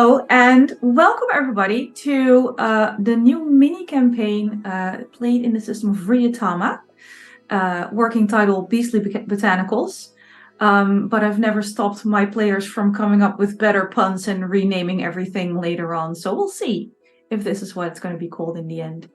Hello and welcome everybody to the new mini campaign played in the system of Ryuutama, working title Beastly Botanicals. But I've never stopped my players from coming up with better puns and renaming everything later on, so we'll see if this is what it's going to be called in the end.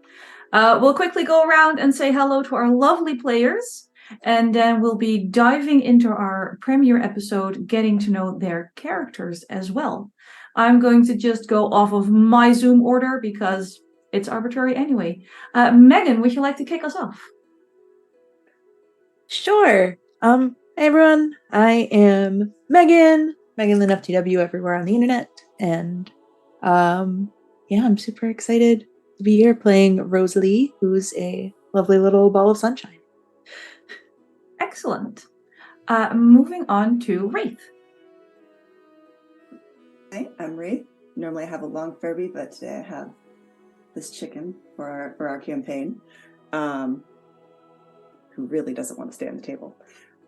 We'll quickly go around and say hello to our lovely players, and then we'll be diving into our premiere episode, getting to know their characters as well. I'm going to just go off of my Zoom order because it's arbitrary anyway. Meghan, would you like to kick us off? Sure. Hey everyone, I am Meghan Lynn FTW everywhere on the internet, and I'm super excited to be here playing Rosalie, who's a lovely little ball of sunshine. Excellent. Moving on to Wraith. Hi, I'm Wraith. Normally I have a long Furby, but today I have this chicken for our campaign, who really doesn't want to stay on the table.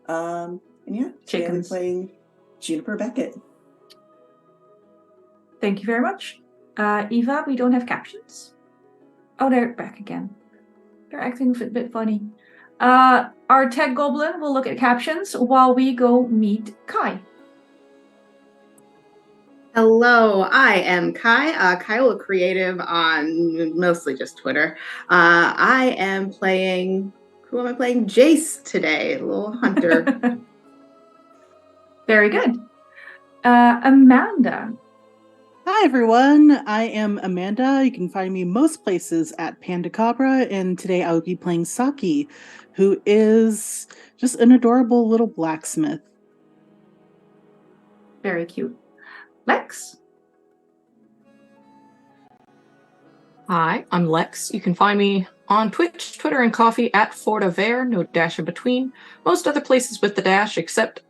Today I'm playing Juniper Beckett. Thank you very much. Eva, we don't have captions. Oh, they're back again. They're acting a bit funny. Our tech goblin will look at captions while we go meet Kai. Hello, I am Kai, Kyle Creative on mostly just Twitter. I am playing, who am I playing? Jace today, little hunter. Very good. Amanda. Hi everyone, I am Amanda. You can find me most places at Pandacabra, and today I will be playing Saki, who is just an adorable little blacksmith. Very cute. Lex? Hi, I'm Lex. You can find me on Twitch, Twitter, and Coffee at Fortaver, no dash in between. Most other places with the dash, except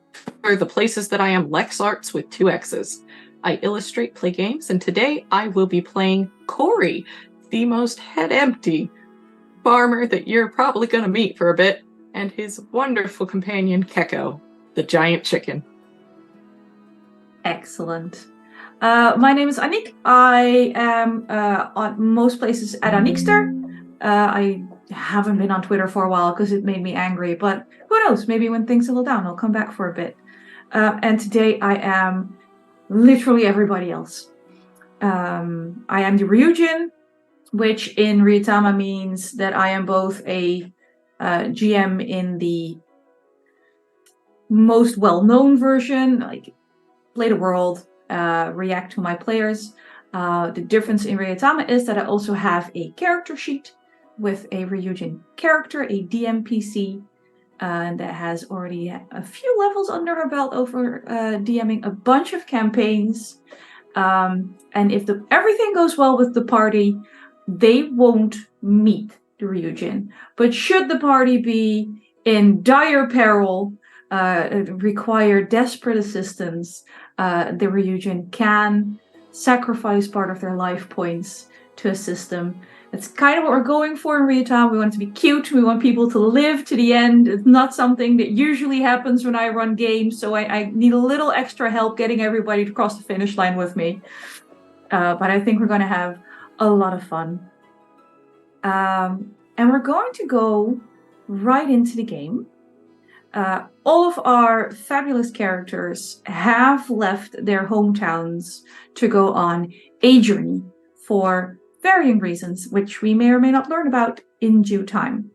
for the places that I am Lex Arts with 2 X's. I illustrate, play games, and today I will be playing Corey, the most head-empty farmer that you're probably going to meet for a bit, and his wonderful companion, Keko, the giant chicken. Excellent. My name is Anniek. I am on most places at Anniekster. I haven't been on Twitter for a while because it made me angry, but who knows? Maybe when things settle down, I'll come back for a bit. And today I am literally everybody else. I am the Ryujin, which in Ryuutama means that I am both a GM in the most well-known version, like play the world, react to my players. The difference in Ryuutama is that I also have a character sheet with a Ryujin character, a DMPC, that has already a few levels under her belt over DMing a bunch of campaigns. And if everything goes well with the party, they won't meet the Ryujin. But should the party be in dire peril, require desperate assistance, the Ryujin can sacrifice part of their life points to assist them. That's kind of what we're going for in Ryuutama. We want it to be cute. We want people to live to the end. It's not something that usually happens when I run games, so I need a little extra help getting everybody to cross the finish line with me. But I think we're going to have a lot of fun. And we're going to go right into the game. All of our fabulous characters have left their hometowns to go on a journey for varying reasons, which we may or may not learn about in due time.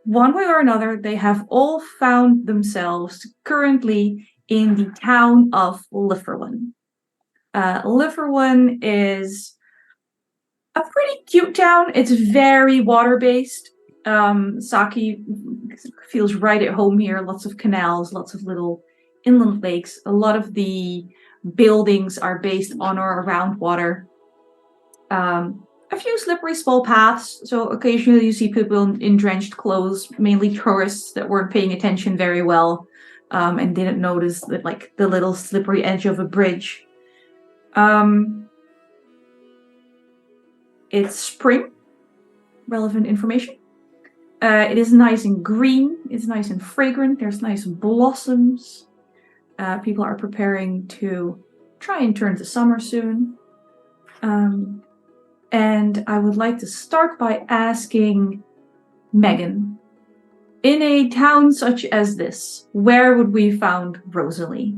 One way or another, they have all found themselves currently in the town of Liferlin. Liferlin is a pretty cute town. It's very water-based. Saki feels right at home here. Lots of canals, lots of little inland lakes. A lot of the buildings are based on or around water. A few slippery small paths. So occasionally you see people in drenched clothes, mainly tourists that weren't paying attention very well, and didn't notice that, like, the little slippery edge of a bridge. It's spring. Relevant information. It is nice and green. It's nice and fragrant. There's nice blossoms. People are preparing to try and turn to summer soon. And I would like to start by asking Meghan, in a town such as this, where would we found Rosalie?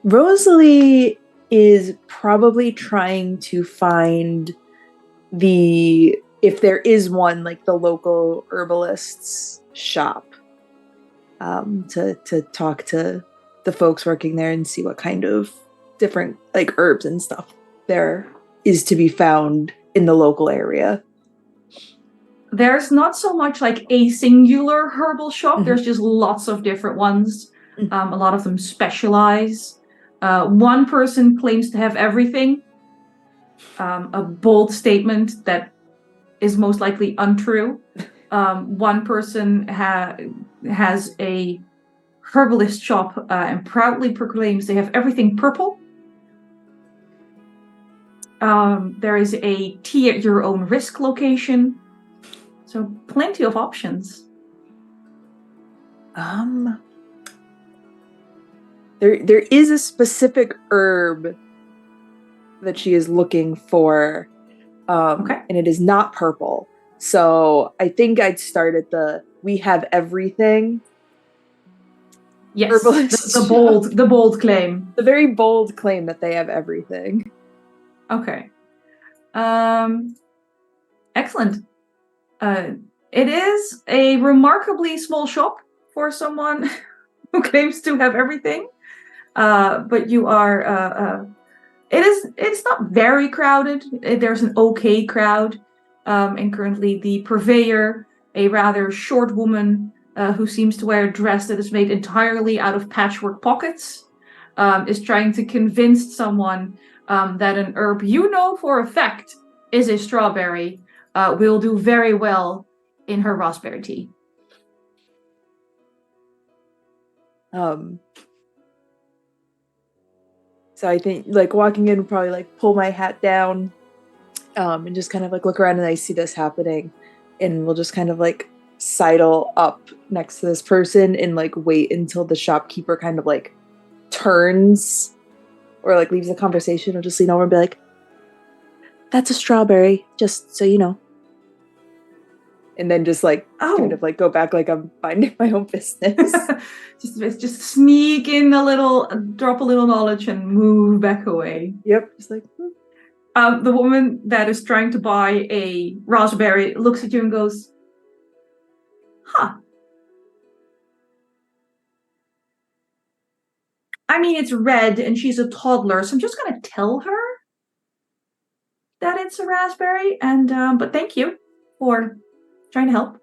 Rosalie is probably trying to find if there is one, like the local herbalist's shop, to talk to the folks working there and see what kind of different like herbs and stuff there is to be found in the local area. There's not so much like a singular herbal shop. There's just lots of different ones. A lot of them specialize. One person claims to have everything. A bold statement that is most likely untrue. One person has a herbalist shop and proudly proclaims they have everything purple. There is a tea at your own risk location. So plenty of options. There is a specific herb that she is looking for, and it is not purple. So I think I'd start at we have everything. Yes, Herbalist the bold claim. The very bold claim that they have everything. Okay. Excellent. It is a remarkably small shop for someone who claims to have everything. But you are it's not very crowded. There's an okay crowd. And currently the purveyor, a rather short woman who seems to wear a dress that is made entirely out of patchwork pockets, is trying to convince someone that an herb you know for a fact is a strawberry will do very well in her raspberry tea. So I think like walking in would probably like pull my hat down and just kind of like look around, and I see this happening, and we'll just kind of like sidle up next to this person and like wait until the shopkeeper kind of like turns or like leaves the conversation, or just lean over and be like, "That's a strawberry, just so you know." And then just like kind of like go back like I'm minding my own business. just sneak in a little, drop a little knowledge and move back away. Yep, just like. The woman that is trying to buy a raspberry looks at you and goes, "Huh. I mean, it's red and she's a toddler, so I'm just going to tell her that it's a raspberry. And but thank you for trying to help."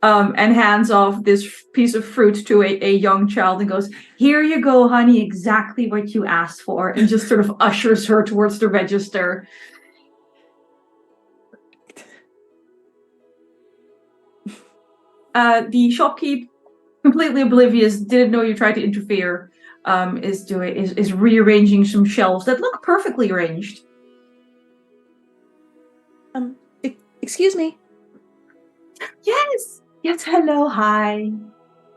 And hands off this piece of fruit to a young child and goes, "Here you go, honey, exactly what you asked for," and just sort of ushers her towards the register. The shopkeep, completely oblivious, didn't know you tried to interfere, is rearranging some shelves that look perfectly arranged. Excuse me. Yes. Yes, hello, hi.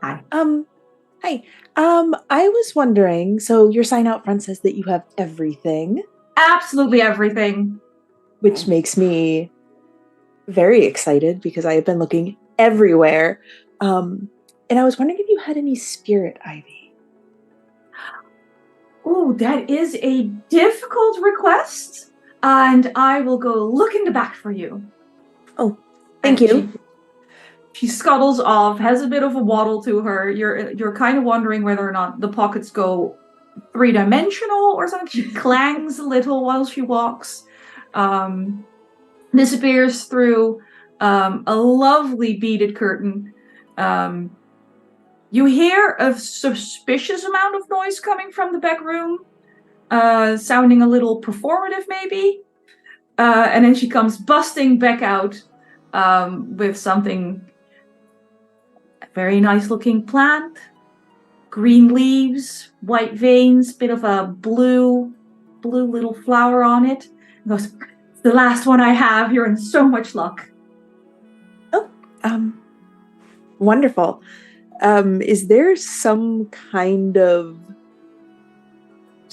Hi. Hi. I was wondering, so your sign out front says that you have everything. Absolutely everything. Which makes me very excited because I have been looking everywhere. And I was wondering if you had any spirit ivy. Oh, that is a difficult request. And I will go look in the back for you. Oh, thank you. She scuttles off, has a bit of a waddle to her. You're kind of wondering whether or not the pockets go 3-dimensional or something. She clangs a little while she walks. Disappears through a lovely beaded curtain. You hear a suspicious amount of noise coming from the back room, sounding a little performative maybe. And then she comes busting back out with something. Very nice looking plant, green leaves, white veins, bit of a blue little flower on it. And goes, "It's the last one I have. You're in so much luck." Oh, wonderful. Is there some kind of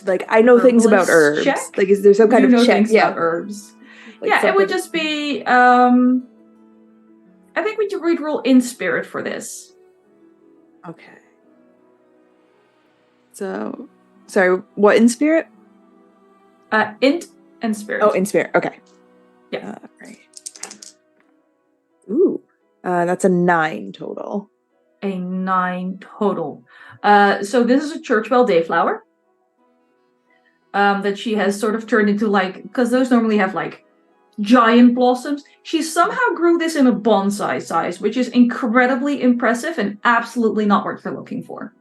like I know things about Herbalist herbs. check? Like, is there some kind You of know check? things Yeah, about herbs. like Yeah, it would something- just be. I think we'd roll in spirit for this. Okay. So, sorry, what in spirit? Int and spirit. Oh, in spirit. Okay. Yeah. Right. Ooh, that's a 9 total. A 9 total. So this is a church bell dayflower. That she has sort of turned into because those normally have giant blossoms. She somehow grew this in a bonsai size, which is incredibly impressive and absolutely not what you're looking for.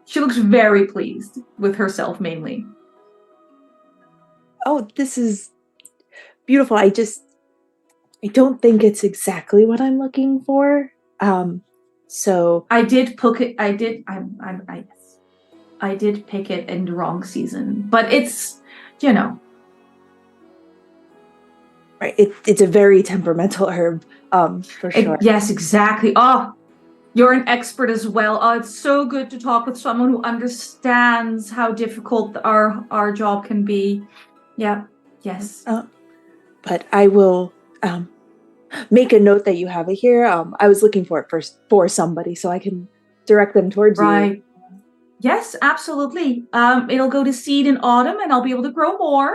She looks very pleased with herself, mainly. Oh, this is beautiful. I don't think it's exactly what I'm looking for. So I did pick it. I did pick it in the wrong season, but it's, right, it's a very temperamental herb, for sure. Yes, exactly. Oh, you're an expert as well. Oh, it's so good to talk with someone who understands how difficult our job can be. Yeah. Yes. But I will make a note that you have it here. I was looking for it first for somebody, so I can direct them towards you. Right. Yes, absolutely. It'll go to seed in autumn, and I'll be able to grow more.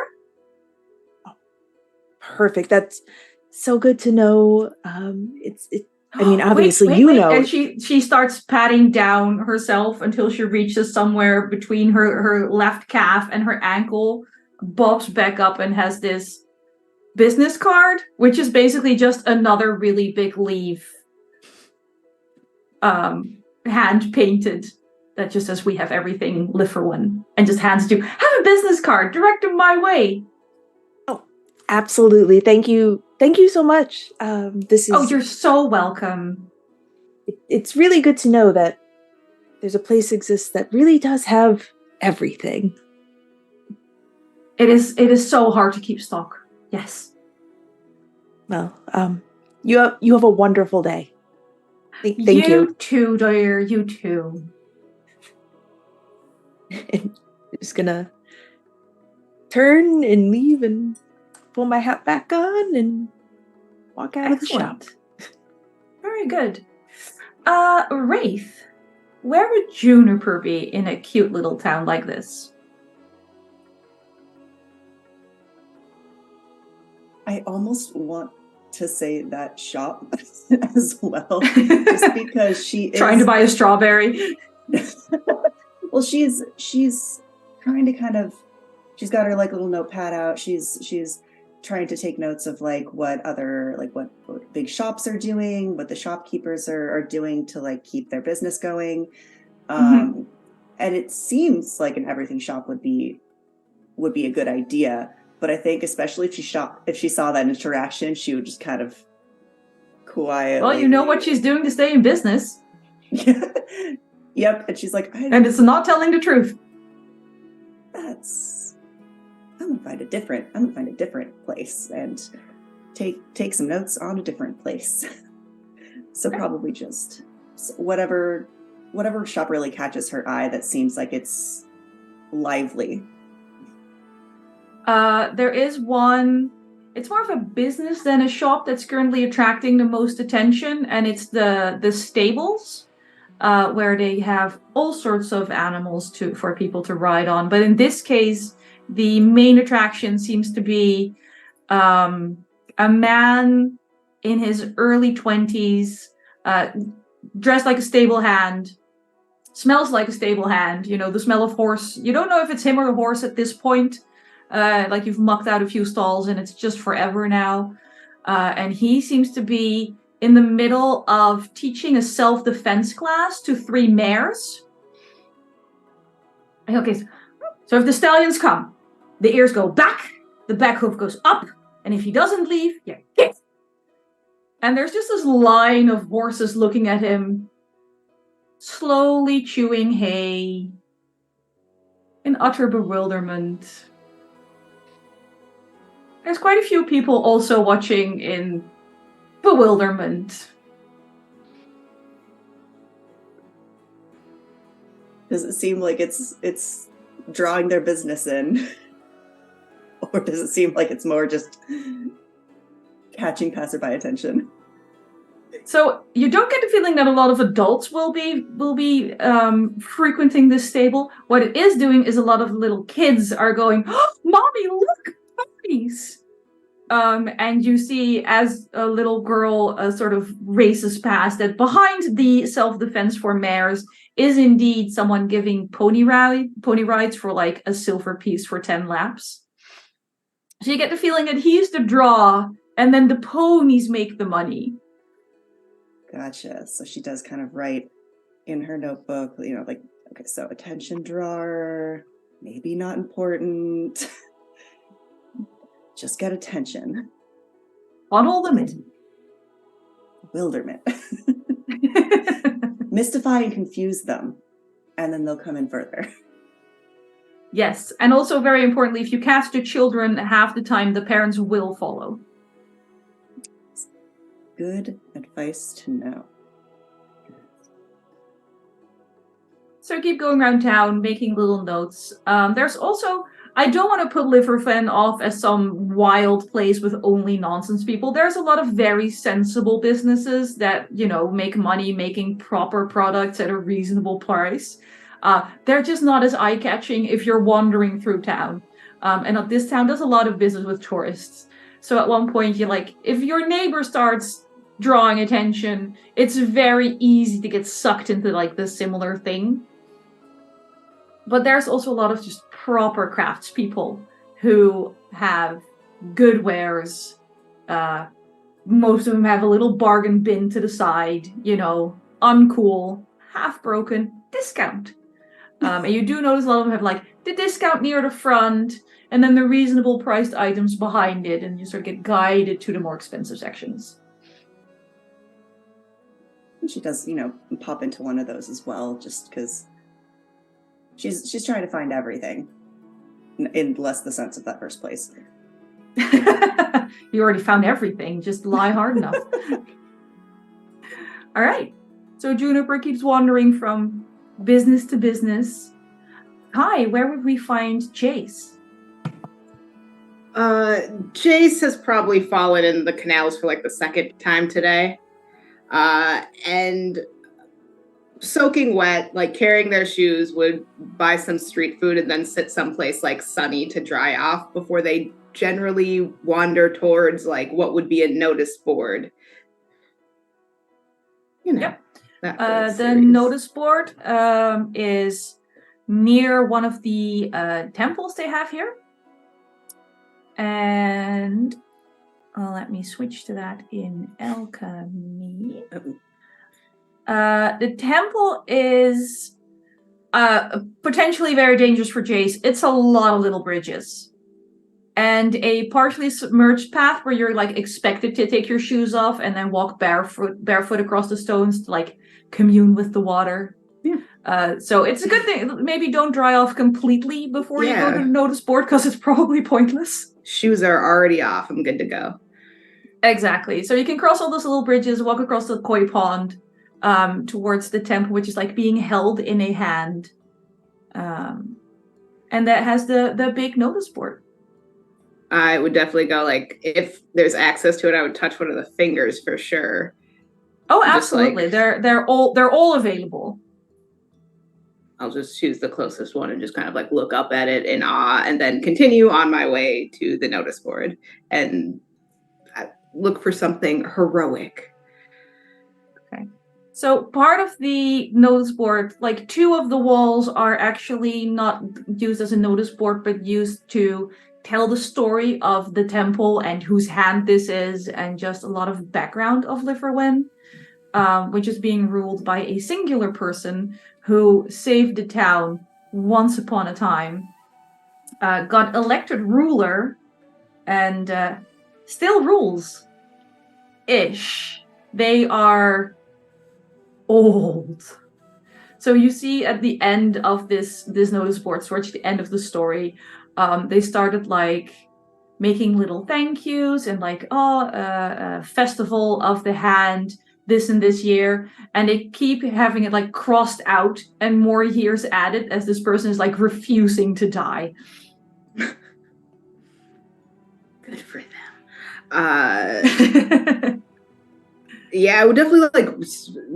Perfect. That's so good to know. I mean, obviously, wait. know. And she starts patting down herself until she reaches somewhere between her left calf and her ankle, bobs back up and has this business card, which is basically just another really big leaf, hand painted, that just says, "We have everything, live for one," and just hands to, "Have a business card, direct them my way." Oh, absolutely. Thank you so much. This is. Oh, you're so welcome. It's really good to know that there's a place exists that really does have everything. It is so hard to keep stock. Yes. Well, you have a wonderful day. Thank you. You too, dear. You too. And I'm just gonna turn and leave and pull my hat back on and walk out of the shop. Very good. Wraith, where would Juniper be in a cute little town like this? I almost want to say that shop as well, just because she is trying to buy a strawberry. Well, she's trying to she's got her little notepad out. She's trying to take notes of what other what big shops are doing, what the shopkeepers are doing to keep their business going. And it seems like an everything shop would be a good idea. But I think especially if she saw that interaction, she would just kind of quietly. Well, you know what she's doing to stay in business. Yep, and she's like, and it's not telling the truth. I'm gonna find a different place and take some notes on a different place. So probably just whatever shop really catches her eye that seems like it's lively. There is one. It's more of a business than a shop that's currently attracting the most attention, and it's the stables, where they have all sorts of animals for people to ride on. But in this case, the main attraction seems to be a man in his early 20s, dressed like a stable hand, smells like a stable hand. You know, the smell of horse. You don't know if it's him or a horse at this point. You've mucked out a few stalls and it's just forever now. And he seems to be in the middle of teaching a self-defense class to 3 mares. Okay, so if the stallions come, the ears go back, the back hoof goes up, and if he doesn't leave, you kick. And there's just this line of horses looking at him, slowly chewing hay, in utter bewilderment. There's quite a few people also watching in bewilderment. Does it seem like it's drawing their business in? Or does it seem like it's more just catching passerby attention? So you don't get the feeling that a lot of adults will be frequenting this stable. What it is doing is a lot of little kids are going, oh, "Mommy, look, ponies!" And you see as a little girl sort of races past that behind the self-defense for mares is indeed someone giving pony rides for like a silver piece for 10 laps. So you get the feeling that he's the draw, and then the ponies make the money. Gotcha. So she does kind of write in her notebook, like, okay, so attention drawer, maybe not important. Just get attention. Funnel them in. Bewilderment. Mystify and confuse them, and then they'll come in further. Yes, and also very importantly, if you cast the children, half the time the parents will follow. Good advice to know. So keep going around town, making little notes. There's also, I don't want to put Liverfen off as some wild place with only nonsense people. There's a lot of very sensible businesses that, make money making proper products at a reasonable price. They're just not as eye-catching if you're wandering through town. And this town does a lot of business with tourists. So at one point, you're like, if your neighbor starts drawing attention, it's very easy to get sucked into like the similar thing. But there's also a lot of just proper craftspeople who have good wares. Most of them have a little bargain bin to the side, uncool, half broken, discount. And you do notice a lot of them have like the discount near the front and then the reasonable priced items behind it, and you sort of get guided to the more expensive sections. And she does, pop into one of those as well, just because she's trying to find everything in less the sense of that first place. You already found everything, just lie hard enough. All right. So Juniper keeps wandering from business to business. Hi, where would we find Jace? Jace has probably fallen in the canals for like the second time today. And soaking wet, like carrying their shoes, would buy some street food and then sit someplace like sunny to dry off before they generally wander towards like what would be a notice board. Yep. The notice board is near one of the temples they have here. And let me switch to that in alchemy. The temple is potentially very dangerous for Jace. It's a lot of little bridges. And a partially submerged path where you're like expected to take your shoes off and then walk barefoot across the stones to like commune with the water. Yeah. So it's a good thing. Maybe don't dry off completely before you go to the notice board, because it's probably pointless. Shoes are already off. I'm good to go. Exactly. So you can cross all those little bridges, walk across the koi pond towards the temple, which is like being held in a hand. And that has the big notice board. I would definitely go, like, if there's access to it, I would touch one of the fingers for sure. Oh, absolutely. They're all available. I'll just choose the closest one and just kind of like look up at it in awe, and then continue on my way to the notice board and look for something heroic. Okay. So part of the notice board, like 2 of the walls are actually not used as a notice board, but used to tell the story of the temple and whose hand this is, and just a lot of background of Liverwen, which is being ruled by a singular person who saved the town once upon a time, got elected ruler, and still rules. Ish. They are old. So you see at the end of this notice board, towards the end of the story, they started like making little thank yous and like, festival of the hand this and this year, and they keep having it like crossed out and more years added as this person is like refusing to die. Good for them. Yeah, I would definitely like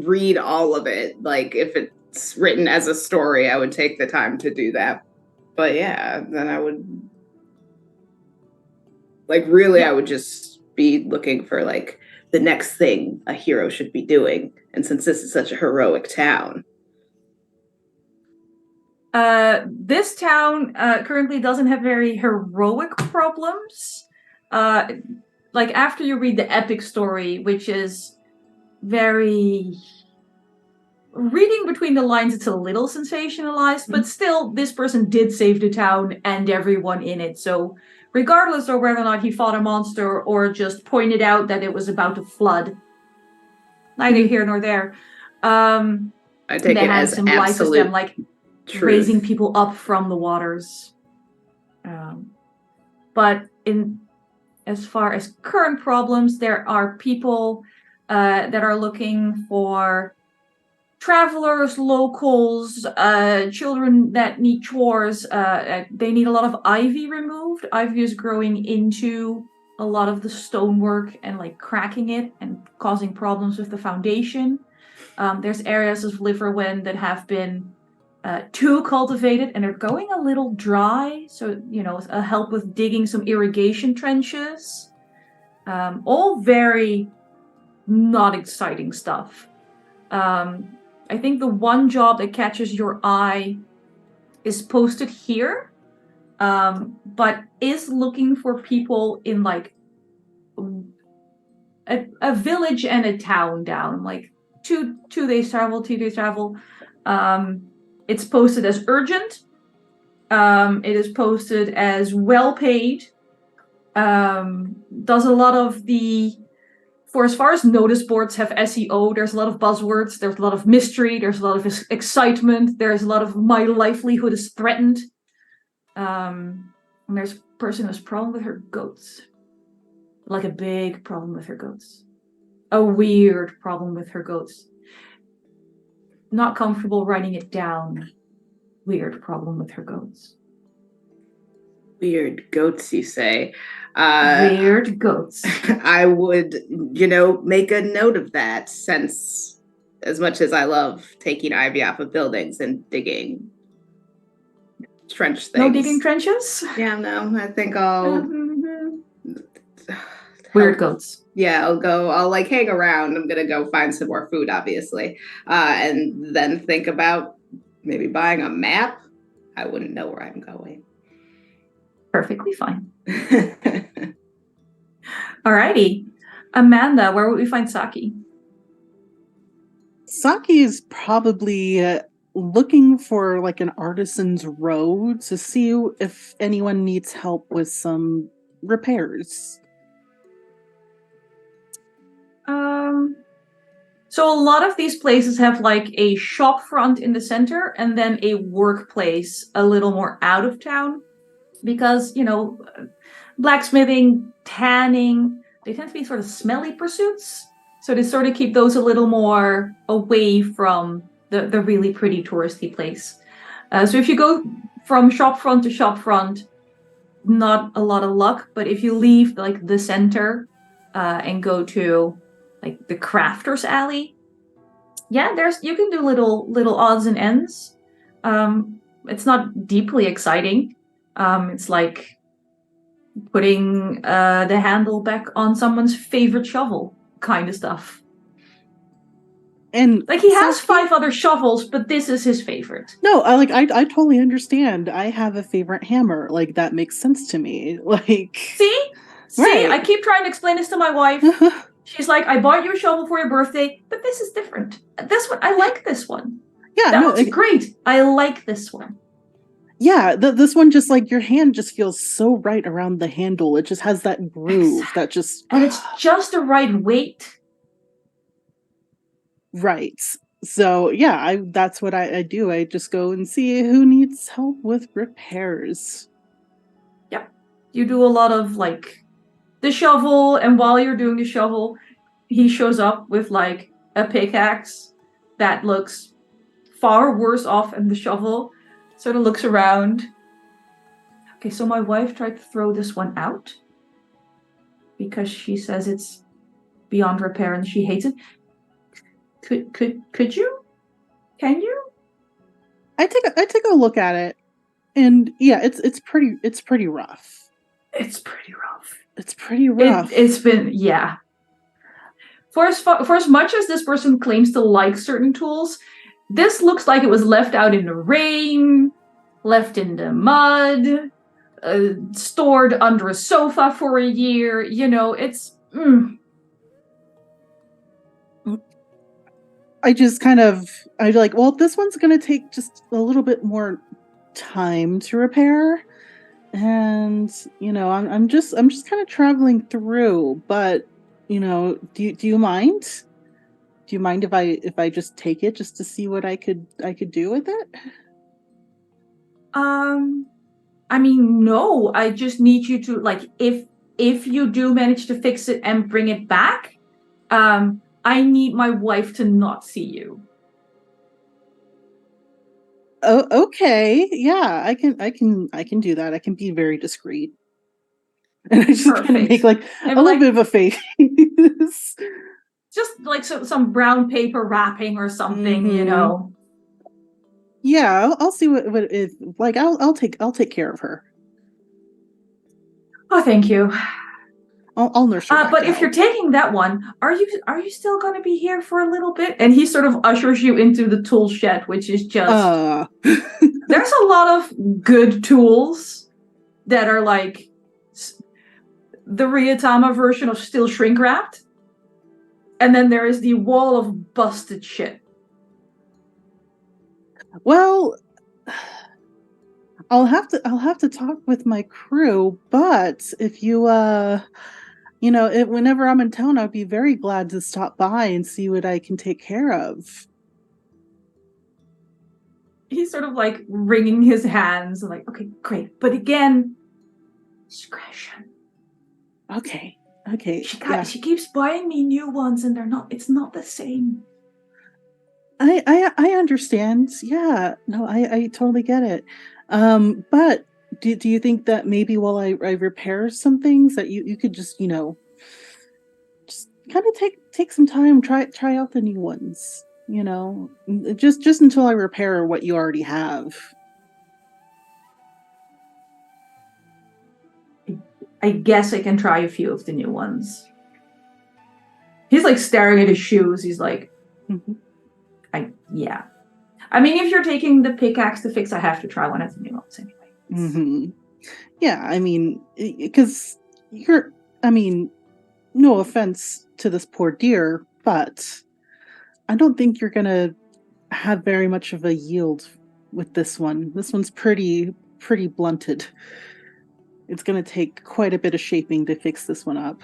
read all of it. Like if it's written as a story, I would take the time to do that. But yeah, then I would like really I would just be looking for like the next thing a hero should be doing. And since this is such a heroic town. This town currently doesn't have very heroic problems. Like after you read the epic story, which is very... Reading between the lines, it's a little sensationalized, but still, this person did save the town and everyone in it. So regardless of whether or not he fought a monster or just pointed out that it was about to flood, neither here nor there. I take it as absolute them, like truth. Raising people up from the waters. But as far as current problems, there are people that are looking for travelers, locals, children that need chores. They need a lot of ivy removed. Ivy is growing into a lot of the stonework and like cracking it and causing problems with the foundation. There's areas of Liverwen that have been too cultivated and are going a little dry. So, a help with digging some irrigation trenches. All very not exciting stuff. I think the one job that catches your eye is posted here, but is looking for people in like a village and a town down, like two days travel. It's posted as urgent. It is posted as well paid. Does a lot of the... For as far as notice boards have SEO, there's a lot of buzzwords, there's a lot of mystery, there's a lot of excitement, there's a lot of my livelihood is threatened. And there's a person who has a problem with her goats. Like a big problem with her goats. A weird problem with her goats. Not comfortable writing it down. Weird problem with her goats. Weird goats, you say? Weird goats. I would, make a note of that, since as much as I love taking ivy off of buildings and digging trench things. No digging trenches? Yeah, no, I think I'll... Weird goats. Yeah, I'll like hang around. I'm going to go find some more food, obviously. And then think about maybe buying a map. I wouldn't know where I'm going. Perfectly fine. Alrighty. Amanda, where would we find Saki? Saki is probably looking for like an artisan's road to see if anyone needs help with some repairs. So a lot of these places have like a shop front in the center and then a workplace a little more out of town. Because, blacksmithing, tanning, they tend to be sort of smelly pursuits. So they sort of keep those a little more away from the really pretty touristy place. So if you go from shop front to shop front, not a lot of luck. But if you leave like the center and go to like the Crafters Alley, yeah, you can do little odds and ends. It's not deeply exciting. It's like putting the handle back on someone's favorite shovel kind of stuff. And like he has 5 other shovels, but this is his favorite. No, I totally understand. I have a favorite hammer. Like that makes sense to me. Like See, right. I keep trying to explain this to my wife. She's like, I bought you a shovel for your birthday, but this is different. This one, I like this one. Yeah, that one's great. I like this one. Yeah, this one just like your hand just feels so right around the handle. It just has that groove that just... And it's just the right weight. Right. So, yeah, that's what I do. I just go and see who needs help with repairs. Yep. You do a lot of like the shovel, and while you're doing the shovel, he shows up with like a pickaxe that looks far worse off than the shovel. Sort of looks around. Okay, so my wife tried to throw this one out because she says it's beyond repair and she hates it. Could you? Can you? I take a look at it, and yeah, it's pretty rough. It's pretty rough. It's pretty rough. It's been, yeah. For as much as this person claims to like certain tools, this looks like it was left out in the rain, left in the mud, stored under a sofa for a year. You know, it's. I like, well, this one's gonna take just a little bit more time to repair, and you know, I'm just kind of traveling through. But you know, do you mind? Do you mind if I just take it just to see what I could do with it? I mean, no. I just need you to like, if you do manage to fix it and bring it back, I need my wife to not see you. Oh, okay. Yeah, I can do that. I can be very discreet. And I just kind of make like a little bit of a face. Just like some brown paper wrapping or something, you know. Yeah, I'll see what is like. I'll take care of her. Oh, thank you. I'll nurse her. But if you're taking that one, are you still going to be here for a little bit? And he sort of ushers you into the tool shed, which is just there's a lot of good tools that are like the Ryuutama version of still shrink wrapped, and then there is the wall of busted shit. Well, I'll have to talk with my crew, but if you you know, whenever I'm in town, I'd be very glad to stop by and see what I can take care of. He's sort of like wringing his hands, like, okay, great, but again, discretion. Okay. She keeps buying me new ones, and it's not the same. I understand. Yeah, no, I totally get it. But do you think that maybe while I repair some things that you could just, you know, just kind of take some time, try out the new ones, you know, just until I repair what you already have. I guess I can try a few of the new ones. He's like staring at his shoes. He's like, yeah. I mean, if you're taking the pickaxe to fix, I have to try one of the new ones anyway. Yeah, I mean, because no offense to this poor deer, but I don't think you're gonna have very much of a yield with this one. This one's pretty blunted. It's gonna take quite a bit of shaping to fix this one up.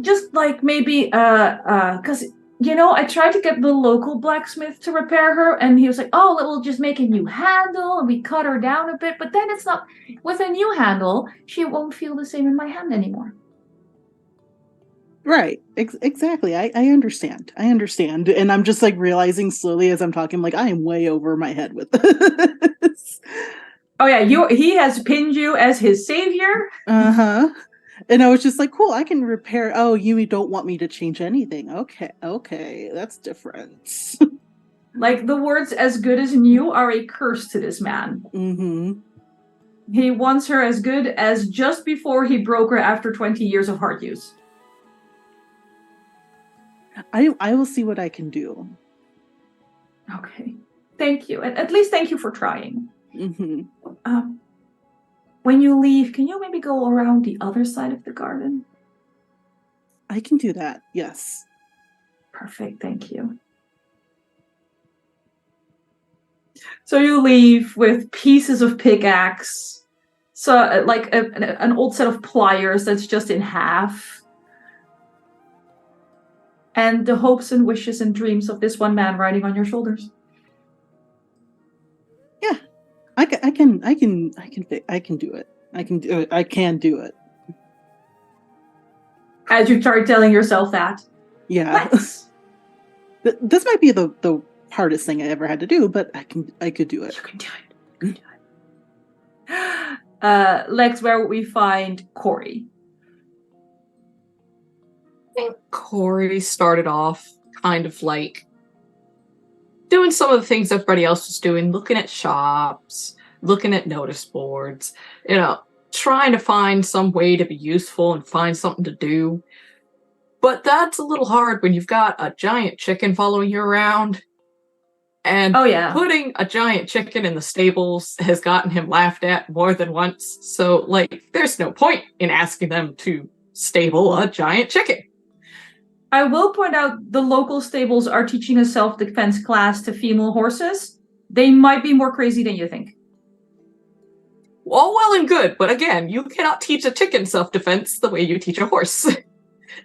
Just like maybe, because you know, I tried to get the local blacksmith to repair her, and he was like, "Oh, we'll just make a new handle," and we cut her down a bit. But then it's not with a new handle; she won't feel the same in my hand anymore. Right. Exactly. I understand. And I'm just like realizing slowly as I'm talking, like I am way over my head with this. Oh yeah, he has pinned you as his savior. And I was just like, cool, I can repair. Oh, you don't want me to change anything. Okay, that's different. Like the words "as good as new" are a curse to this man. He wants her as good as just before he broke her after 20 years of hard use. I will see what I can do. Okay. Thank you. At least thank you for trying. When you leave, can you maybe go around the other side of the garden? I can do that, yes. Perfect, thank you. So you leave with pieces of pickaxe, so like an old set of pliers that's just in half, and the hopes and wishes and dreams of this one man riding on your shoulders. Yeah, I can do it. I can do it. I can do it. As you start telling yourself that. Yeah. Let's. This might be the hardest thing I ever had to do, but I could do it. You can do it. You can do it. Lex, where would we find Corey? I think Corey started off kind of like doing some of the things everybody else was doing, looking at shops, looking at notice boards, trying to find some way to be useful and find something to do. But that's a little hard when you've got a giant chicken following you around. And putting a giant chicken in the stables has gotten him laughed at more than once. So, there's no point in asking them to stable a giant chicken. I will point out the local stables are teaching a self-defense class to female horses. They might be more crazy than you think. All well and good, but again, you cannot teach a chicken self-defense the way you teach a horse,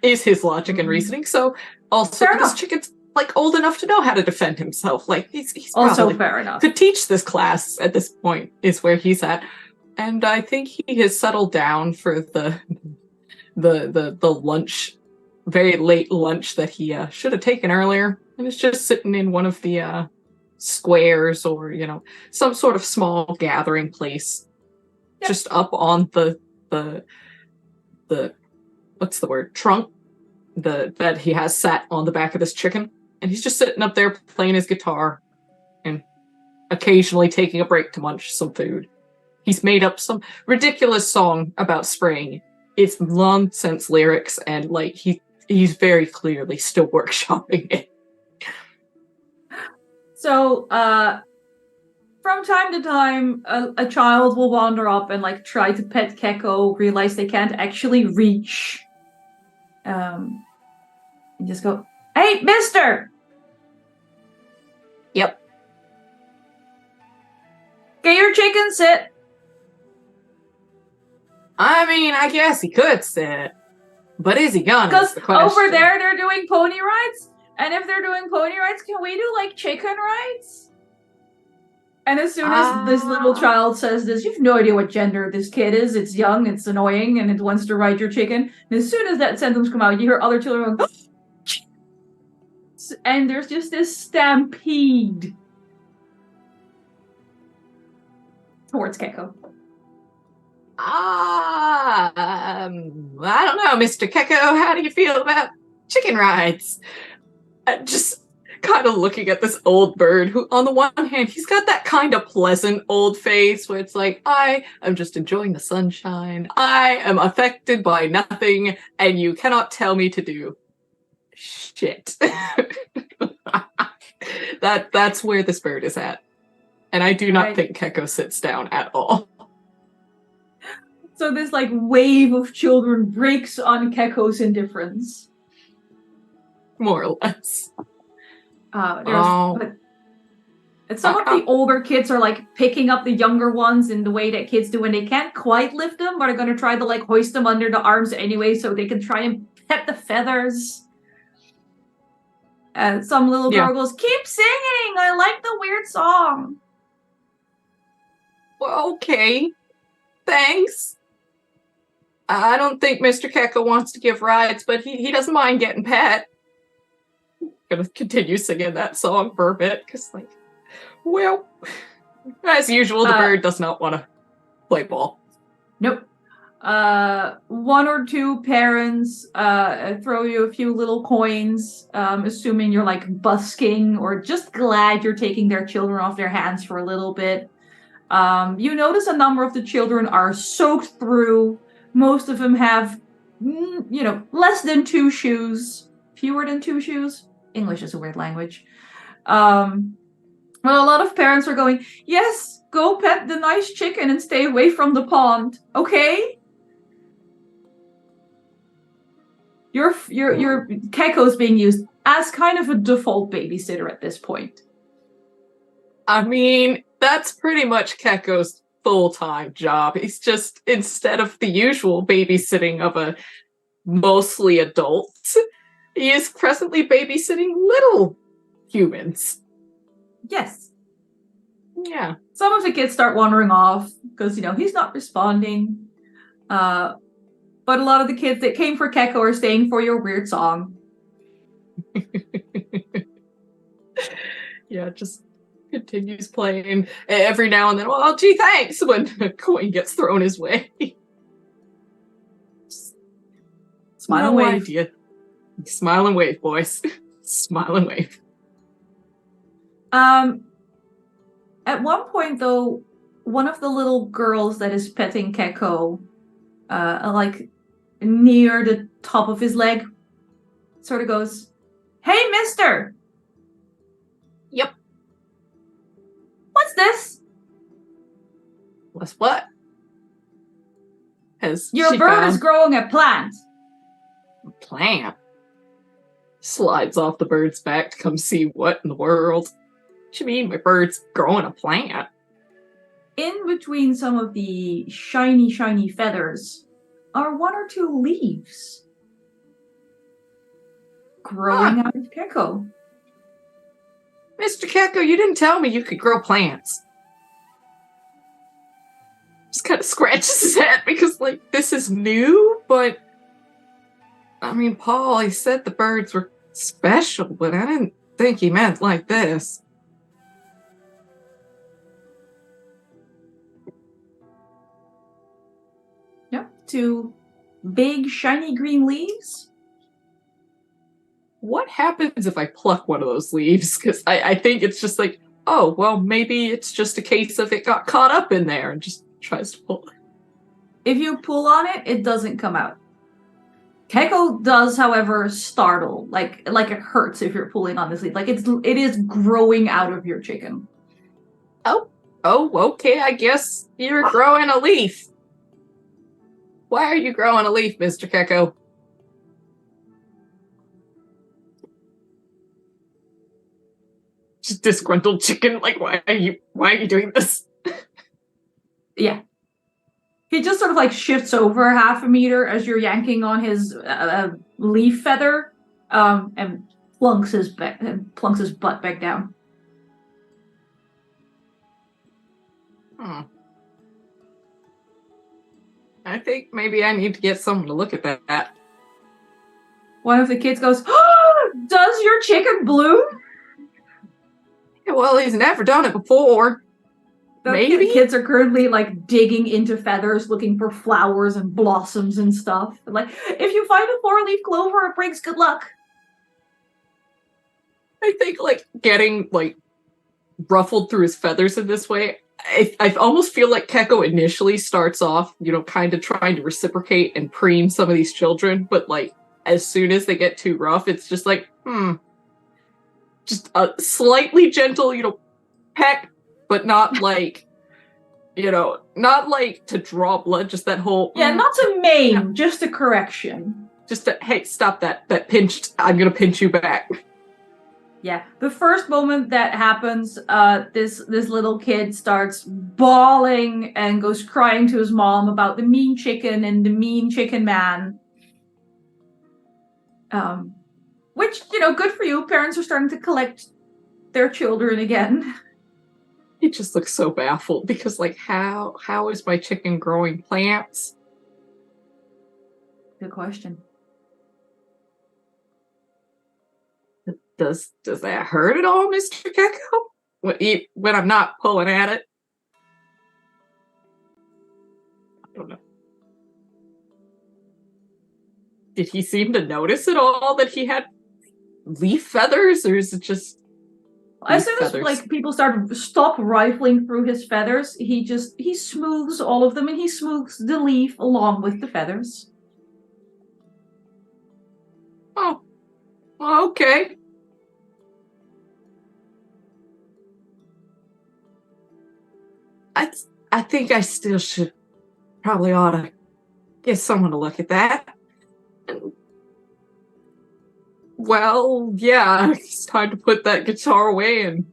is his logic and reasoning. So, also, this chicken's old enough to know how to defend himself. He's also probably fair enough. Could teach this class at this point, is where he's at. And I think he has settled down for the lunch, very late lunch that he should have taken earlier, and is just sitting in one of the squares or some sort of small gathering place, just up on the what's the word, trunk that he has sat on the back of this chicken, and he's just sitting up there playing his guitar and occasionally taking a break to munch some food. He's made up some ridiculous song about spring. It's nonsense lyrics, and he's very clearly still workshopping it. So, from time to time, a child will wander up and try to pet Keko, realize they can't actually reach, and just go, "Hey, mister!" Yep. Get your chicken sit. I mean, I guess he could sit, but is he gonna? Because the question. over there they're doing pony rides, and if they're doing pony rides, can we do chicken rides? And as soon as this little child says this, you have no idea what gender this kid is. It's young, it's annoying, and it wants to ride your chicken. And as soon as that sentence come out, you hear other children go, and there's just this stampede towards Keko. I don't know, Mr. Keko. How do you feel about chicken rides? Just kind of looking at this old bird who, on the one hand, he's got that kind of pleasant old face where it's I am just enjoying the sunshine. I am affected by nothing, and you cannot tell me to do shit. That's where this bird is at. And I do not think Keko sits down at all. So this wave of children breaks on Keko's indifference. More or less. But some of the older kids are picking up the younger ones in the way that kids do when they can't quite lift them, but are going to try to hoist them under the arms anyway so they can try and pet the feathers. And some little girl goes, "Keep singing! I like the weird song." Well, okay. Thanks. I don't think Mr. Keko wants to give rides, but he doesn't mind getting pet. I'm gonna continue singing that song for a bit, because, as usual, the bird does not want to play ball. Nope. One or two parents throw you a few little coins, assuming you're busking or just glad you're taking their children off their hands for a little bit. You notice a number of the children are soaked through. Most of them have, less than 2 shoes. Fewer than 2 shoes. English is a weird language. But a lot of parents are going, "Yes, go pet the nice chicken and stay away from the pond, okay?" Your Keko's being used as kind of a default babysitter at this point. I mean, that's pretty much Keko's full-time job. He's just, instead of the usual babysitting of a mostly adults, he is presently babysitting little humans. Yes. Yeah. Some of the kids start wandering off because, he's not responding. But a lot of the kids that came for Keko are staying for your weird song. Yeah, just continues playing every now and then. Well, gee, thanks, when a coin gets thrown his way. Smile and wave. Idea. Smile and wave, boys. Smile and wave. At one point, though, one of the little girls that is petting Keko, near the top of his leg, sort of goes, "Hey, mister!" Yep. "What's this?" What's what? Has "Your bird is growing a plant." Plant? Slides off the bird's back to come see what in the world. What you mean my bird's growing a plant? In between some of the shiny, shiny feathers are 1 or 2 leaves growing out of Keko. Mr. Keko, you didn't tell me you could grow plants. Just kind of scratches his head because, this is new, but I mean, Paul, he said the birds were special, but I didn't think he meant like this. Yep, 2 big, shiny green leaves. What happens if I pluck one of those leaves? Because I think it's just oh, well, maybe it's just a case of it got caught up in there and just tries to pull. If you pull on it, it doesn't come out. Keko does, however, startle. Like it hurts if you're pulling on this leaf. It is growing out of your chicken. Oh, okay, I guess you're growing a leaf. Why are you growing a leaf, Mr. Keko? Just disgruntled chicken, why are you doing this? Yeah. He just sort of shifts over half a meter as you're yanking on his leaf feather, and plunks his butt back down. I think maybe I need to get someone to look at that. One of the kids goes, "Oh, does your chicken bloom?" Yeah, well, he's never done it before. Maybe kids are currently digging into feathers, looking for flowers and blossoms and stuff. If you find a 4-leaf clover, it brings good luck. I think getting ruffled through his feathers in this way. I almost feel like Keko initially starts off, kind of trying to reciprocate and preen some of these children, but as soon as they get too rough, it's just just a slightly gentle, peck. But not not to draw blood, just that whole... Yeah, not to maim, just a correction. Just hey, stop that pinched, I'm gonna pinch you back. Yeah, the first moment that happens, this little kid starts bawling and goes crying to his mom about the mean chicken and the mean chicken man. Which, good for you, parents are starting to collect their children again. He just looks so baffled because, how is my chicken growing plants? Good question. Does that hurt at all, Mr. Keko? When I'm not pulling at it? I don't know. Did he seem to notice at all that he had leaf feathers, or is it just... As soon as people stop rifling through his feathers, he smooths all of them, and he smooths the leaf along with the feathers. Oh, okay. I think I still probably ought to get someone to look at that. Well, yeah, it's time to put that guitar away and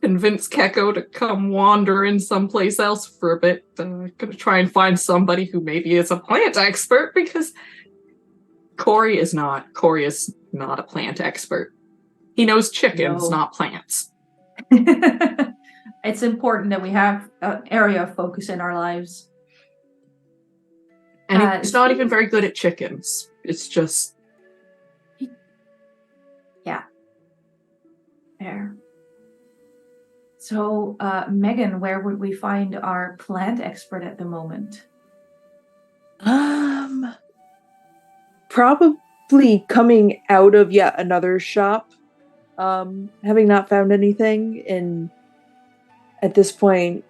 convince Keko to come wander in someplace else for a bit. Gonna try and find somebody who maybe is a plant expert, because Corey is not. Corey is not a plant expert. He knows chickens, not plants. it's important that we have an area of focus in our lives. And he's not even very good at chickens. It's just... Yeah. There. So, Meghan, where would we find our plant expert at the moment? Probably coming out of yet another shop. Having not found anything, and at this point,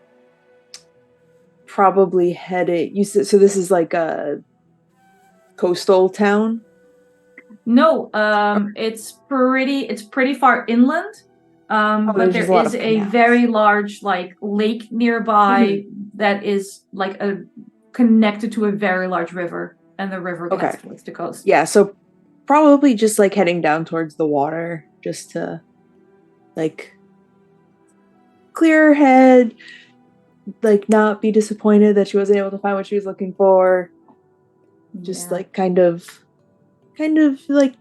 probably headed. So this is like a coastal town. No, it's pretty far inland. But there is a very large lake nearby that is connected to a very large river, and the river gets towards the coast. Yeah, so probably just heading down towards the water, just to clear her head, not be disappointed that she wasn't able to find what she was looking for. Just kind of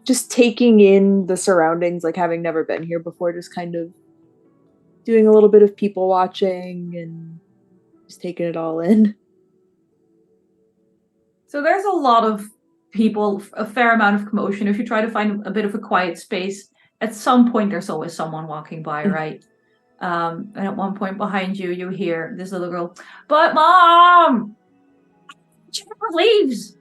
just taking in the surroundings, having never been here before, just kind of doing a little bit of people watching and just taking it all in. So there's a lot of people, a fair amount of commotion. If you try to find a bit of a quiet space, at some point there's always someone walking by, right? And at one point behind you, you hear this little girl, "But Mom, Jennifer leaves."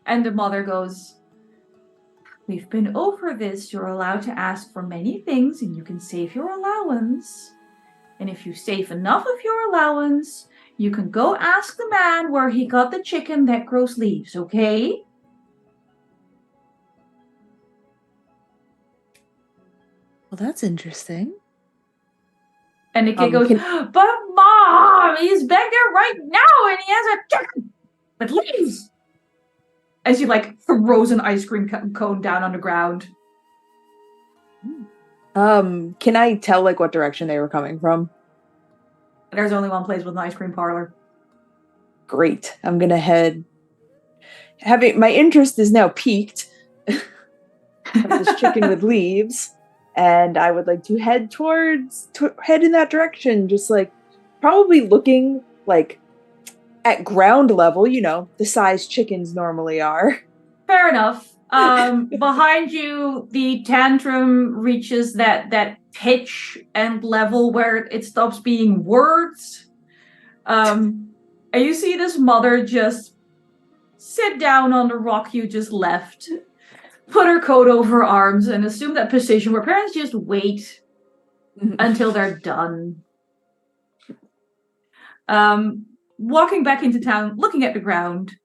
And the mother goes, "We've been over this. You're allowed to ask for many things, and you can save your allowance. And if you save enough of your allowance, you can go ask the man where he got the chicken that grows leaves, okay?" Well, that's interesting. And the kid goes, "But Mom, he's back there right now, and he has a chicken that leaves." As he throws an ice cream cone down on the ground. Can I tell what direction they were coming from? There's only one place with an ice cream parlor. Great. I'm gonna head. My interest is now piqued of this chicken with leaves, and I would like to head in that direction. Just probably looking at ground level, the size chickens normally are. Fair enough. Behind you, the tantrum reaches that pitch and level where it stops being words. And you see this mother just sit down on the rock you just left, put her coat over her arms, and assume that position where parents just wait until they're done. Walking back into town, looking at the ground.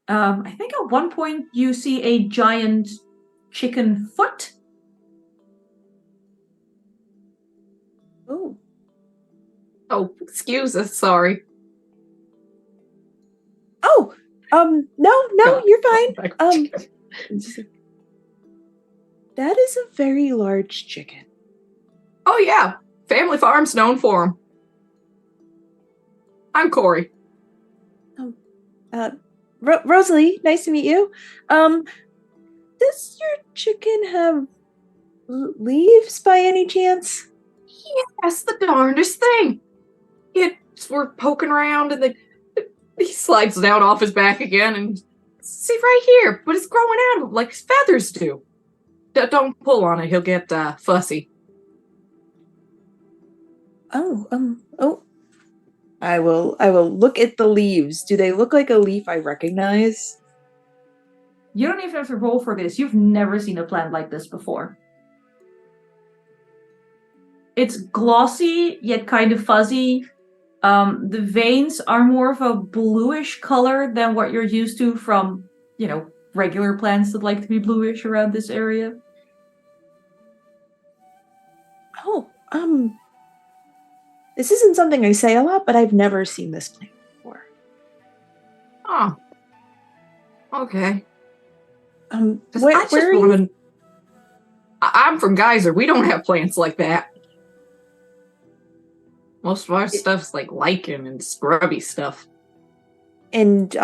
I think at one point you see a giant chicken foot. Oh, excuse us, sorry. Oh, no, you're fine. That is a very large chicken. Oh yeah, family farm's known for them. I'm Corey. Rosalie, nice to meet you. Does your chicken have leaves by any chance? Yes, the darndest thing. We're poking around and he slides down off his back again and see right here, but it's growing out of him like his feathers do. Don't pull on it, he'll get fussy. Oh. I will look at the leaves. Do they look like a leaf I recognize? You don't even have to roll for this. You've never seen a plant like this before. It's glossy, yet kind of fuzzy. The veins are more of a bluish color than what you're used to from, regular plants that like to be bluish around this area. Oh, this isn't something I say a lot, but I've never seen this plant before. Oh. Okay. Where are you? I'm from Geyser. We don't have plants like that. Most of our stuff's lichen and scrubby stuff. And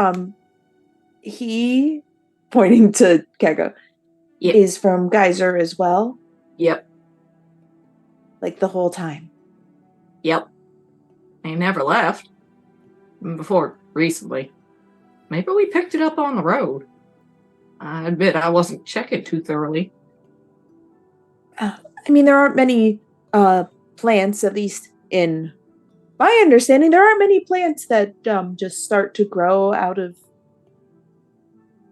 he, pointing to Kego, is from Geyser as well. Yep. like the whole time? Yep. They never left. Before recently. Maybe we picked it up on the road. I admit I wasn't checking too thoroughly. I mean, there aren't many plants, at least in my understanding, there aren't many plants that just start to grow out of,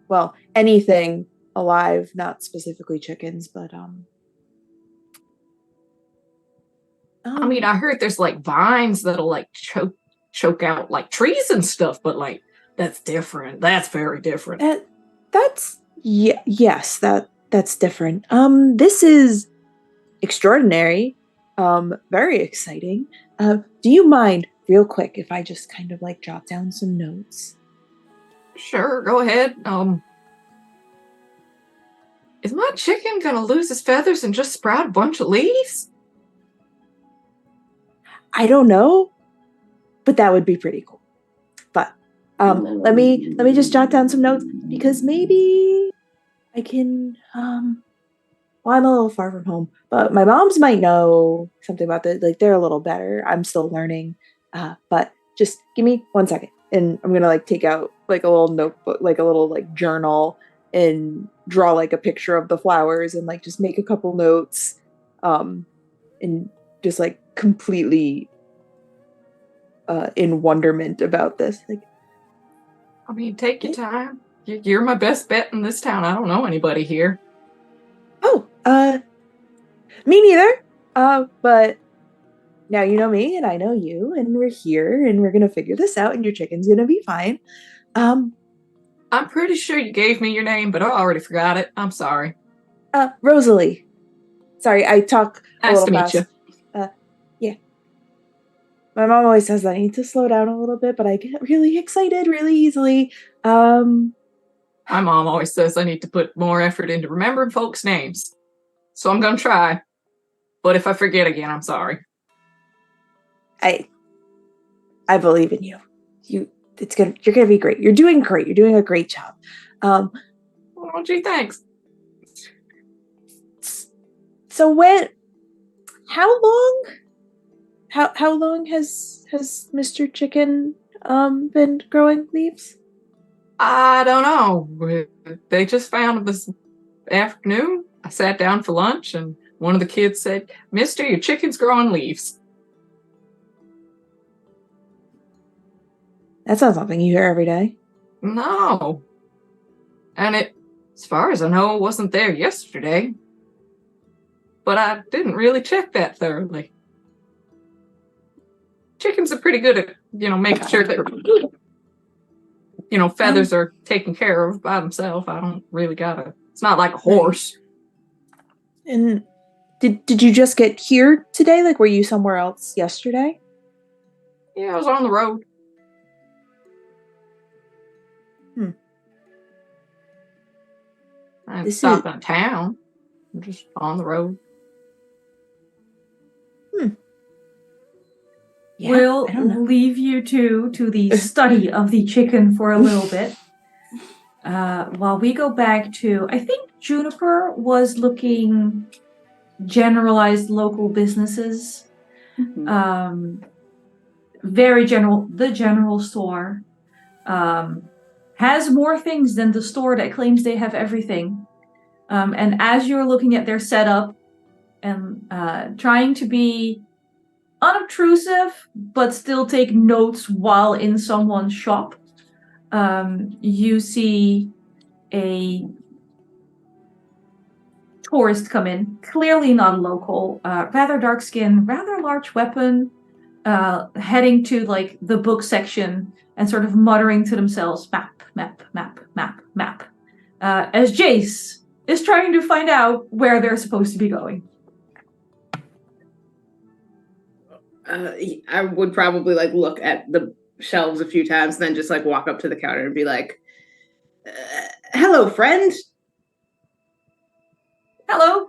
well, anything alive, not specifically chickens, but I mean, I heard there's like vines that'll like choke out like trees and stuff, but like that's different. That's very different. Yes, that's different. This is extraordinary. Very exciting. Do you mind, real quick, if I just kind of like jot down some notes? Sure, go ahead. Is my chicken gonna lose his feathers and just sprout a bunch of leaves? I don't know, but that would be pretty cool. But let me just jot down some notes, because maybe I can well, I'm a little far from home, but my moms might know something about this. Like, they're a little better. I'm still learning. But just give me 1 second, and I'm gonna like take out like a little notebook, like a little like journal, and draw like a picture of the flowers, and like just make a couple notes, and just like completely in wonderment about this. Like, I mean, take your time. You're my best bet in this town. I don't know anybody here. oh, me neither. But now you know me, and I know you, and we're here, and we're gonna figure this out, and your chicken's gonna be fine. I'm pretty sure you gave me your name, but I already forgot it. I'm sorry. Rosalie. Sorry, I talk a Nice little to meet fast. you. Yeah. My mom always says I need to slow down a little bit, but I get really excited really easily. My mom always says I need to put more effort into remembering folks' names. So I'm going to try. But if I forget again, I'm sorry. I believe in you. You're gonna be great. You're doing great. You're doing a great job. Oh, gee, thanks. So how long has Mr. Chicken been growing leaves? I don't know. They just found him this afternoon. I sat down for lunch, and one of the kids said, "Mister, your chicken's growing leaves." That's not something you hear every day. No. And it, as far as I know, wasn't there yesterday. But I didn't really check that thoroughly. Chickens are pretty good at, making sure their, feathers are taken care of by themselves. I don't really it's not like a horse. And did you just get here today? Like, were you somewhere else yesterday? Yeah, I was on the road. I didn't stop in town. I'm just on the road. Yeah, We'll leave you to the study of the chicken for a little bit. While we go back to, I think Juniper was looking generalized local businesses. Mm-hmm. Very general. The general store has more things than the store that claims they have everything. And as you're looking at their setup and trying to be unobtrusive, but still take notes while in someone's shop, you see a tourist come in, clearly not a local, rather dark skin, rather large weapon, heading to like the book section and sort of muttering to themselves, map, map, map, map, map, as Jace is trying to find out where they're supposed to be going. I would probably like look at the shelves a few times, and then just like walk up to the counter and be like, "Hello, friend. Hello.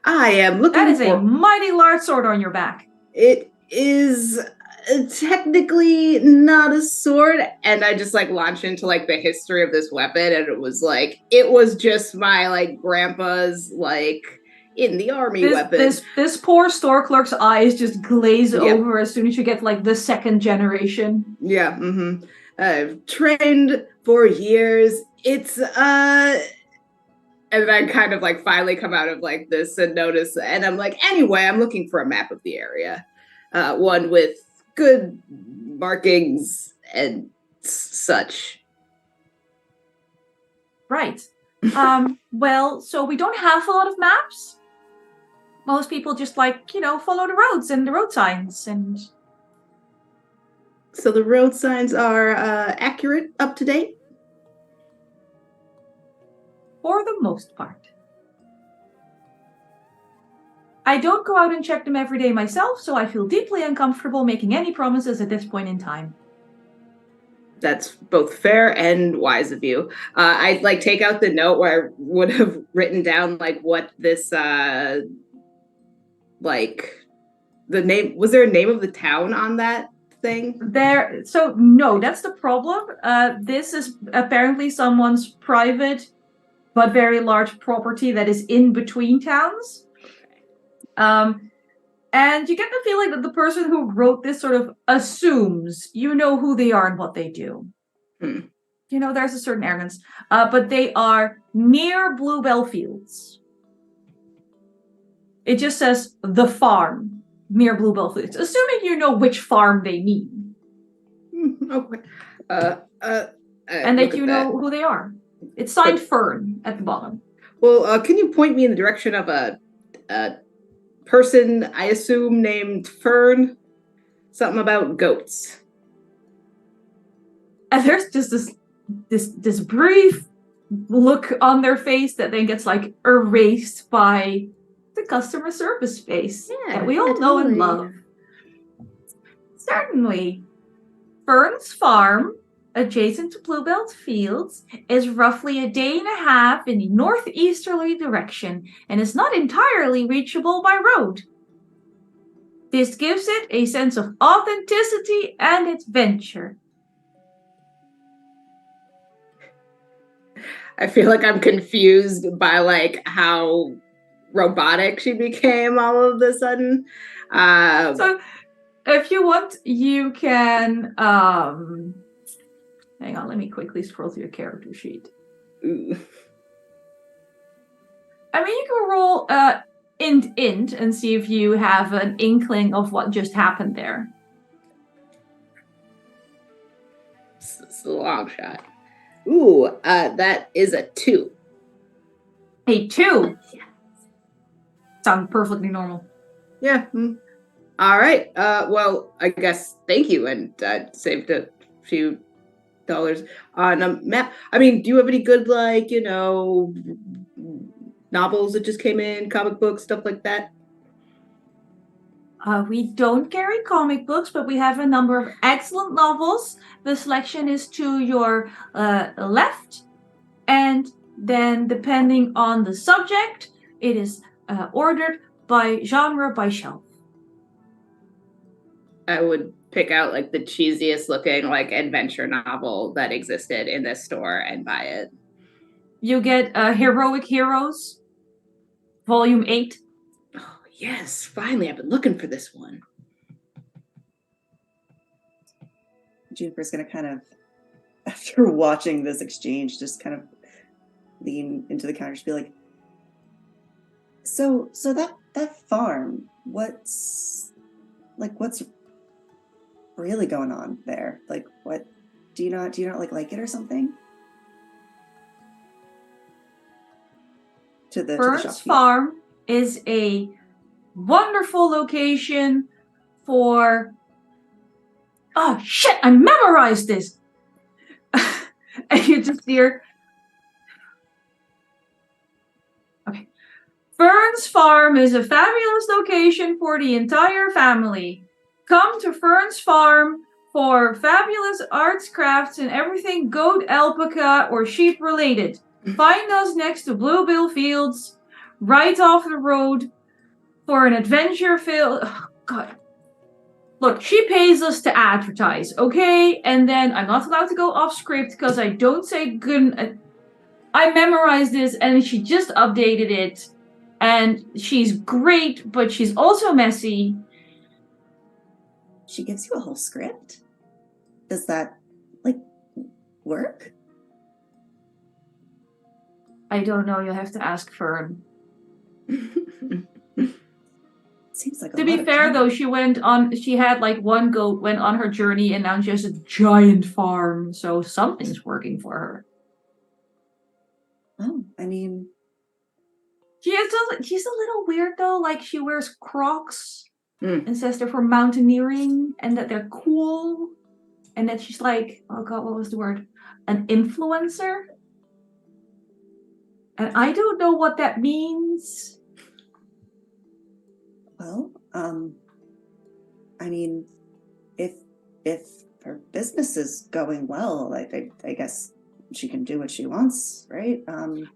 I am looking That is for." a mighty large sword on your back. It is technically not a sword, and I just like launch into like the history of this weapon, and it was just my like grandpa's like in the army weapon. This poor store clerk's eyes just glaze Yeah. over as soon as you get like the second generation. Yeah. I've trained for years. It's and then I kind of like finally come out of like this and notice, and I'm like, anyway, I'm looking for a map of the area, one with good markings and such. Right. Well, so we don't have a lot of maps. Most people just like, follow the roads and the road signs and... So the road signs are accurate, up to date? For the most part. I don't go out and check them every day myself, so I feel deeply uncomfortable making any promises at this point in time. That's both fair and wise of you. I'd like take out the note where I would have written down like what this like the name, was there a name of the town on that thing? So no, that's the problem. This is apparently someone's private but very large property that is in between towns. And you get the feeling that the person who wrote this sort of assumes you know who they are and what they do. There's a certain arrogance. But they are near Bluebell Fields. It just says the farm near Bluebell Fields, assuming you know which farm they mean. Okay. And that you know who they are. It's signed Fern at the bottom. Well, can you point me in the direction of a person, I assume, named Fern? Something about goats. And there's just this brief look on their face that then gets like erased by the customer service face that we all know and love. Certainly. Fern's farm, adjacent to Bluebell Fields, is roughly a day and a half in the northeasterly direction and is not entirely reachable by road. This gives it a sense of authenticity and adventure. I feel like I'm confused by like how robotic she became all of a sudden. So if you want, you can hang on, let me quickly scroll through your character sheet. Ooh. I mean, you can roll int and see if you have an inkling of what just happened there. It's a long shot. Ooh, that is a 2. A 2? Yeah. Sounds perfectly normal. Yeah. All right. Well, I guess thank you, and saved a few dollars on a map. I mean, do you have any good, like, novels that just came in, comic books, stuff like that? We don't carry comic books, but we have a number of excellent novels. The selection is to your left, and then depending on the subject, it is ordered by genre, by shelf. I would pick out like the cheesiest looking like adventure novel that existed in this store and buy it. You get Heroic Heroes, Volume 8. Oh, yes, finally, I've been looking for this one. Juniper's going to kind of, after watching this exchange, just kind of lean into the counter and be like, so that farm, what's really going on there? Like, what, do you not like it or something? Fern's Farm is a wonderful location for... Oh, shit, I memorized this! And you just hear... Okay. Fern's Farm is a fabulous location for the entire family. Come to Fern's Farm for fabulous arts, crafts, and everything goat, alpaca, or sheep related. Find us next to Bluebell Fields, right off the road, for an adventure filled... Oh, God. Look, she pays us to advertise, okay? And then I'm not allowed to go off script because I don't say good... I memorized this and she just updated it. And she's great, but she's also messy. She gives you a whole script? Does that, like, work? I don't know. You'll have to ask Fern. Seems like a To lot be of fair, time. though, she had like one goat, went on her journey, and now she has a giant farm. So something's working for her. Oh, I mean, She's a little weird though. Like she wears Crocs Mm. and says they're for mountaineering and that they're cool, and that she's like, oh god, what was the word? An influencer. And I don't know what that means. well, I mean, if her business is going well, I guess she can do what she wants, right?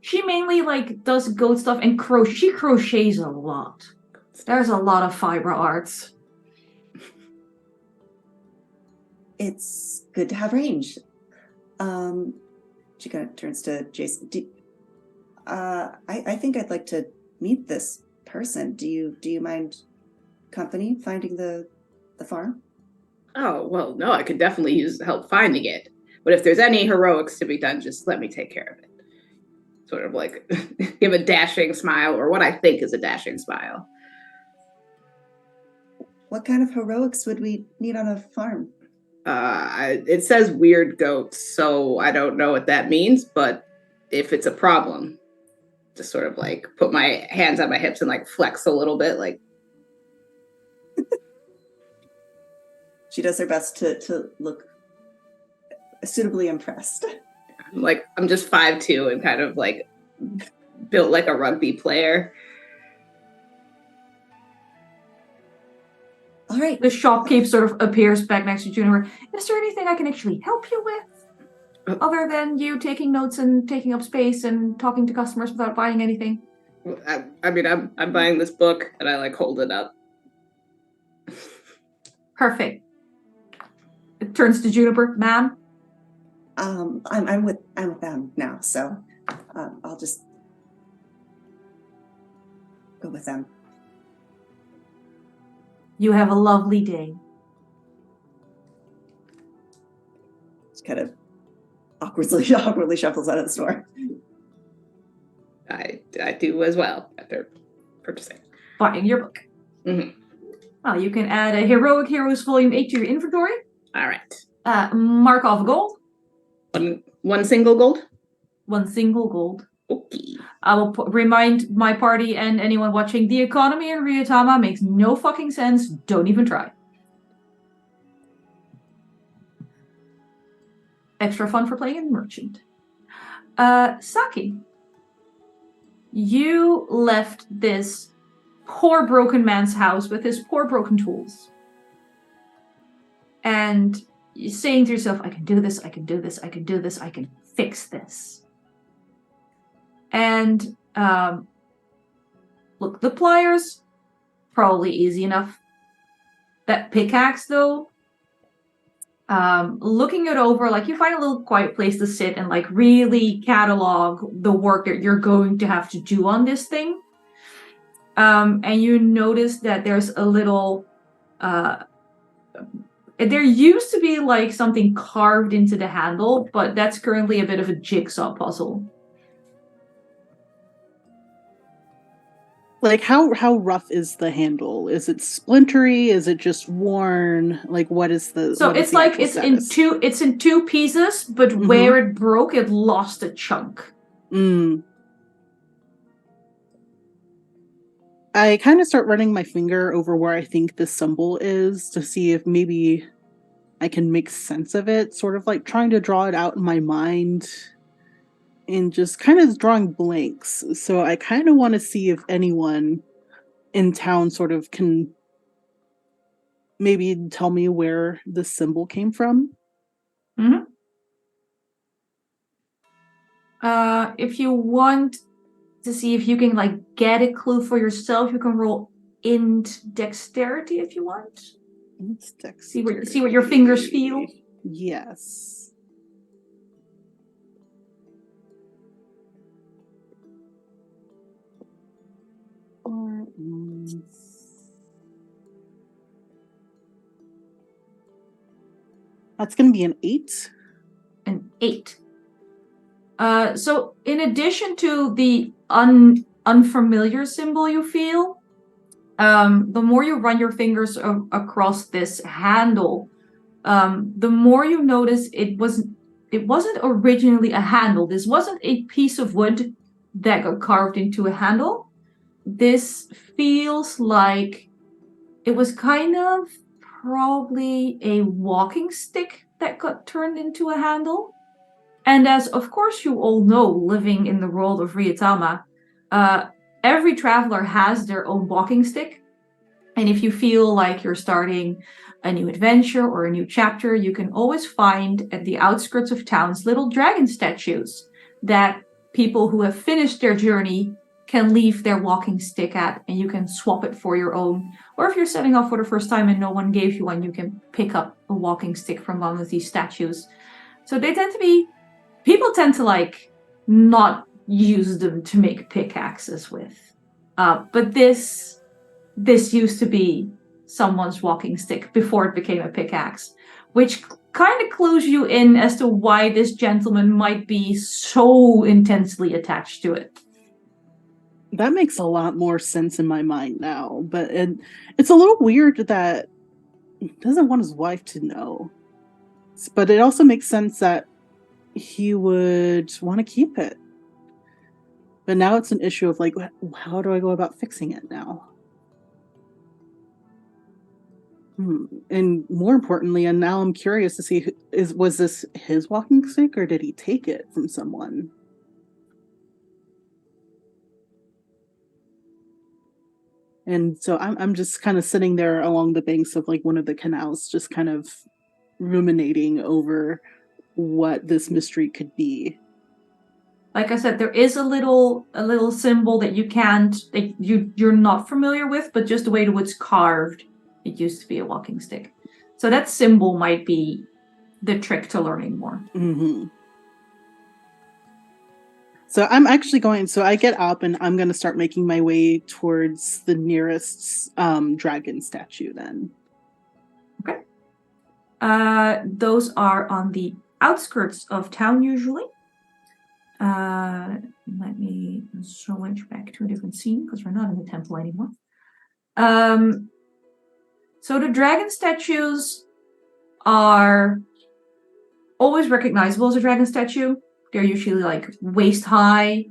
She mainly like does goat stuff and crochet. She crochets a lot. There's a lot of fiber arts. It's good to have range. She kind of turns to Jason. I think I'd like to meet this person. Do you mind company finding the farm? Oh, well, no, I could definitely use help finding it. But if there's any heroics to be done, just let me take care of it. Sort of like give a dashing smile, or what I think is a dashing smile. What kind of heroics would we need on a farm? It says weird goats, so I don't know what that means, but if it's a problem, just sort of like put my hands on my hips and like flex a little bit, like. She does her best to look suitably impressed. I'm just 5'2" and kind of like built like a rugby player. All right. The shopkeep sort of appears back next to Juniper. Is there anything I can actually help you with? Other than you taking notes and taking up space and talking to customers without buying anything? I mean, I'm buying this book and I like hold it up. Perfect. It turns to Juniper. Ma'am? I'm with them now, so I'll just go with them. You have a lovely day. Just kind of awkwardly shuffles out of the store. I do as well after purchasing. Buying your book. Mm-hmm. Well, you can add a Heroic Heroes Volume 8 to your inventory. All right. Mark off gold. One single gold? One single gold. Okay. I will remind my party and anyone watching, the economy in Ryuutama makes no fucking sense. Don't even try. Extra fun for playing a merchant. Saki. You left this poor broken man's house with his poor broken tools. And you're saying to yourself, I can do this, I can do this, I can do this, I can fix this. And look, the pliers, probably easy enough. That pickaxe, though, looking it over, like you find a little quiet place to sit and like really catalog the work that you're going to have to do on this thing. And you notice that there's a little, there used to be like something carved into the handle, but that's currently a bit of a jigsaw puzzle. Like how rough is the handle? Is it splintery? Is it just worn? Like what is the So it's like it's in two pieces, but where it broke, it lost a chunk. I kind of start running my finger over where I think the symbol is to see if maybe I can make sense of it, sort of like trying to draw it out in my mind and just kind of drawing blanks. So I kind of want to see if anyone in town sort of can maybe tell me where the symbol came from. Mm-hmm. If you want to see if you can like get a clue for yourself, you can roll int dexterity if you want. See what your fingers feel. Yes. That's going to be an 8. An 8. So in addition to the unfamiliar symbol you feel, the more you run your fingers across this handle, the more you notice it wasn't originally a handle. This wasn't a piece of wood that got carved into a handle. This feels like it was kind of probably a walking stick that got turned into a handle. And as, of course, you all know, living in the world of Ryuutama, every traveler has their own walking stick. And if you feel like you're starting a new adventure or a new chapter, you can always find at the outskirts of towns little dragon statues that people who have finished their journey can leave their walking stick at, and you can swap it for your own. Or if you're setting off for the first time and no one gave you one, you can pick up a walking stick from one of these statues. So they tend to be... People tend to, like, not use them to make pickaxes with. But this used to be someone's walking stick before it became a pickaxe, which kind of clues you in as to why this gentleman might be so intensely attached to it. That makes a lot more sense in my mind now, but it's a little weird that he doesn't want his wife to know. But it also makes sense that he would want to keep it. But now it's an issue of, like, how do I go about fixing it now? And more importantly, and now I'm curious to see, was this his walking stick or did he take it from someone? And so I'm just kind of sitting there along the banks of, like, one of the canals, just kind of ruminating over what this mystery could be. Like I said, there is a little symbol that you're not familiar with, but just the way that it's carved, it used to be a walking stick. So that symbol might be the trick to learning more. Mm-hmm. So I'm actually so I get up and I'm going to start making my way towards the nearest dragon statue then. Okay. Those are on the outskirts of town usually. Let me switch back to a different scene because we're not in the temple anymore. So the dragon statues are always recognizable as a dragon statue. They're usually like waist high,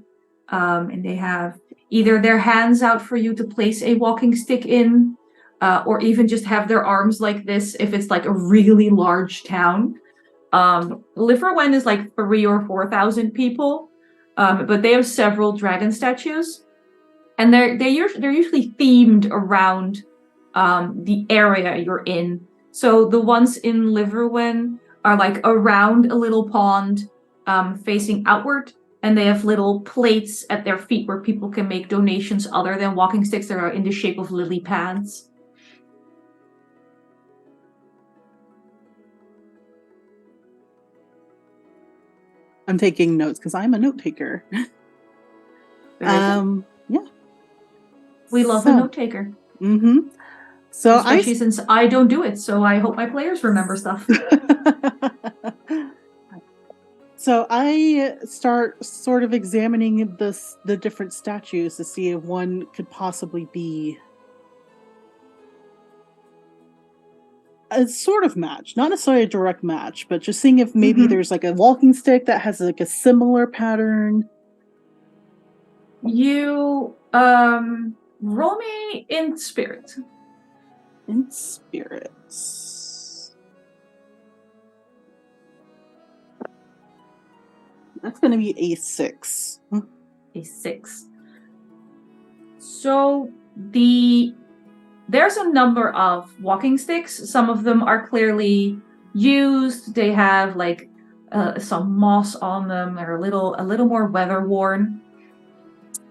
and they have either their hands out for you to place a walking stick in, or even just have their arms like this if it's like a really large town. Liverwen is like 3,000 or 4,000 people, but they have several dragon statues, and they're usually themed around the area you're in. So the ones in Liverwen are like around a little pond, facing outward, and they have little plates at their feet where people can make donations other than walking sticks that are in the shape of lily pads. I'm taking notes because I'm a note taker. Yeah. We love a note taker. Mm-hmm. So especially since I don't do it, so I hope my players remember stuff. So I start sort of examining the different statues to see if one could possibly be a sort of match, not necessarily a direct match, but just seeing if maybe there's like a walking stick that has like a similar pattern. You roll me in spirit. In spirits. That's going to be a 6. A 6. So there's a number of walking sticks. Some of them are clearly used. They have like some moss on them. They're a little more weather worn.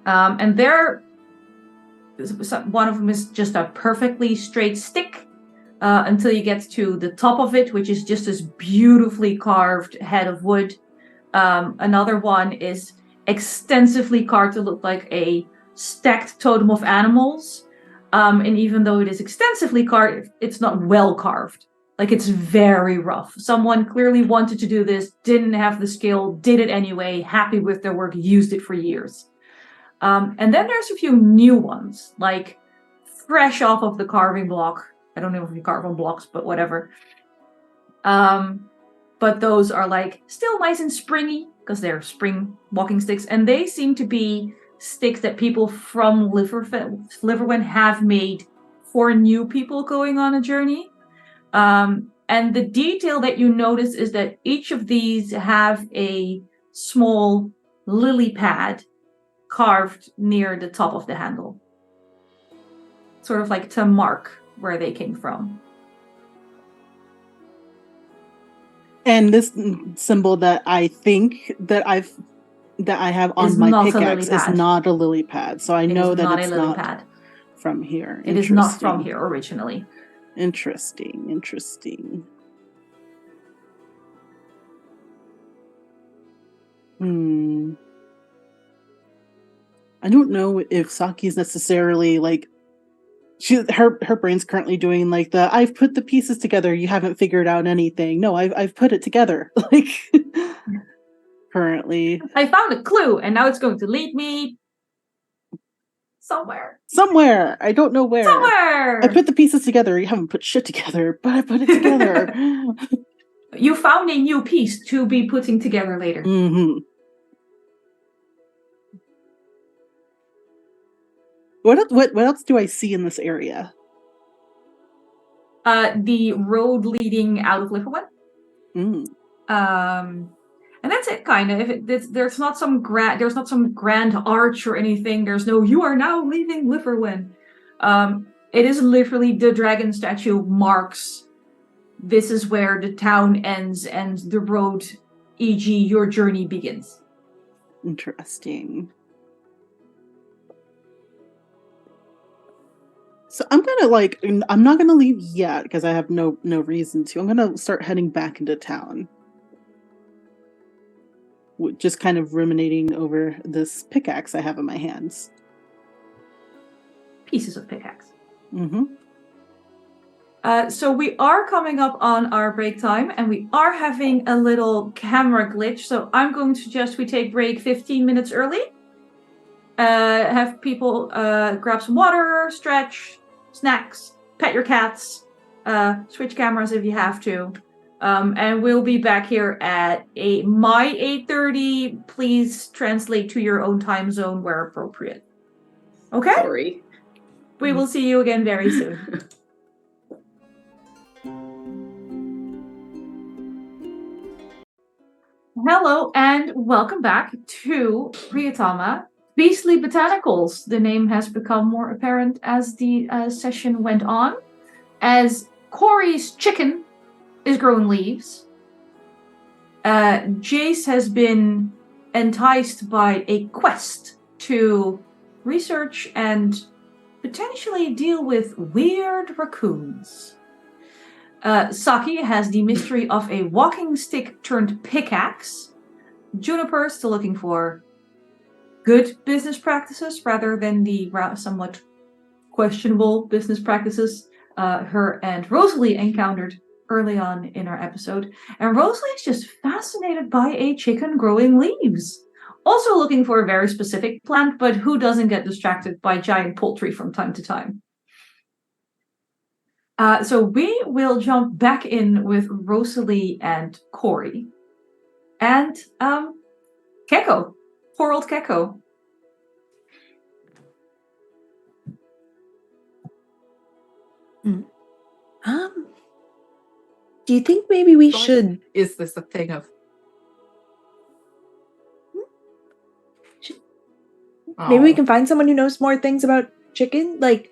And one of them is just a perfectly straight stick until you get to the top of it, which is just this beautifully carved head of wood. Another one is extensively carved to look like a stacked totem of animals. And even though it is extensively carved, it's not well carved. Like, it's very rough. Someone clearly wanted to do this, didn't have the skill, did it anyway, happy with their work, used it for years. And then there's a few new ones, like fresh off of the carving block. I don't know if you carve on blocks, but whatever. But those are like still nice and springy because they're spring walking sticks, and they seem to be sticks that people from Liverwen have made for new people going on a journey. And the detail that you notice is that each of these have a small lily pad carved near the top of the handle, sort of like to mark where they came from. And this symbol that I think that I have on my pickaxe is not a lily pad, so I know that it's not from here. It is not from here originally. Interesting. I don't know if Saki's necessarily like her brain's currently doing like the I've put the pieces together, you haven't figured out anything. No, I've put it together. Like currently. I found a clue and now it's going to lead me somewhere. I don't know where. Somewhere. I put the pieces together. You haven't put shit together, but I put it together. You found a new piece to be putting together later. Mm-hmm. What else do I see in this area? The road leading out of Liverwen. And that's it, kind of. There's not some grand arch or anything. There's no "you are now leaving Liverwen." It is literally the dragon statue marks. This is where the town ends and the road, e.g., your journey begins. Interesting. So I'm not gonna leave yet because I have no reason to. I'm gonna start heading back into town. Just kind of ruminating over this pickaxe I have in my hands. Pieces of pickaxe. Mm-hmm. So we are coming up on our break time, and we are having a little camera glitch. So I'm going to suggest we take break 15 minutes early. Have people grab some water, stretch, snacks, pet your cats, switch cameras if you have to. And we'll be back here at my 8:30. Please translate to your own time zone where appropriate. Okay? Sorry. We will see you again very soon. Hello and welcome back to Ryuutama Beastly Botanicals. The name has become more apparent as the session went on, as Corey's chicken is growing leaves. Jace has been enticed by a quest to research and potentially deal with weird raccoons. Saki has the mystery of a walking stick turned pickaxe. Juniper is still looking for good business practices rather than the somewhat questionable business practices her and Rosalie encountered early on in our episode. And Rosalie is just fascinated by a chicken growing leaves. Also looking for a very specific plant, but who doesn't get distracted by giant poultry from time to time? So we will jump back in with Rosalie and Corey. And Keko. Poor old Keko. Do you think maybe we should... Is this a thing of... Maybe we can find someone who knows more things about chicken? Like,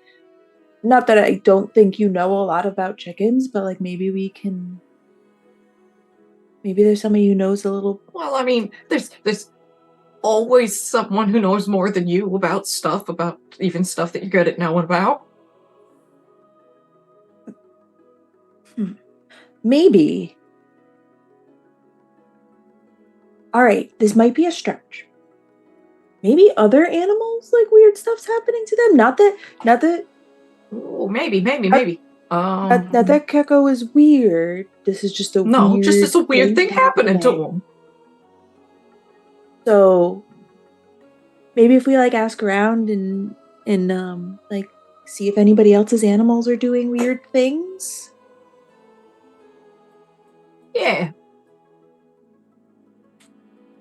not that I don't think you know a lot about chickens, but like maybe we can... Maybe there's somebody who knows a little... Well, I mean, there's always someone who knows more than you about even stuff that you're good at knowing about. Maybe. All right, this might be a stretch. maybe other animals, like weird stuff's happening to them. Not that Oh, maybe. not that Keko is weird. This is just a No, weird just it's a weird thing happening to him. So maybe if we like ask around and like see if anybody else's animals are doing weird things. Yeah.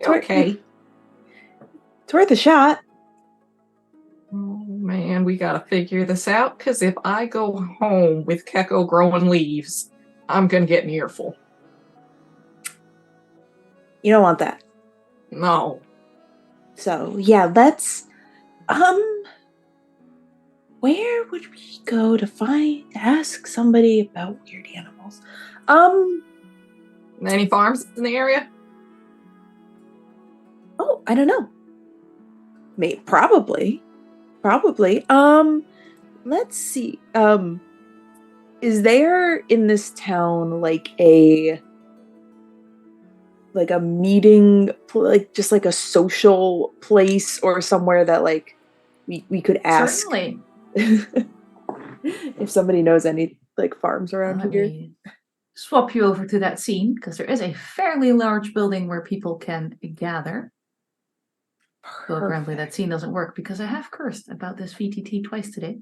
Okay. It's worth a shot. Oh man, we gotta figure this out, because if I go home with Keko growing leaves, I'm gonna get an earful. You don't want that. No. So yeah, let's where would we go to ask somebody about weird animals? Any farms in the area? Oh, I don't know. Probably. Let's see. Is there in this town like a meeting, like just like a social place or somewhere that like we could ask? Certainly. If somebody knows any like farms around Let here. me swap you over to that scene, because there is a fairly large building where people can gather. Though apparently that scene doesn't work because I have cursed about this VTT twice today.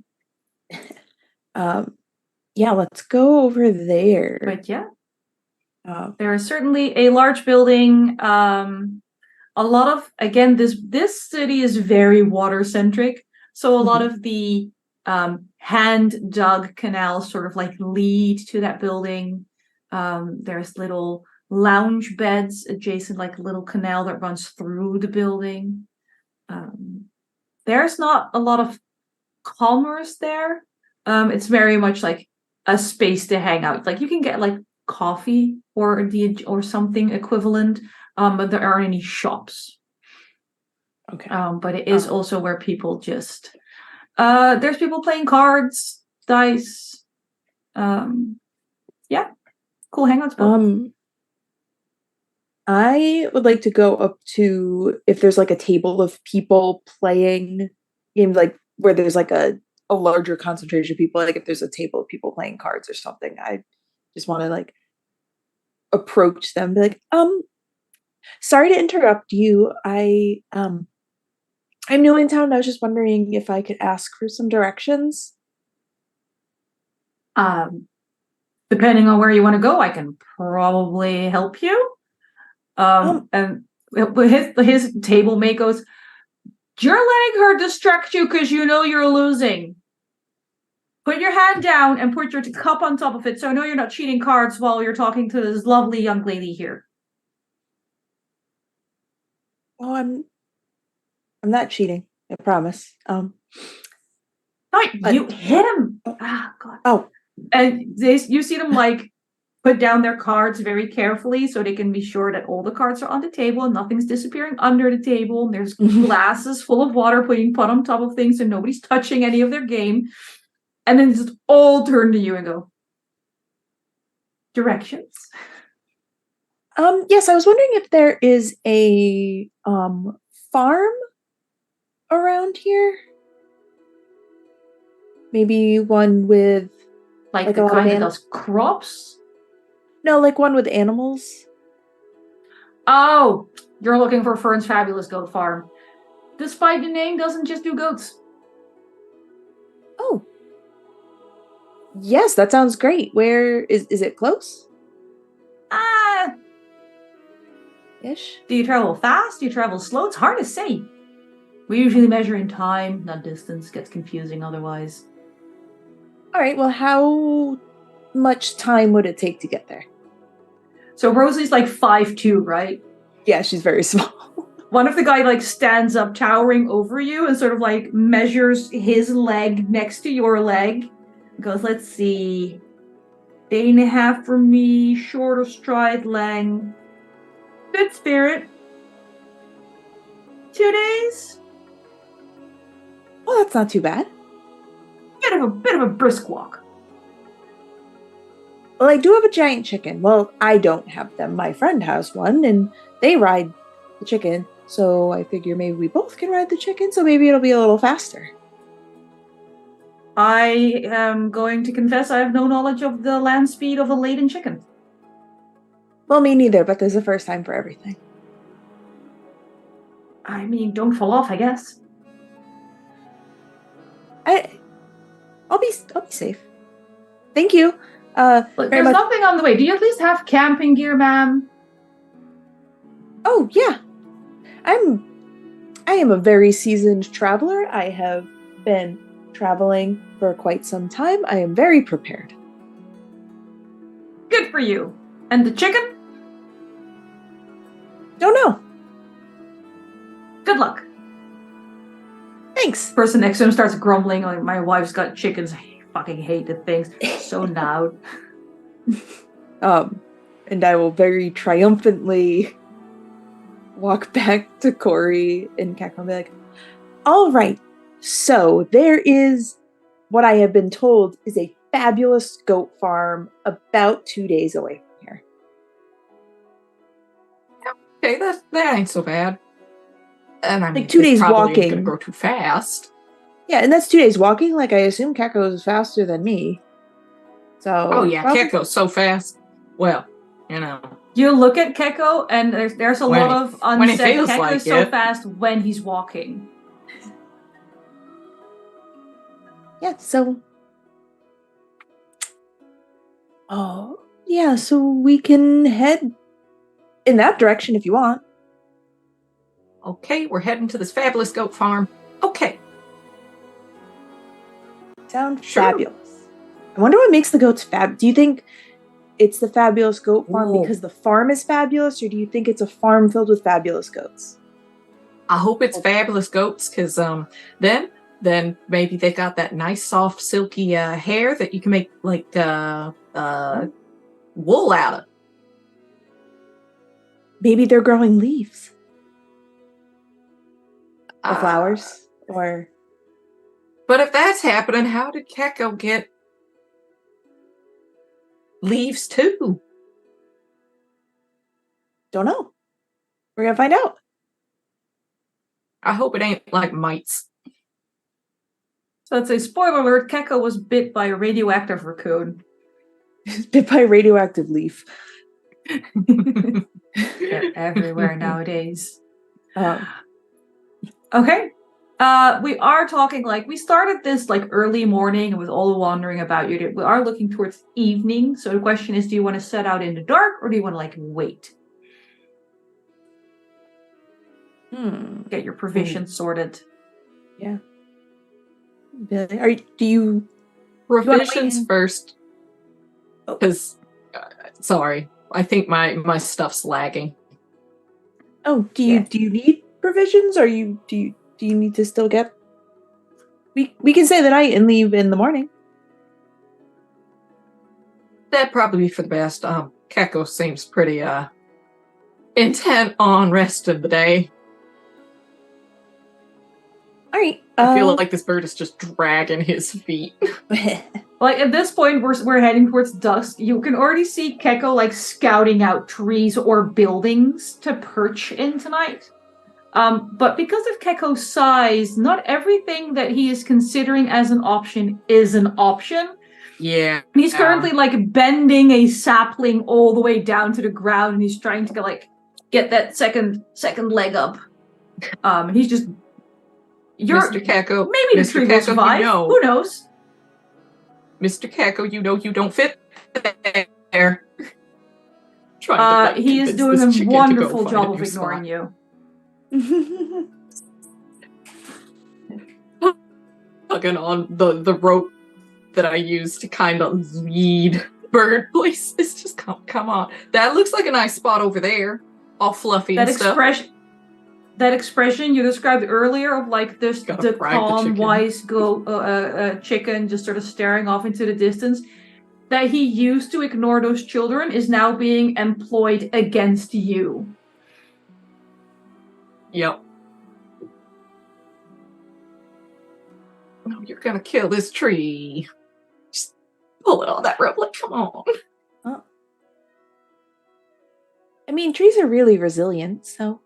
Yeah, let's go over there. But yeah, there is certainly a large building. A lot of, again, this city is very water centric, so a lot of the hand dug canals sort of like lead to that building. There's little lounge beds adjacent, like a little canal that runs through the building. There's not a lot of commerce there. It's very much like a space to hang out. Like you can get like coffee or something equivalent, but there aren't any shops. Okay. But it is also where people just there's people playing cards, dice. Yeah, cool hangout spot. I would like to go up to if there's like a table of people playing games, like where there's like a larger concentration of people. Like if there's a table of people playing cards or something, I just want to like approach them, be like, sorry to interrupt you. I'm new in town. I was just wondering if I could ask for some directions. Depending on where you want to go, I can probably help you. And his table mate goes, "You're letting her distract you because you know you're losing. Put your hand down and put your cup on top of it, so I know you're not cheating cards while you're talking to this lovely young lady here." Oh, I'm not cheating. I promise. No, you hit him. Ah, God. Oh, and you see them like put down their cards very carefully so they can be sure that all the cards are on the table and nothing's disappearing under the table. And there's glasses full of water being put on top of things so nobody's touching any of their game. And then just all turn to you and go, "Directions?" Yes, I was wondering if there is a farm around here. Maybe one with Like a the lot kind of that does crops? No, like one with animals. Oh, you're looking for Fern's Fabulous Goat Farm. Despite the name, doesn't just do goats. Oh. Yes, that sounds great. Where is it close? Ish. Do you travel fast? Do you travel slow? It's hard to say. We usually measure in time, not distance. Gets confusing otherwise. All right, well, how much time would it take to get there? So Rosie's like 5'2", right? Yeah, she's very small. One of the guy like stands up towering over you and sort of like measures his leg next to your leg. Goes, "Let's see. Day and a half for me, shorter stride length. Good spirit. 2 days? Well, that's not too bad. Bit of a brisk walk." Well, I do have a giant chicken. Well, I don't have them. My friend has one, and they ride the chicken, so I figure maybe we both can ride the chicken, so maybe it'll be a little faster. I am going to confess I have no knowledge of the land speed of a laden chicken. Well, me neither, but there's a first time for everything. I mean, don't fall off, I guess. I'll be safe. Thank you. Look, very there's much. nothing on the way. Do you at least have camping gear, ma'am? Oh yeah, I am a very seasoned traveler. I have been traveling for quite some time. I am very prepared. Good for you. And the chicken? Don't know. Good luck. Thanks. Person next to him starts grumbling, like, my wife's got chickens. I fucking hate the things. So loud. And I will very triumphantly walk back to Corey and Kekko and be like, all right, so there is what I have been told is a fabulous goat farm about 2 days away from here. Okay, that ain't so bad. And I mean, Like 2 days probably ain't walking. gonna go too fast. Yeah, and that's 2 days walking. Like, I assume Kekko is faster than me. So. Oh yeah, Kekko's so fast. Well, you know. You look at Kekko, and there's a lot of when he unsaid. feels Kekko like is so it. fast when he's walking. Yeah, so. Oh, yeah, so we can head in that direction if you want. Okay, we're heading to this fabulous goat farm. Okay. Sounds Sure. fabulous. I wonder what makes the goats fab. Do you think it's the fabulous goat farm Ooh. because the farm is fabulous, or do you think it's a farm filled with fabulous goats? I hope it's fabulous goats, because then maybe they got that nice soft silky hair that you can make like wool out of. Maybe they're growing leaves or flowers, or But if that's happening, how did Kekko get leaves too? don't know. We're gonna find out. I hope it ain't like mites. So that's a spoiler alert. Kekko was bit by a radioactive raccoon. Bit by a radioactive leaf. They're everywhere nowadays. Um, Okay. We are talking, like, we started this like early morning with all the wandering about you. We are looking towards evening. So the question is, do you want to set out in the dark or do you want to like wait? Get your provisions sorted. Yeah. Do you Provisions wait? first. Oh. Because, sorry, I think my stuff's lagging. Oh, do you need provisions, or do you need to still get? We can say the night and leave in the morning. That'd probably be for the best. Kekko seems pretty intent on rest of the day. All right. I feel like this bird is just dragging his feet. Like at this point, we're heading towards dusk. You can already see Kekko like scouting out trees or buildings to perch in tonight. But because of Kekko's size, not everything that he is considering as an option is an option. Yeah. He's currently like bending a sapling all the way down to the ground, and he's trying to like get that second leg up. And he's just Mr. Kekko. maybe the Mr. tree will Kekko, survive. you know. Who knows? Mr. Kekko, you know you don't fit there. He is doing a wonderful job of ignoring you. Tugging on the rope that I use to kind of lead bird places. Just come on. That looks like a nice spot over there. All fluffy and stuff. That expression you described earlier of like this the calm, wise chicken just sort of staring off into the distance that he used to ignore those children is now being employed against you. Yep. No, you're gonna kill this tree. Just pull it on that rope. Like, come on. I mean, trees are really resilient, so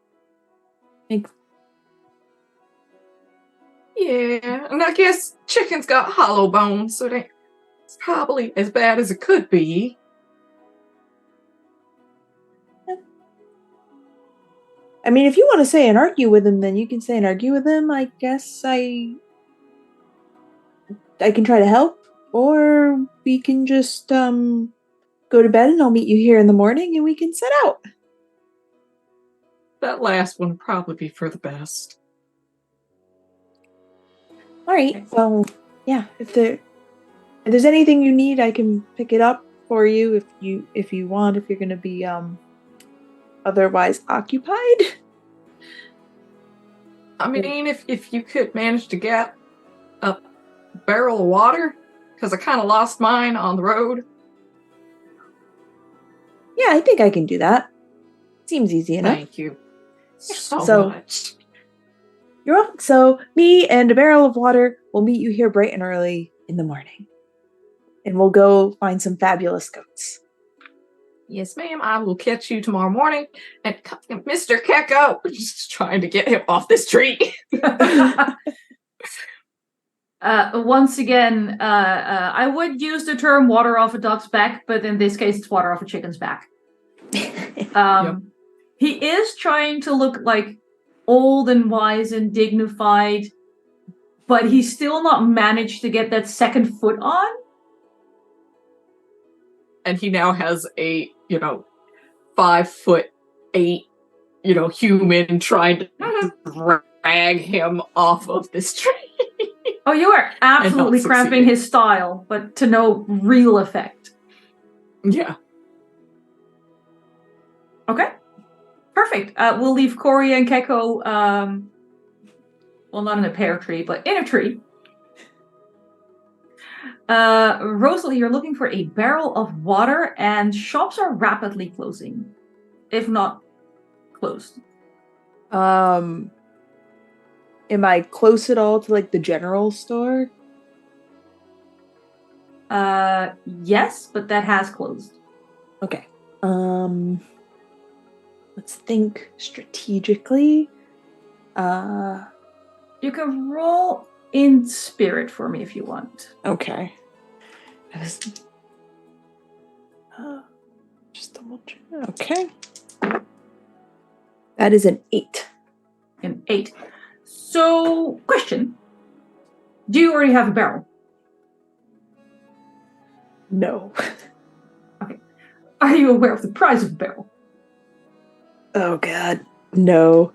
Yeah, and I guess chicken's got hollow bones, so it's probably as bad as it could be. I mean, if you want to say and argue with him, then you can say and argue with him. I guess I can try to help, or we can just go to bed and I'll meet you here in the morning and we can set out. That last one would probably be for the best. All right. Well, yeah. If there's anything you need, I can pick it up for you if you want. If you're going to be otherwise occupied. I mean, if you could manage to get a barrel of water, because I kind of lost mine on the road. Yeah, I think I can do that. Seems easy enough. Thank you so much. You're welcome. So me and a barrel of water will meet you here bright and early in the morning. And we'll go find some fabulous goats. Yes, ma'am. I will catch you tomorrow morning. And Mr. Keko, just trying to get him off this tree. Once again, I would use the term water off a duck's back, but in this case, it's water off a chicken's back. Yep. He is trying to look like old and wise and dignified, but he's still not managed to get that second foot on. And he now has a, 5'8", human trying to drag him off of this tree. Oh, you are absolutely cramping his style, but to no real effect. Yeah. Okay. Perfect. We'll leave Corey and Keko, well, not in a pear tree, but in a tree. Rosalie, you're looking for a barrel of water, and shops are rapidly closing, if not closed. Am I close at all to like the general store? Yes, but that has closed. Okay. Let's think strategically. You can roll in spirit for me if you want. Okay. Just double check. Okay. That is an 8. An 8. So, question. Do you already have a barrel? No. Okay. Are you aware of the price of a barrel? Oh, God. No.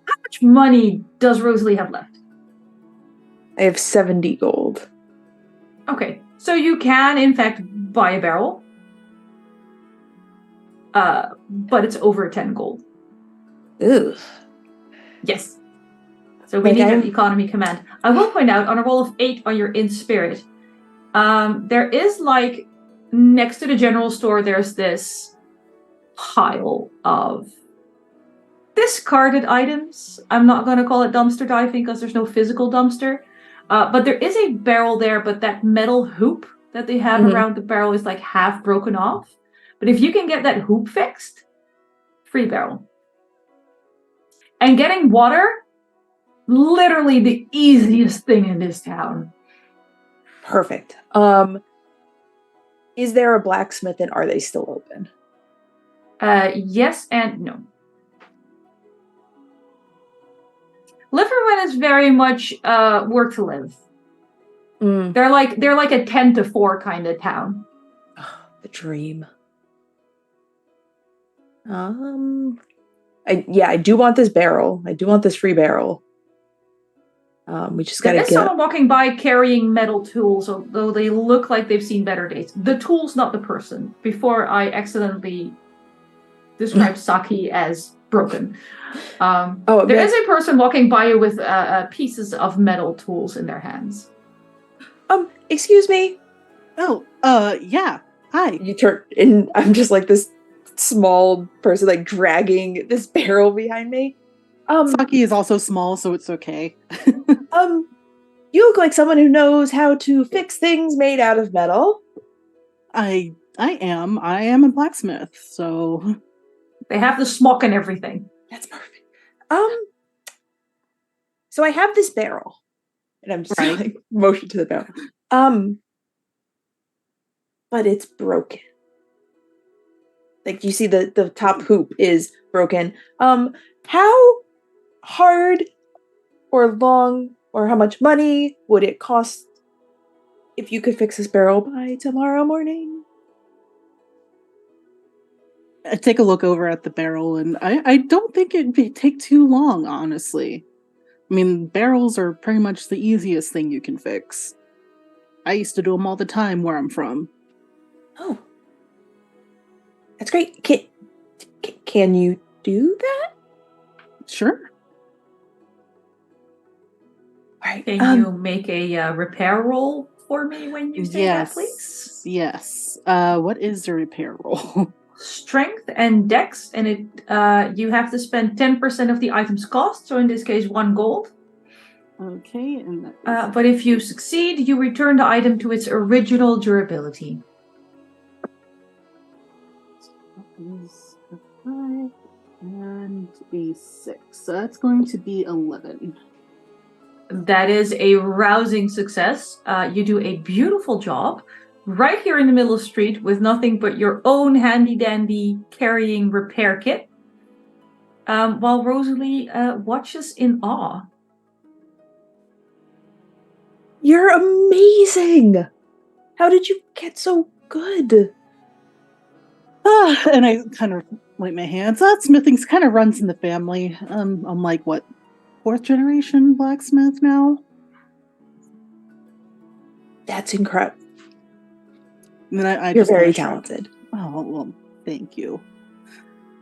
How much money does Rosalie have left? I have 70 gold. Okay. So you can, in fact, buy a barrel. But it's over 10 gold. Ugh. Yes. So we need an economy command. I will point out, on a roll of 8 on your in spirit, there is next to the general store, there's this pile of discarded items. I'm not going to call it dumpster diving because there's no physical dumpster. But there is a barrel there, but that metal hoop that they have around the barrel is half broken off. But if you can get that hoop fixed, free barrel. And getting water, literally the easiest thing in this town. Perfect. Is there a blacksmith and are they still open? Yes and no. Liverman is very much work to live. They're like a 10 to 4 kind of town. Oh, the dream. I do want this barrel. I do want this free barrel. We just gotta There's someone walking by carrying metal tools, although they look like they've seen better days. The tools, not the person. Before I accidentally described Saki as broken. There is a person walking by you with pieces of metal tools in their hands. Excuse me. Oh, yeah. Hi. You turn, and I'm just like this small person, dragging this barrel behind me. Saki is also small, so it's okay. You look like someone who knows how to fix things made out of metal. I am. I am a blacksmith, so They have the smock and everything. That's perfect. So I have this barrel, and I'm just Right. like motion to the barrel. But it's broken. Like you see the top hoop is broken. How hard or long or how much money would it cost if you could fix this barrel by tomorrow morning? I take a look over at the barrel, and I don't think it'd take too long, honestly. I mean, barrels are pretty much the easiest thing you can fix. I used to do them all the time where I'm from. Oh, that's great. Can you do that? Sure. All right. Can you make a repair roll for me when you say that, please? Yes. What is the repair roll? Strength and dex, and you have to spend 10% of the item's cost, so in this case 1 gold. Okay, and But if you succeed, you return the item to its original durability. is a 5 and a 6. So that's going to be 11. That is a rousing success. You do a beautiful job right here in the middle of the street with nothing but your own handy-dandy carrying repair kit, while Rosalie watches in awe. You're amazing! How did you get so good? And I kind of wipe my hands. Smithing's kind of runs in the family. I'm like, what, 4th generation blacksmith now? That's incredible. And then I You're just very kinda shrug. talented. Oh, well, thank you.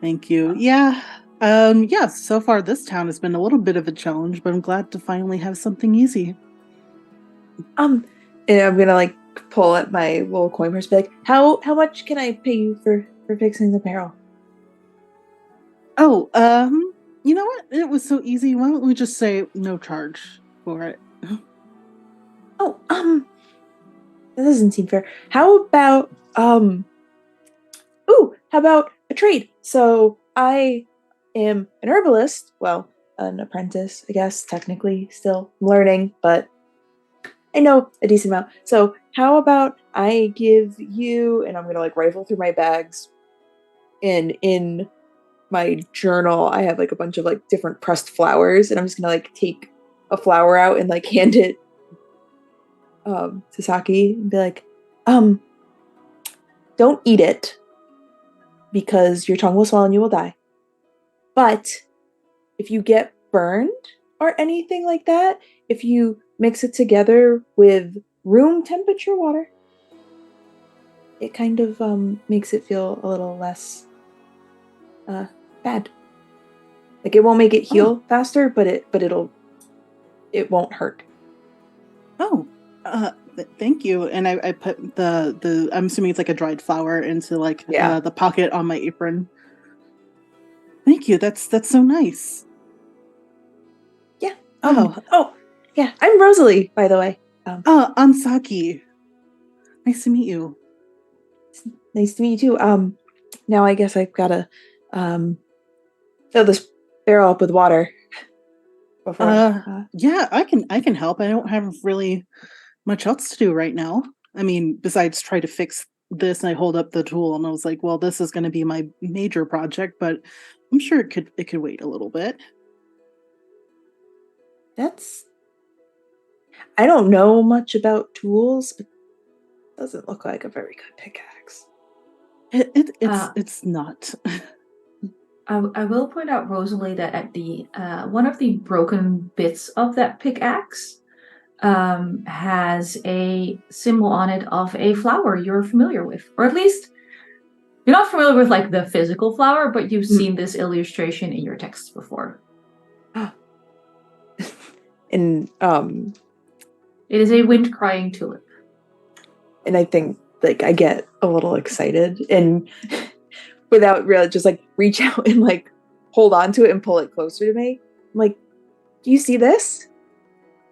Thank you. Yeah. Yeah, so far this town has been a little bit of a challenge, but I'm glad to finally have something easy. And I'm gonna like pull at my little coin purse, be like, how much can I pay you for fixing the barrel? Oh, you know what? It was so easy. Why don't we just say no charge for it? Oh, that doesn't seem fair. How about how about a trade? So I am an herbalist, well, an apprentice, I guess, technically still learning, but I know a decent amount. So how about I give you, and I'm gonna like rifle through my bags, and in my journal I have like a bunch of like different pressed flowers, and I'm just gonna like take a flower out and like hand it to Saki and be like, don't eat it because your tongue will swell and you will die. But if you get burned or anything like that, if you mix it together with room temperature water, it kind of makes it feel a little less bad. Like it won't make it heal faster, but it won't hurt. Oh, thank you. And I put the I'm assuming it's like a dried flower into like the pocket on my apron. Thank you. That's so nice. Yeah. Yeah. I'm Rosalie, by the way. I'm Saki. Nice to meet you. Nice to meet you too. Now I guess I've gotta fill this barrel up with water. Before. Yeah, I can help. I don't have really much else to do right now. I mean, besides try to fix this, and I hold up the tool and I was like, well, this is going to be my major project, but I'm sure it could wait a little bit. I don't know much about tools, but it doesn't look like a very good pickaxe. It's not. I will point out, Rosalie, that at the one of the broken bits of that pickaxe has a symbol on it of a flower you're familiar with, or at least you're not familiar with like the physical flower, but you've seen this illustration in your texts before. And it is a wind-crying tulip. And I think like I get a little excited and without really just like reach out and like hold on to it and pull it closer to me. I'm like, do you see this?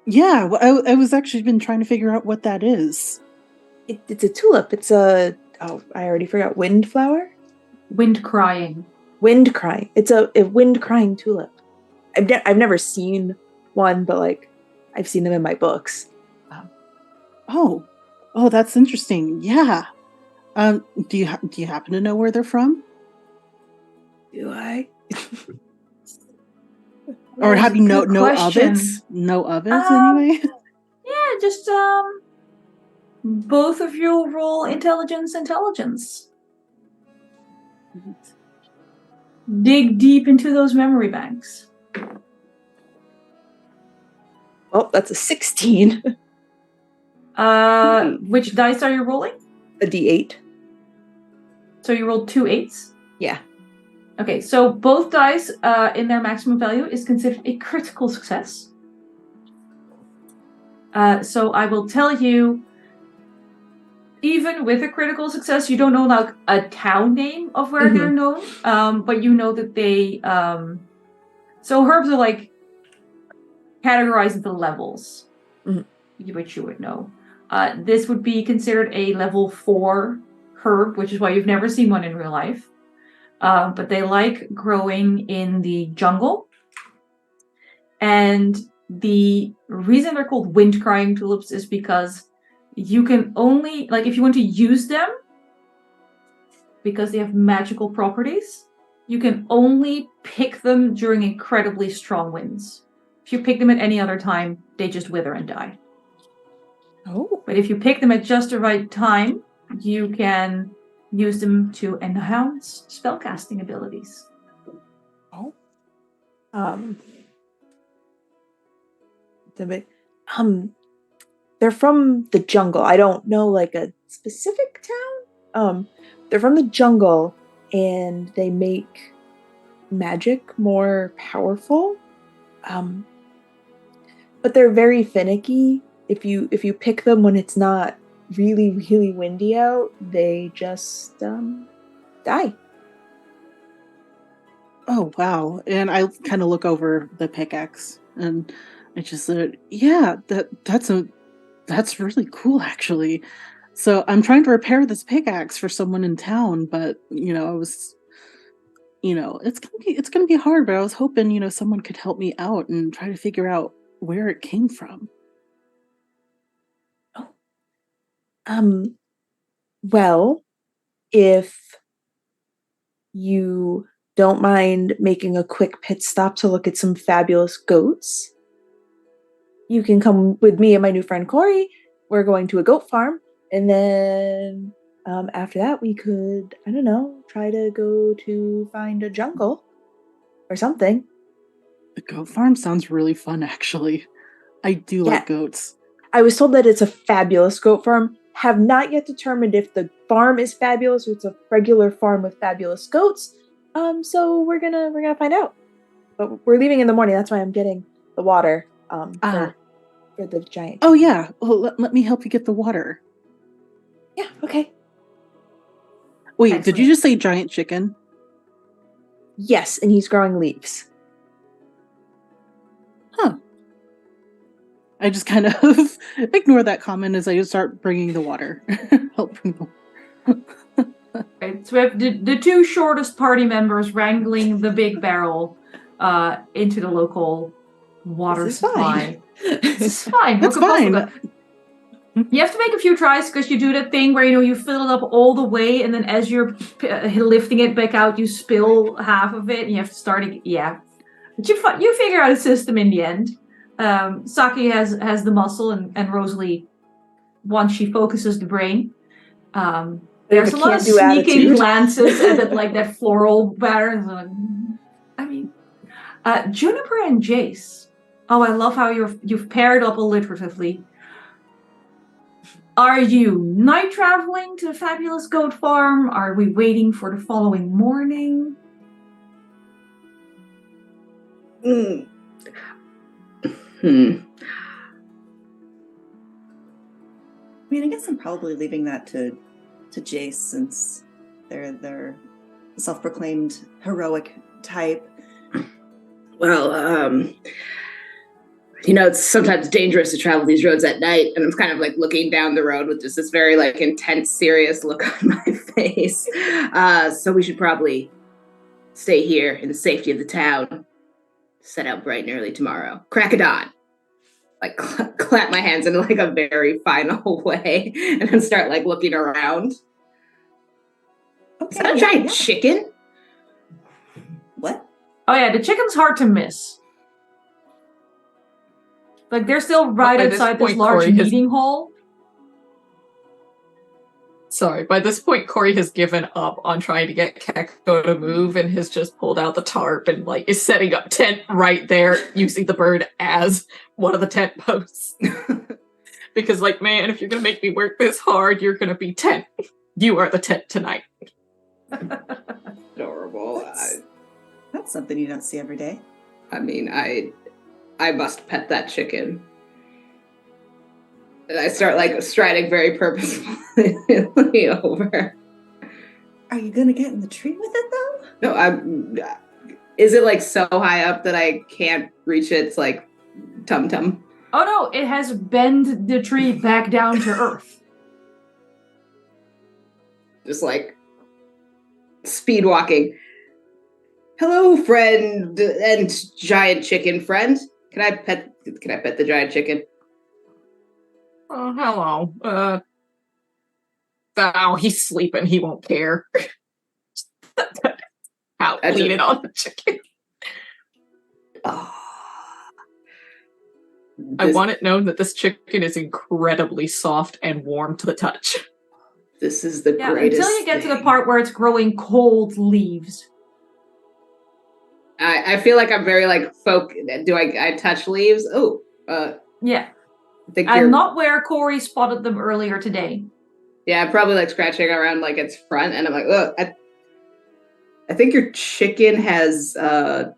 Yeah, well, I was actually been trying to figure out what that is. It's a tulip. It's I already forgot. Wind flower? Wind crying. Wind crying. It's a wind crying tulip. I've never seen one, but like I've seen them in my books. Oh, that's interesting. Yeah. Do you happen to know where they're from? Do I? Or have you know of it? Question. Know of it anyway? Yeah, just both of you roll intelligence. Dig deep into those memory banks. Oh, that's a 16. Which dice are you rolling? A D8. So you rolled 2 8s? Yeah. Okay, so both dice in their maximum value is considered a critical success. So I will tell you, even with a critical success, you don't know like a town name of where they're known, but you know that they. So herbs are like categorized into levels, which you would know. This would be considered a level 4 herb, which is why you've never seen one in real life. But they like growing in the jungle. And the reason they're called wind crying tulips is because you can only, like if you want to use them, because they have magical properties, you can only pick them during incredibly strong winds. If you pick them at any other time, they just wither and die. Oh. But if you pick them at just the right time, you can use them to enhance spellcasting abilities. Oh. They're from the jungle. I don't know like a specific town. They're from the jungle and they make magic more powerful. But they're very finicky. If you pick them when it's not really, really windy out, they just die. Oh, wow. And I kind of look over the pickaxe and I just said, yeah, that's really cool actually. So I'm trying to repair this pickaxe for someone in town, but I was it's gonna be hard, but I was hoping, someone could help me out and try to figure out where it came from. Well, if you don't mind making a quick pit stop to look at some fabulous goats, you can come with me and my new friend Corey. We're going to a goat farm, and then after that we could, I don't know, try to go to find a jungle or something. The goat farm sounds really fun, actually. I do like goats. I was told that it's a fabulous goat farm. Have not yet determined if the farm is fabulous or it's a regular farm with fabulous goats. So we're gonna find out. But we're leaving in the morning. That's why I'm getting the water for the giant. Oh yeah. Well, let me help you get the water. Yeah. Okay. Wait, Excellent. Did you just say giant chicken? Yes, and he's growing leaves. Huh. I just kind of ignore that comment as I just start bringing the water. Help bring the water. Right, so we have the two shortest party members wrangling the big barrel into the local water supply. It's fine. That's fine. You have to make a few tries because you do that thing where you fill it up all the way, and then as you're lifting it back out, you spill half of it, and you have to start again. Yeah, but you figure out a system in the end. Saki has the muscle, and Rosalie, once she focuses the brain, there's a lot of sneaking glances at that, like that floral pattern. I mean, Juniper and Jace. Oh, I love how you've paired up alliteratively. Are you night traveling to the fabulous goat farm? Are we waiting for the following morning? I mean, I guess I'm probably leaving that to Jace, since they're the self-proclaimed heroic type. Well, it's sometimes dangerous to travel these roads at night, and I'm kind of like looking down the road with just this very like intense, serious look on my face. So we should probably stay here in the safety of the town set out bright and early tomorrow. Crack of dawn. Like clap my hands in like a very final way and then start like looking around. Okay, Is that a giant chicken? What? Oh yeah, the chicken's hard to miss. Like they're still right by this outside this point, large Corey has- meeting hall. Sorry, by this point, Corey has given up on trying to get Keko to move and has just pulled out the tarp and like is setting up tent right there, using the bird as one of the tent posts. Because, like, man, if you're gonna make me work this hard, you're gonna be tent. You are the tent tonight. Adorable. That's something you don't see every day. I mean, I must pet that chicken. And I start like striding very purposefully over. Are you gonna get in the tree with it though? No, is it like so high up that I can't reach its like tum-tum? Oh no, it has bent the tree back down to earth. Just like speed walking. Hello, friend and giant chicken friend. Can I pet the giant chicken? Oh, hello. Oh, he's sleeping. He won't care. How lean it on the chicken. I want it known that this chicken is incredibly soft and warm to the touch. This is the Yeah, greatest until you get to the thing. part where it's growing cold leaves. I feel like I'm very like do I touch leaves? Oh, Yeah. I think And not where Corey spotted them earlier today. Yeah, I'm probably like scratching around like its front, and I'm like, oh, I think your chicken has a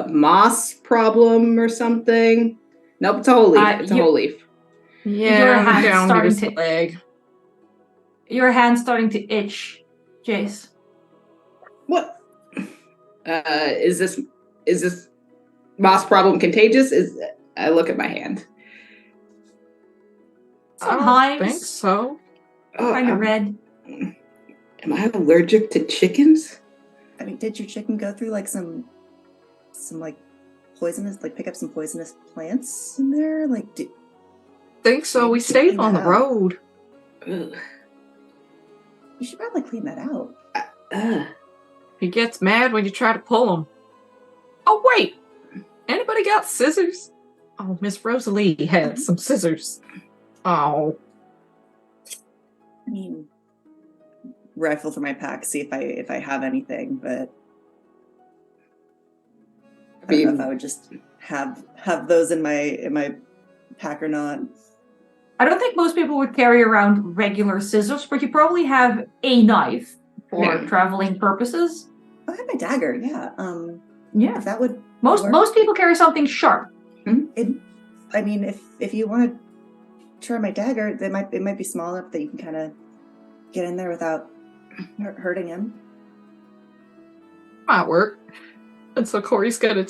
moss problem or something. Nope, it's a whole leaf. It's a whole leaf. Yeah, Your hand's down starting near his to- leg. Your hand's starting to itch, Jace. What? Is this moss problem contagious? I look at my hand. I don't Sometimes. think so. Oh, Kind of red. am I allergic to chickens? I mean, did your chicken go through like some like poisonous, like pick up some poisonous plants in there? Like, Think so. We stayed on the road. Ugh. you should probably clean that out. He gets mad when you try to pull him. Oh, wait. Anybody got scissors? Oh, Miss Rosalie had some scissors. Oh. I mean, rifle for my pack, see if I have anything, but I don't know if I would just have those in my pack or not. I don't think most people would carry around regular scissors, but you probably have a knife for traveling purposes. I have my dagger, yeah. Yeah. If that would Most work. most people carry something sharp. I mean, if you want to try my dagger, it might be small enough that you can kind of get in there without hurting him. Might work. And so Corey's gonna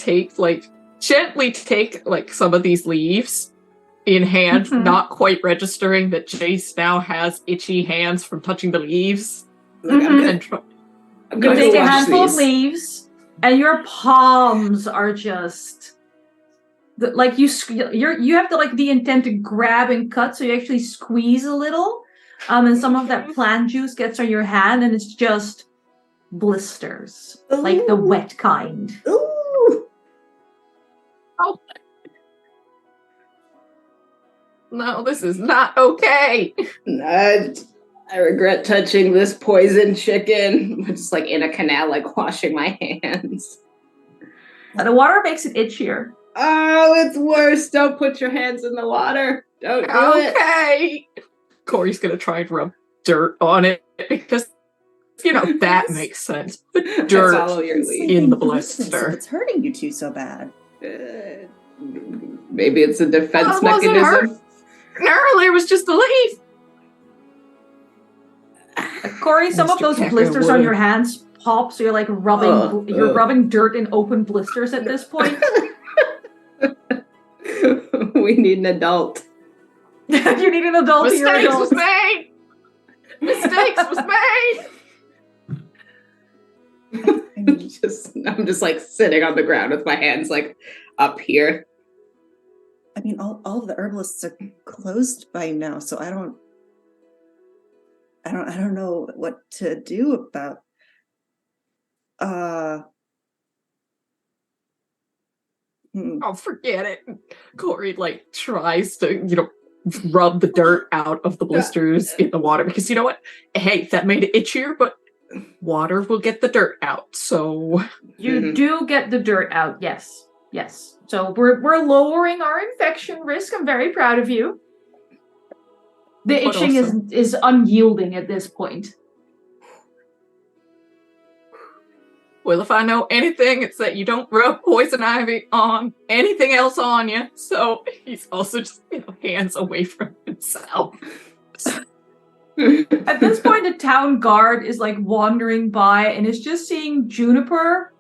gently take some of these leaves in hand, not quite registering that Jace now has itchy hands from touching the leaves. Look, Mhm. I'm You gonna take go a wash handful of these. leaves, and your palms are just you have the intent to grab and cut, so you actually squeeze a little, and some of that plant juice gets on your hand, and it's just blisters, like the Ooh. wet kind. Ooh! Oh. No, this is not okay. I regret touching this poison chicken. I'm just like in a canal, like washing my hands. The water makes it itchier. Oh, it's worse. Don't put your hands in the water. Don't do it. Okay. Corey's gonna try and rub dirt on it because that makes sense. Put I dirt follow your lead. in the Business if blister. it's hurting you two so bad. Maybe it's a defense Well, it wasn't mechanism. Earlier was just a leaf. Corey, some of Mr. those Kecker blisters on would. your hands pop, so you're like rubbing dirt in open blisters at this point. We need an adult. You need an adult to your Mistakes adult. was made. Mistakes was made. I I'm just like sitting on the ground with my hands like up here. I mean, all of the herbalists are closed by now, so I don't know what to do about. Oh, forget it. Corey like tries to, rub the dirt out of the blisters in the water because you know what? Hey, that made it itchier, but water will get the dirt out. So You do get the dirt out, yes. Yes. So we're lowering our infection risk. I'm very proud of you. The But itching also- is unyielding at this point. Well, if I know anything, it's that you don't rub poison ivy on anything else on you. So he's also just, hands away from himself. At this point, the town guard is like wandering by and is just seeing Juniper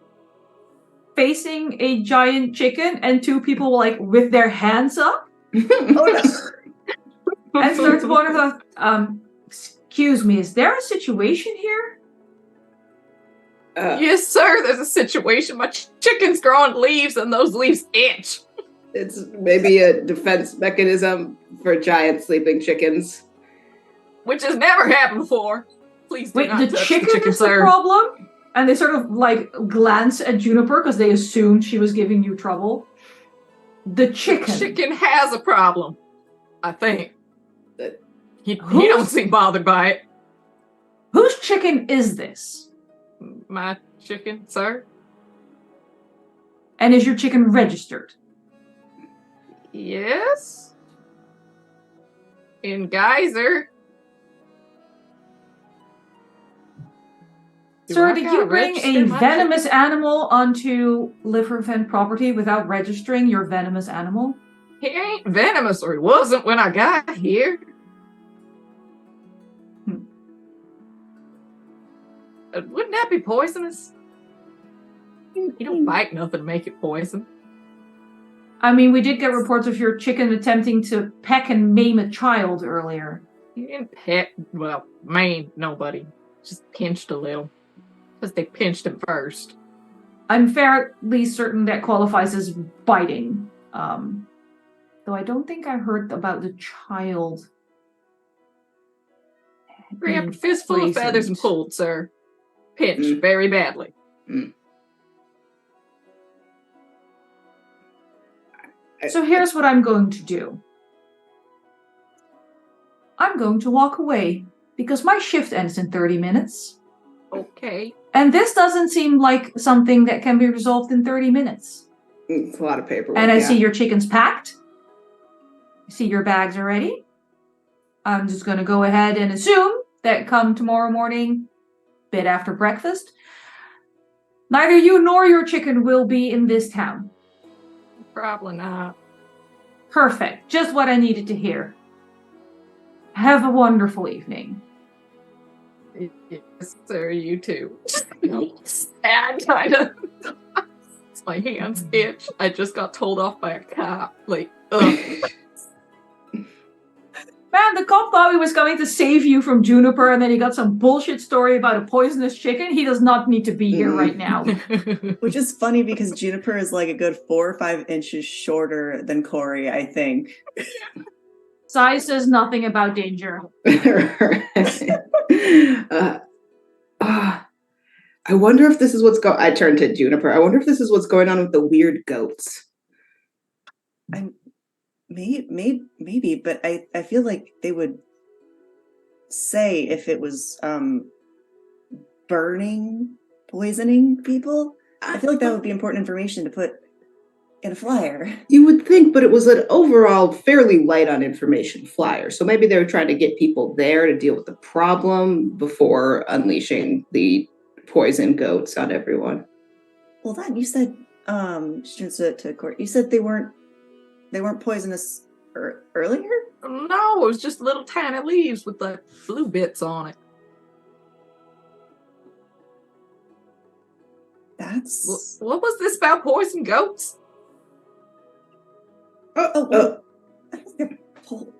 facing a giant chicken and two people like with their hands up. Oh no! And starts wondering, excuse me, is there a situation here? Yes, sir, there's a situation. My chicken's growing leaves and those leaves itch. It's maybe a defense mechanism for giant sleeping chickens. Which has never happened before. Please do Wait, not the touch chicken the chicken, is the sir. problem? And they sort of like glance at Juniper because they assumed she was giving you trouble. The chicken. The chicken has a problem, I think. He don't seem bothered by it. Whose chicken is this? My chicken, sir? And is your chicken registered? Yes? In Geyser. Sir, did you bring a venomous animal onto Liverfen property without registering your venomous animal? He ain't venomous, or he wasn't when I got here. Wouldn't that be poisonous? You don't bite nothing to make it poison. I mean, we did get reports of your chicken attempting to peck and maim a child earlier. He didn't maim nobody. Just pinched a little. Because they pinched him first. I'm fairly certain that qualifies as biting. Though I don't think I heard about the child. Grabbed a fistful of feathers and pulled, sir. Pinched very badly. So here's what I'm going to do. I'm going to walk away because my shift ends in 30 minutes. Okay. And this doesn't seem like something that can be resolved in 30 minutes. It's a lot of paperwork. And I see your chicken's packed. I see your bags are ready. I'm just going to go ahead and assume that come tomorrow morning, bit after breakfast, neither you nor your chicken will be in this town. Probably not. Perfect. Just what I needed to hear. Have a wonderful evening. Yes, sir, you too. Sad, kind of. My hands itch. I just got told off by a cop. Like, ugh. Man, the cop thought he was going to save you from Juniper, and then he got some bullshit story about a poisonous chicken. He does not need to be here right now. Which is funny because Juniper is like a good 4 or 5 inches shorter than Corey, I think. Size says nothing about danger. I wonder if this is what's going. I turned to Juniper. I wonder if this is what's going on with the weird goats. Maybe, but I feel like they would say if it was poisoning people. I feel like that would be important information to put in a flyer. You would think, but it was an overall fairly light on information flyer. So maybe they were trying to get people there to deal with the problem before unleashing the poison goats on everyone. Well, that you said to Court. You said they weren't poisonous earlier? No, it was just little tiny leaves with the flu bits on it. That's... What was this about poison goats? They're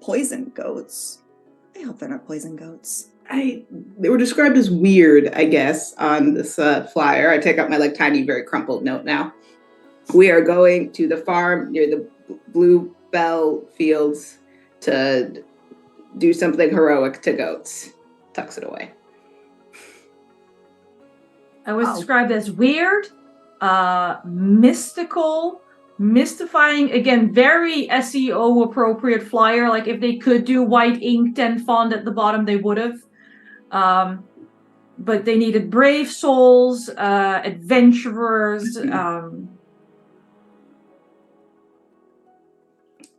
poison goats. I hope they're not poison goats. They were described as weird, I guess, on this flyer. I take out my tiny, very crumpled note now. We are going to the farm near the Bluebell Fields to do something heroic to goats. Tucks it away. I was described as weird, mystical, mystifying. Again, very SEO appropriate flyer. Like if they could do white inked and font at the bottom, they would have. But they needed brave souls, adventurers.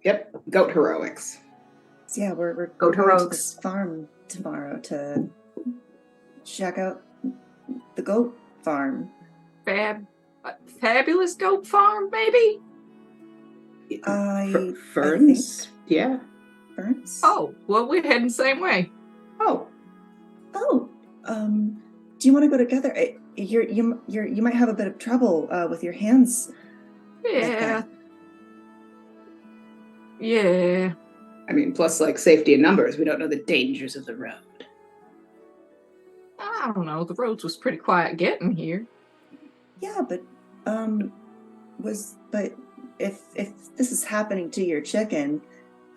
Yep, goat heroics. So yeah, we're Goat going to heroics. this farm tomorrow to check out the goat farm. Fabulous goat farm, maybe? Ferns? Yeah. Ferns? Oh, well, we're heading the same way. Oh. Do you want to go together? You might have a bit of trouble with your hands. Yeah. Yeah. I mean, plus safety in numbers. We don't know the dangers of the road. I don't know. The roads was pretty quiet getting here. Yeah, but if this is happening to your chicken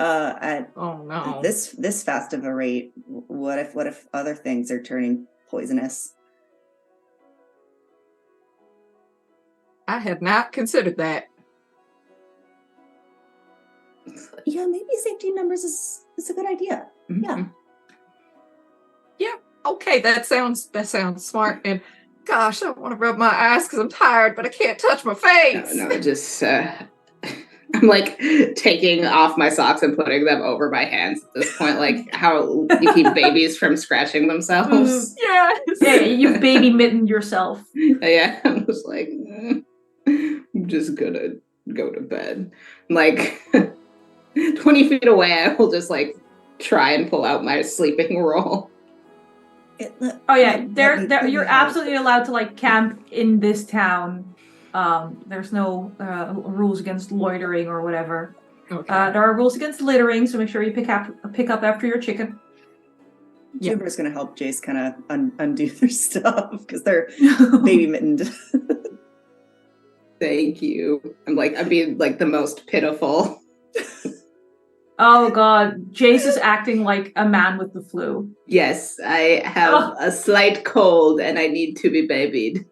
at Oh no. this fast of a rate, what if other things are turning poisonous? I had not considered that. Yeah, maybe safety in numbers is a good idea. Mm-hmm. Yeah. Yeah. Okay, that sounds smart. And gosh, I don't want to rub my eyes because I'm tired, but I can't touch my face. No, just I'm taking off my socks and putting them over my hands at this point, how you keep babies from scratching themselves. Yes. Yeah, you baby mitten yourself. Yeah, I'm just I'm just gonna go to bed. 20 feet away, I will just try and pull out my sleeping roll. You're absolutely allowed to camp in this town. There's no rules against loitering or whatever. Okay. There are rules against littering, so make sure you pick up after your chicken. Juniper's gonna help Jace kind of undo their stuff because they're baby mittened. Thank you. I'm being the most pitiful. Oh god, Jace is acting like a man with the flu. Yes, I have a slight cold and I need to be babied.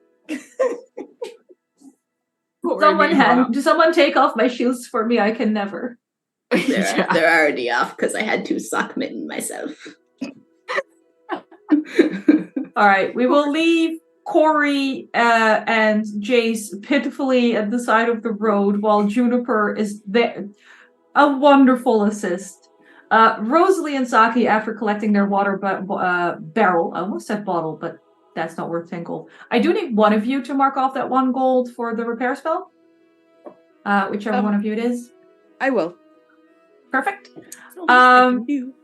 Someone take off my shoes for me. I can never. They're already off because I had to sock mitten myself. All right, we will leave Corey and Jace pitifully at the side of the road while Juniper is there. A wonderful assist. Rosalie and Saki, after collecting their water barrel, I almost said bottle, but that's not worth 10 gold. I do need one of you to mark off that 1 gold for the repair spell. Whichever one of you it is. I will. Perfect. You.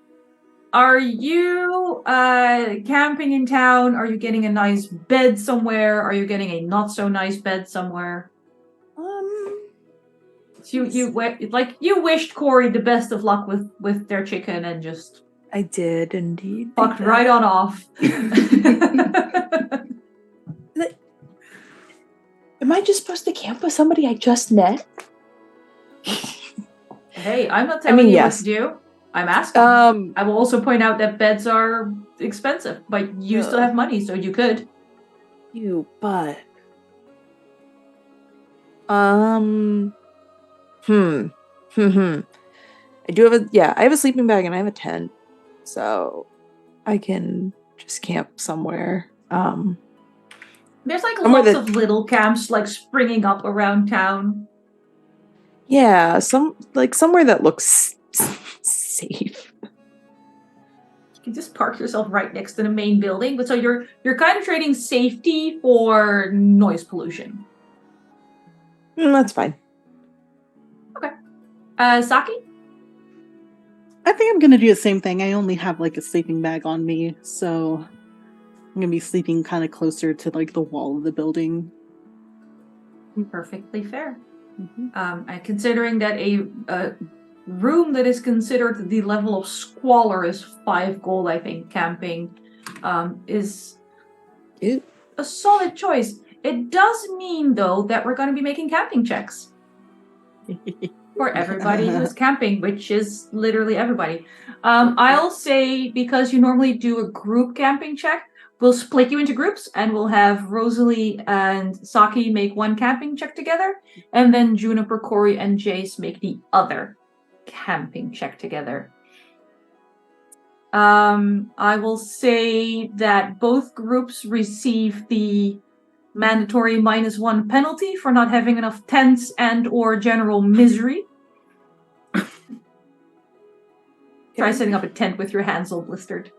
Are you camping in town? Are you getting a nice bed somewhere? Are you getting a not so nice bed somewhere? You wished Corey the best of luck with their chicken and just I did indeed. fucked right on off. Am I just supposed to camp with somebody I just met? Hey, I'm not telling you what to do. I'm asking. I will also point out that beds are expensive, but you still have money, so you could. I have a sleeping bag and I have a tent, so I can just camp somewhere. There's lots of little camps springing up around town. Yeah, somewhere that looks safe. You can just park yourself right next to the main building, but so you're kind of trading safety for noise pollution. That's fine. Okay. Saki? I think I'm going to do the same thing. I only have a sleeping bag on me, so I'm going to be sleeping kind of closer to the wall of the building. Perfectly fair. Mm-hmm. And considering that a room that is considered the level of squalor is 5 gold, I think, camping is Ew. a solid choice. It does mean, though, that we're going to be making camping checks for everybody who's camping, which is literally everybody. I'll say, because you normally do a group camping check, we'll split you into groups, and we'll have Rosalie and Saki make one camping check together, and then Juniper, Corey, and Jace make the other camping check together. I will say that both groups receive the mandatory -1 penalty for not having enough tents and or general misery. Try setting up a tent with your hands all blistered.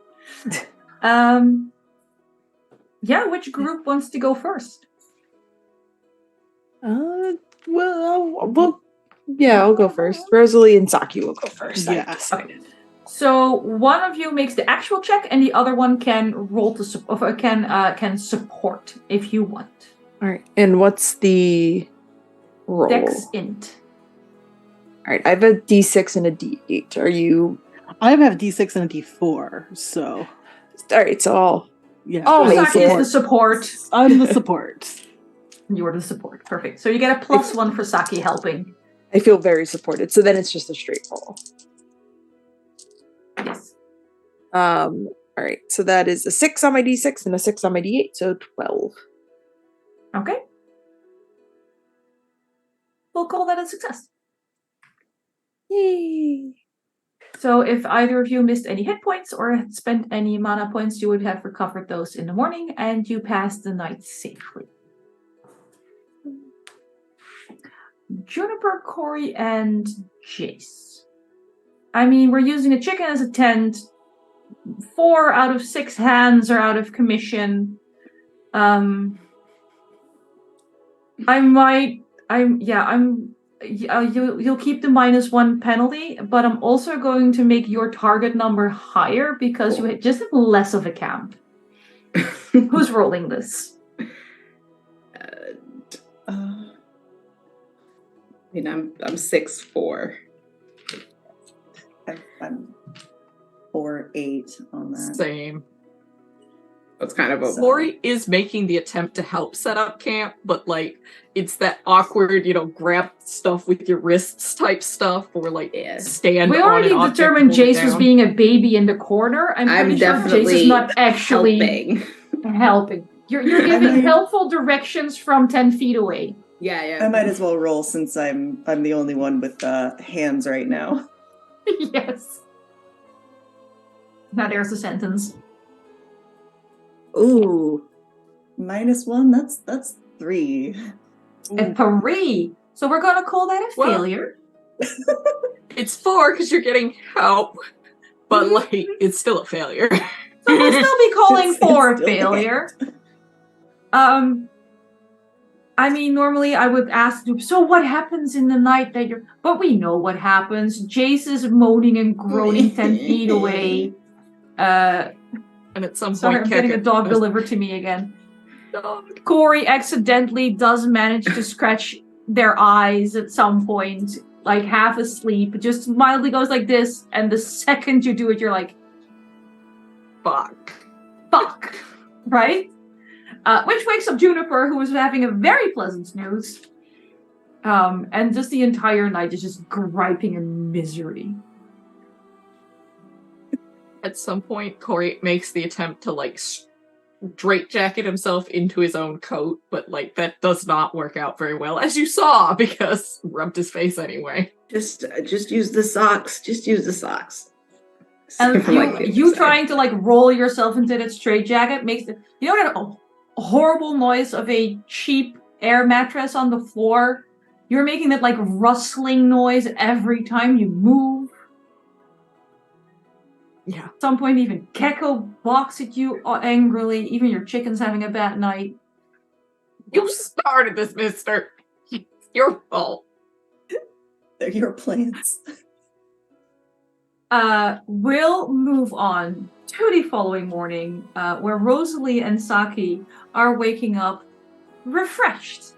Yeah, which group wants to go first? I'll go first. Rosalie and Saki will go first. Yeah. I decided. So one of you makes the actual check, and the other one can roll to can support if you want. All right. And what's the roll? Dex int. All right. I have a D6 and a D8. Are you? I have a D6 and a D4, so All right. So I'll. yeah. Oh, I'm Saki is the support. I'm the support. You're the support. Perfect. So you get a +1 for Saki helping. I feel very supported. So then it's just a straight roll. Yes. All right. So that is a 6 on my D6 and a 6 on my D8. So 12. Okay. We'll call that a success. Yay. So if either of you missed any hit points or had spent any mana points, you would have recovered those in the morning, and you passed the night safely. Juniper, Corey, and Jace. I mean, we're using a chicken as a tent. 4 out of 6 hands are out of commission. You'll keep the -1 penalty, but I'm also going to make your target number higher because you just have less of a camp. Who's rolling this? I mean, I'm 6'4". I'm 4'8" on that. Same. That's kind of a Lori is making the attempt to help set up camp, but like it's that awkward, grab stuff with your wrists type stuff, or like stand. We on already an object determined and hold it Jace was down. being a baby in the corner. I'm pretty sure Jace definitely is not actually helping. You're giving helpful directions from 10 feet away. Yeah. I might as well roll since I'm the only one with hands right now. Yes. Now there's a sentence. Ooh, -1. That's 3. A parade. So we're gonna call that a failure. It's 4 because you're getting help, but like it's still a failure. So we'll still be calling It's for a still failure. I mean, normally I would ask you, so what happens in the night that you're... But we know what happens. Jace is moaning and groaning 10 feet away. And at some Sorry, point, I'm getting a dog delivered to me again. Corey accidentally does manage to scratch their eyes at some point, like half asleep, just mildly goes like this, and the second you do it, you're like, Fuck. right? Which wakes up Juniper, who was having a very pleasant snooze. And just the entire night is just griping in misery. At some point, Corey makes the attempt to like straitjacket himself into his own coat, but like that does not work out very well, as you saw, because rubbed his face anyway. Just use the socks. Just use the socks. And you trying to like roll yourself into that straitjacket makes the that horrible noise of a cheap air mattress on the floor. You're making that like rustling noise every time you move. Yeah. At some point, even Keko barks at you angrily. Even your chicken's having a bad night. You started this, mister. It's your fault. They're your plans. We'll move on to the following morning, where Rosalie and Saki are waking up refreshed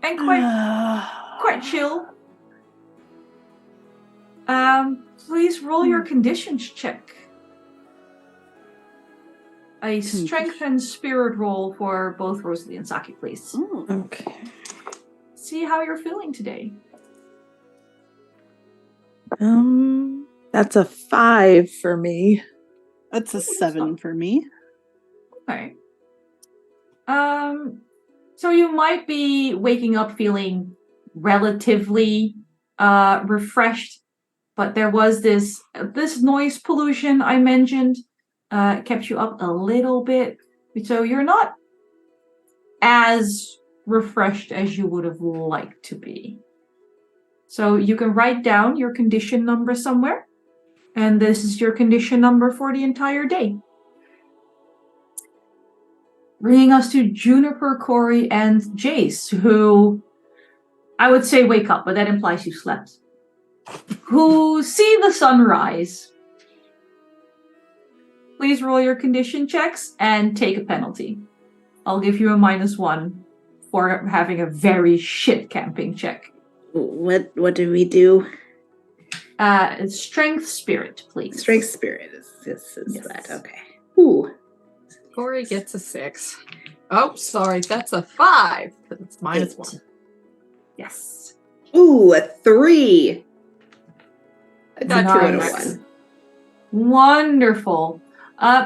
and quite chill. Please roll your conditions check. A strength and spirit roll for both Rosalie and Saki, please. Oh. Okay. See how you're feeling today. That's a 5 for me. That's a 7 for me. Okay. So you might be waking up feeling relatively refreshed, but there was this noise pollution I mentioned kept you up a little bit, so you're not as refreshed as you would have liked to be. So you can write down your condition number somewhere, and this is your condition number for the entire day. Bringing us to Juniper, Corey, and Jace, who I would say wake up, but that implies you slept. Who see the sunrise. Please roll your condition checks and take a penalty. I'll give you a -1 for having a very shit camping check. What do we do? Strength spirit, please. Strength spirit is Yes. that. Okay. Ooh. Corey gets a 6. Oh, sorry, that's a 5. Because it's -1. Yes. Ooh, a 3. I got 2 and a Nice. 1. Wonderful.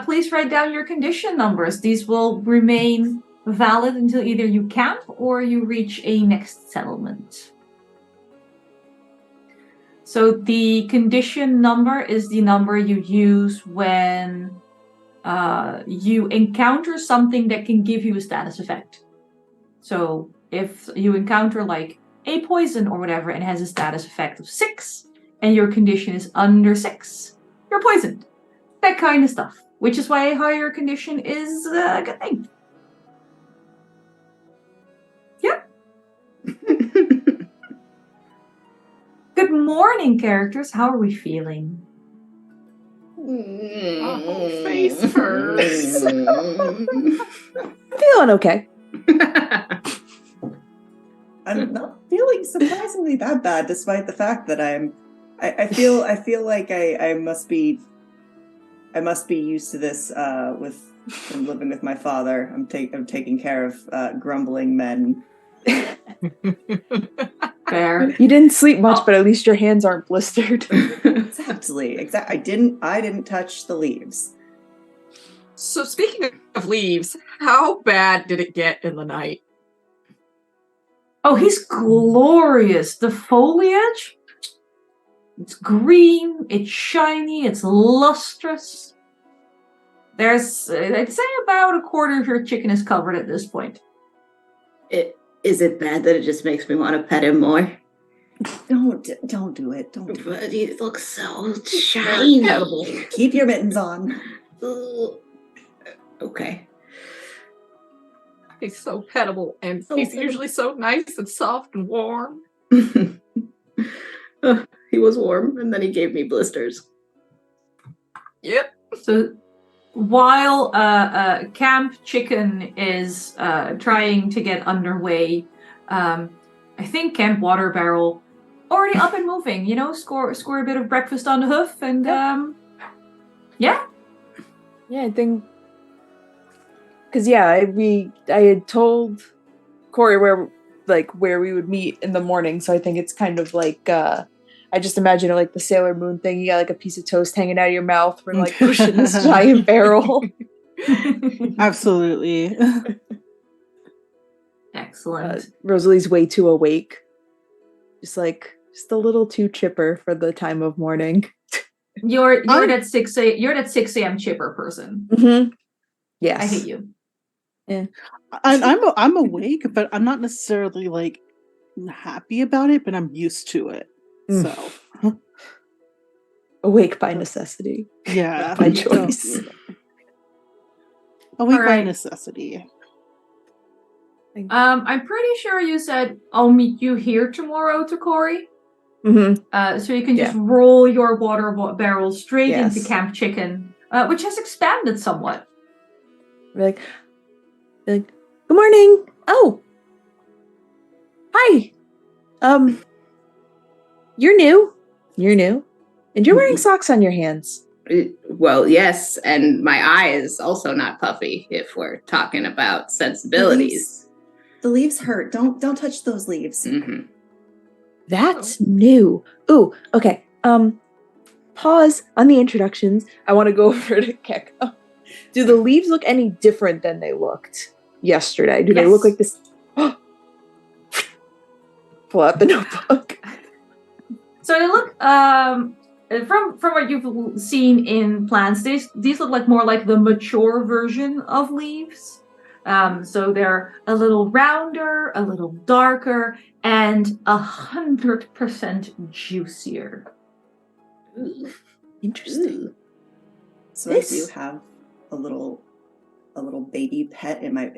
Please write down your condition numbers. These will remain valid until either you camp or you reach a next settlement. So the condition number is the number you use when you encounter something that can give you a status effect. So if you encounter like a poison or whatever and has a status effect of 6 and your condition is under 6, you're poisoned. That kind of stuff. Which is why a higher condition is a good thing. Yep. Good morning, characters. How are we feeling? Oh, face hurts. Feeling okay. I'm not feeling surprisingly that bad, despite the fact that I feel like I must be used to this from living with my father. I'm taking care of grumbling men. Fair. You didn't sleep much, but at least your hands aren't blistered. Exactly. I didn't touch the leaves. So speaking of leaves, how bad did it get in the night? Oh, he's glorious. The foliage, it's green, it's shiny, it's lustrous. There's, I'd say about a quarter of your chicken is covered at this point. Is it bad that it just makes me want to pet him more? Don't do it. Don't do But it. he looks so shiny. Keep your mittens on. Ugh. Okay. He's so petable, and he's usually so nice and soft and warm. He was warm, and then he gave me blisters. Yep. So while Camp Chicken is trying to get underway, I think Camp Water Barrel already up and moving. You know, score a bit of breakfast on the hoof, and yeah. Yeah, I think because I had told Corey where we would meet in the morning, so I think it's kind of like I just imagine it like the Sailor Moon thing. You got like a piece of toast hanging out of your mouth. We're like pushing this giant barrel. Absolutely. Excellent. Rosalie's way too awake, just a little too chipper for the time of morning. You're that 6 a.m. chipper person. Mm-hmm. Yes, I hate you. Yeah. I'm awake, but I'm not necessarily like happy about it, but I'm used to it. So awake by necessity. Yeah. By choice. Awake by Alright. necessity. I'm pretty sure you said I'll meet you here tomorrow to Corey. Mm-hmm. So you can just roll your water barrel straight Yes. into Camp Chicken, which has expanded somewhat. Be like, good morning. Oh, hi. You're new. And you're wearing socks on your hands. Well, yes, and my eye is also not puffy if we're talking about sensibilities. The leaves hurt. Don't touch those leaves. Mm-hmm. That's new. Ooh, okay. Pause on the introductions. I want to go over to Keko. Do the leaves look any different than they looked yesterday? Do they look like this? Pull out the notebook. So they look from what you've seen in plants, these look like more like the mature version of leaves. So they're a little rounder, a little darker, and 100% juicier. Ooh. Interesting. So I do have a little baby pet in my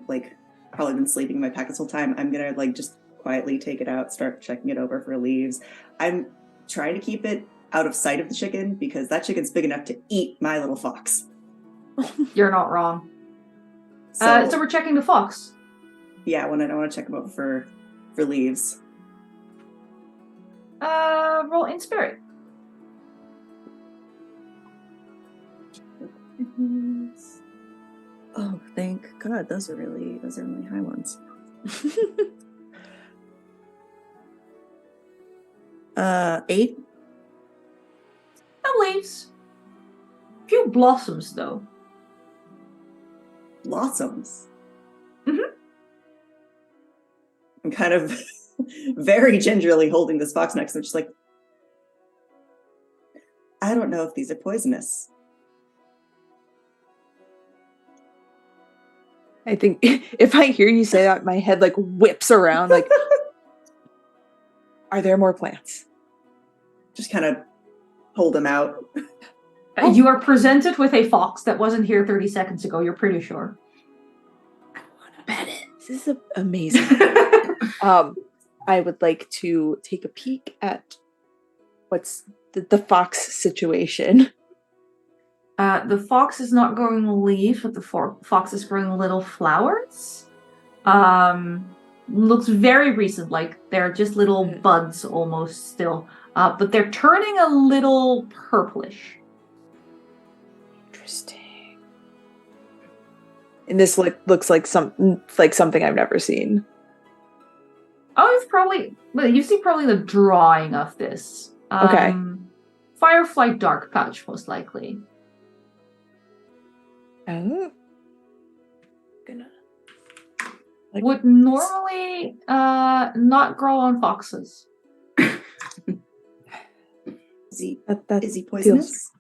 like probably been sleeping in my pack this whole time. I'm gonna like just quietly take it out, start checking it over for leaves. I'm trying to keep it out of sight of the chicken because that chicken's big enough to eat my little fox. You're not wrong. So we're checking the fox. yeah, I want to check him over for leaves. Roll in spirit. Oh, thank God! Those are really high ones. 8. No leaves. Few blossoms though. Blossoms. Mm-hmm. I'm kind of very gingerly holding this fox next to him, just like, I don't know if these are poisonous. I think if I hear you say that, my head like whips around like, are there more plants? Just kind of hold them out. You are presented with a fox that wasn't here 30 seconds ago, you're pretty sure. I want to pet it. This is amazing. I would like to take a peek at what's the fox situation. The fox is not growing leaves, but the fox is growing little flowers. Looks very recent, like they're just little buds almost still. But they're turning a little purplish. Interesting. And this looks like something I've never seen. You've seen probably the drawing of this. Okay. Firefly dark patch, most likely. Oh. Would normally not grow on foxes. Is he That poisonous?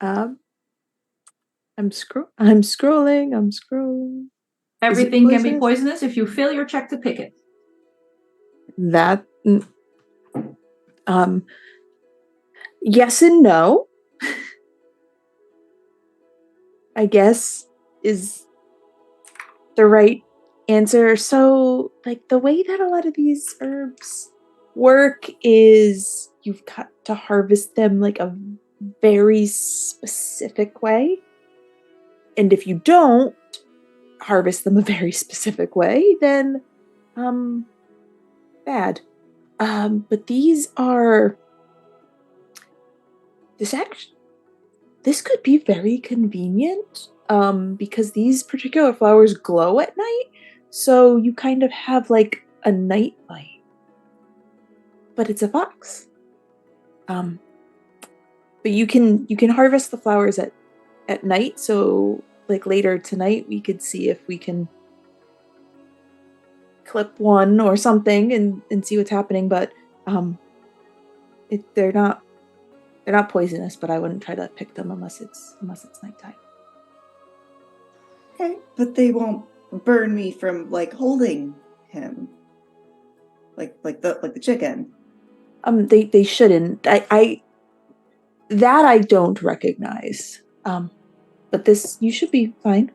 I'm scrolling. Everything can be poisonous if you fail your check to pick it. That yes and no. I guess is the right answer. So, like, the way that a lot of these herbs work is you've got to harvest them like a very specific way. And if you don't harvest them a very specific way, then bad. But this could be very convenient because these particular flowers glow at night, so you kind of have like a night light. But it's a fox. But you can harvest the flowers at night, so like later tonight we could see if we can clip one or something and see what's happening. But they're not poisonous, but I wouldn't try to pick them unless it's nighttime. Okay, but they won't burn me from like holding him, like the chicken. They shouldn't. I don't recognize. But this, you should be fine.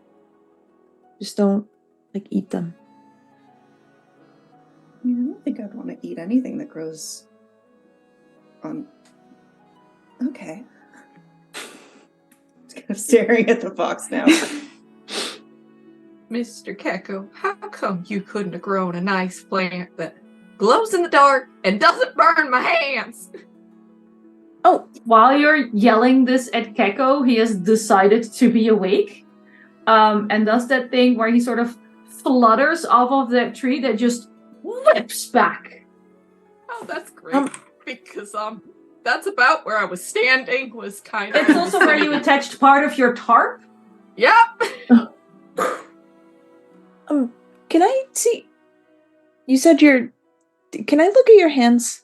Just don't like eat them. I don't think I'd want to eat anything that grows on. Okay. Just kind of staring at the fox now. Mr. Keko, how come you couldn't have grown a nice plant that glows in the dark and doesn't burn my hands? Oh, While you're yelling this at Keko, he has decided to be awake. And does that thing where he sort of flutters off of that tree that just whips back. Oh, that's great. Because that's about where I was standing. Was kind of. It's also where you attached part of your tarp. Yep. Can I see? You said you're. Can I look at your hands?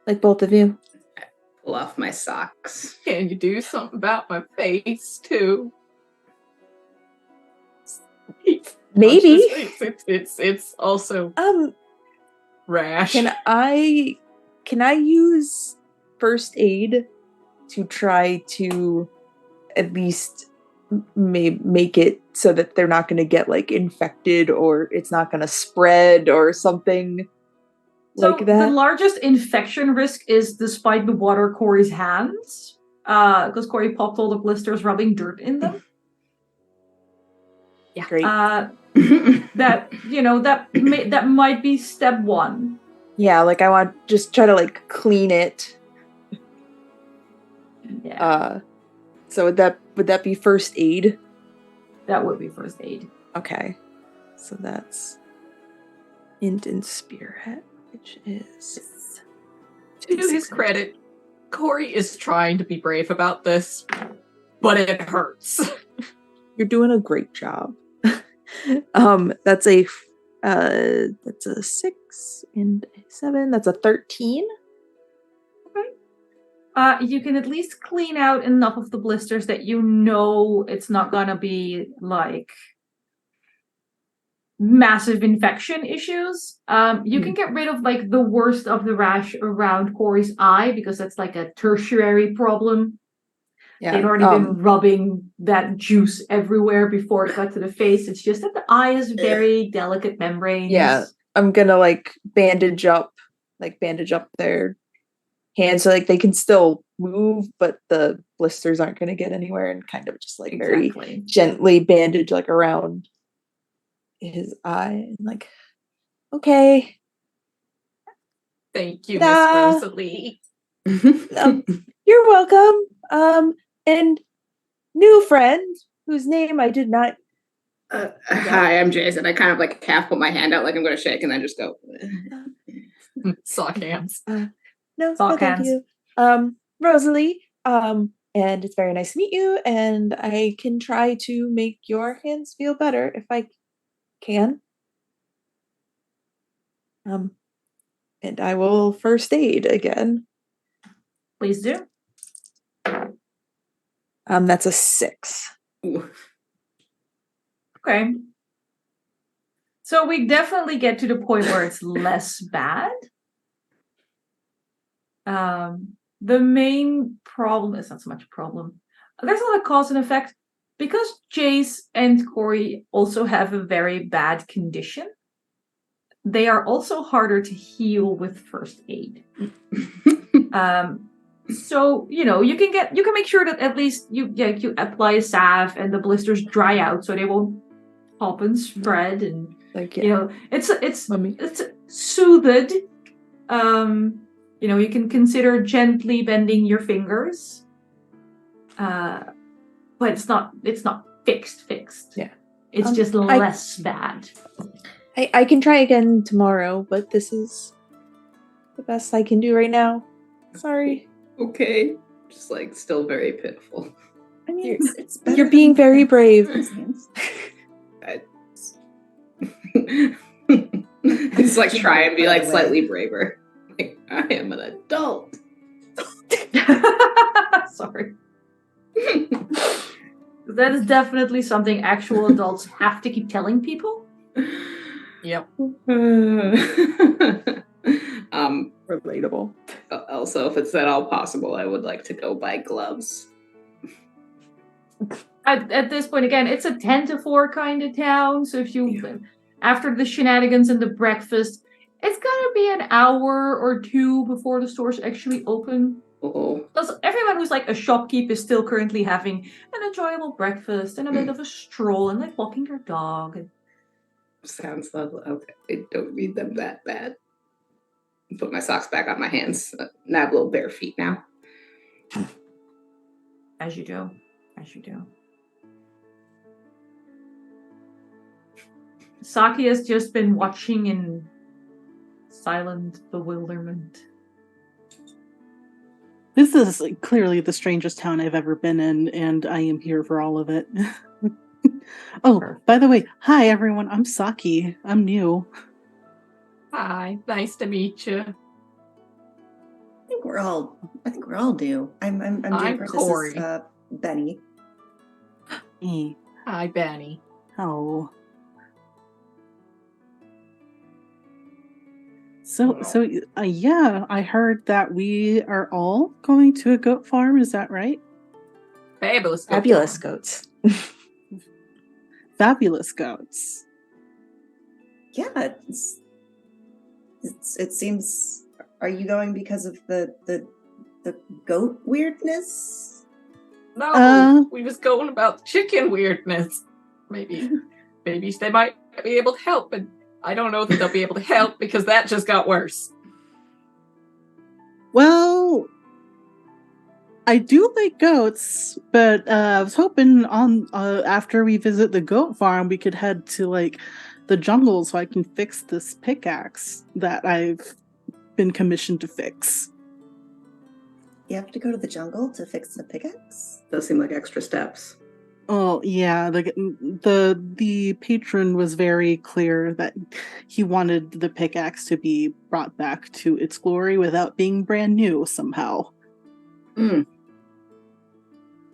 Like both of you. Pull off my socks. Can you do something about my face too? Maybe. It's also rash. Can I use first aid to try to at least make it so that they're not going to get like infected or it's not going to spread or something like that? The largest infection risk is despite the water Corey's hands, because Corey popped all the blisters rubbing dirt in them. Yeah, great. That might be step one. Yeah, like I want just try to like clean it. Yeah. So would that be first aid? That would be first aid. Okay. So that's int and spearhead, which is to his credit, Corey is trying to be brave about this, but it hurts. You're doing a great job. That's a 6 and a 7. That's a 13. You can at least clean out enough of the blisters that you know it's not gonna be like massive infection issues. You can get rid of like the worst of the rash around Corey's eye because that's like a tertiary problem. Yeah. They'd already been rubbing that juice everywhere before it got to the face. It's just that the eye is very delicate membranes. Yeah, I'm gonna like bandage up their hands so like they can still move, but the blisters aren't gonna get anywhere, and kind of just like very gently bandage like around his eye, and like, okay. Thank you, Miss Rosalie. You're welcome. And new friend whose name I did not. Hi, I'm Jason. I kind of like half put my hand out like I'm going to shake and then just go. Sock hands. No, Sock thank hands. you. Rosalie. And it's very nice to meet you. And I can try to make your hands feel better if I can. And I will first aid again. Please do. That's a 6. Ooh. Okay. So we definitely get to the point where it's less bad. The main problem is not so much a problem. There's a lot of cause and effect. Because Jace and Corey also have a very bad condition, they are also harder to heal with first aid. So, you can make sure that at least you apply a salve and the blisters dry out so they won't pop and spread, and it's soothed. You can consider gently bending your fingers. But it's not fixed. Yeah. It's just less bad. I can try again tomorrow, but this is the best I can do right now. Sorry. Okay. Just like still very pitiful. I mean, It's you're being very brave. Just like try and be like slightly braver. Like, I am an adult. Sorry. That is definitely something actual adults have to keep telling people. Yep. Relatable. Also, if it's at all possible, I would like to go buy gloves. At this point, again, it's a 10 to 4 kind of town. So if after the shenanigans and the breakfast, it's gonna be an hour or 2 before the stores actually open. Oh. Plus, everyone who's like a shopkeep is still currently having an enjoyable breakfast and a bit of a stroll and like walking their dog. Sounds lovely. Okay, I don't need them that bad. Put my socks back on my hands. And I have little bare feet now. As you do. As you do. Saki has just been watching in silent bewilderment. This is clearly the strangest town I've ever been in, and I am here for all of it. Oh, by the way, hi everyone. I'm Saki. I'm new. Hi, nice to meet you. I think we're all new. I'm Jennifer. Corey. This is Benny. Hey. Hi, Benny. Oh. So yeah, I heard that we are all going to a goat farm. Is that right? Fabulous. Fabulous goats. Fabulous goats. Yeah, it seems. Are you going because of the goat weirdness? No, we was going about chicken weirdness. Maybe they might be able to help, and I don't know that they'll be able to help because that just got worse. Well, I do like goats, but I was hoping on after we visit the goat farm, we could head to like the jungle so I can fix this pickaxe that I've been commissioned to fix. You have to go to the jungle to fix the pickaxe? Those seem like extra steps. Oh yeah, the patron was very clear that he wanted the pickaxe to be brought back to its glory without being brand new somehow.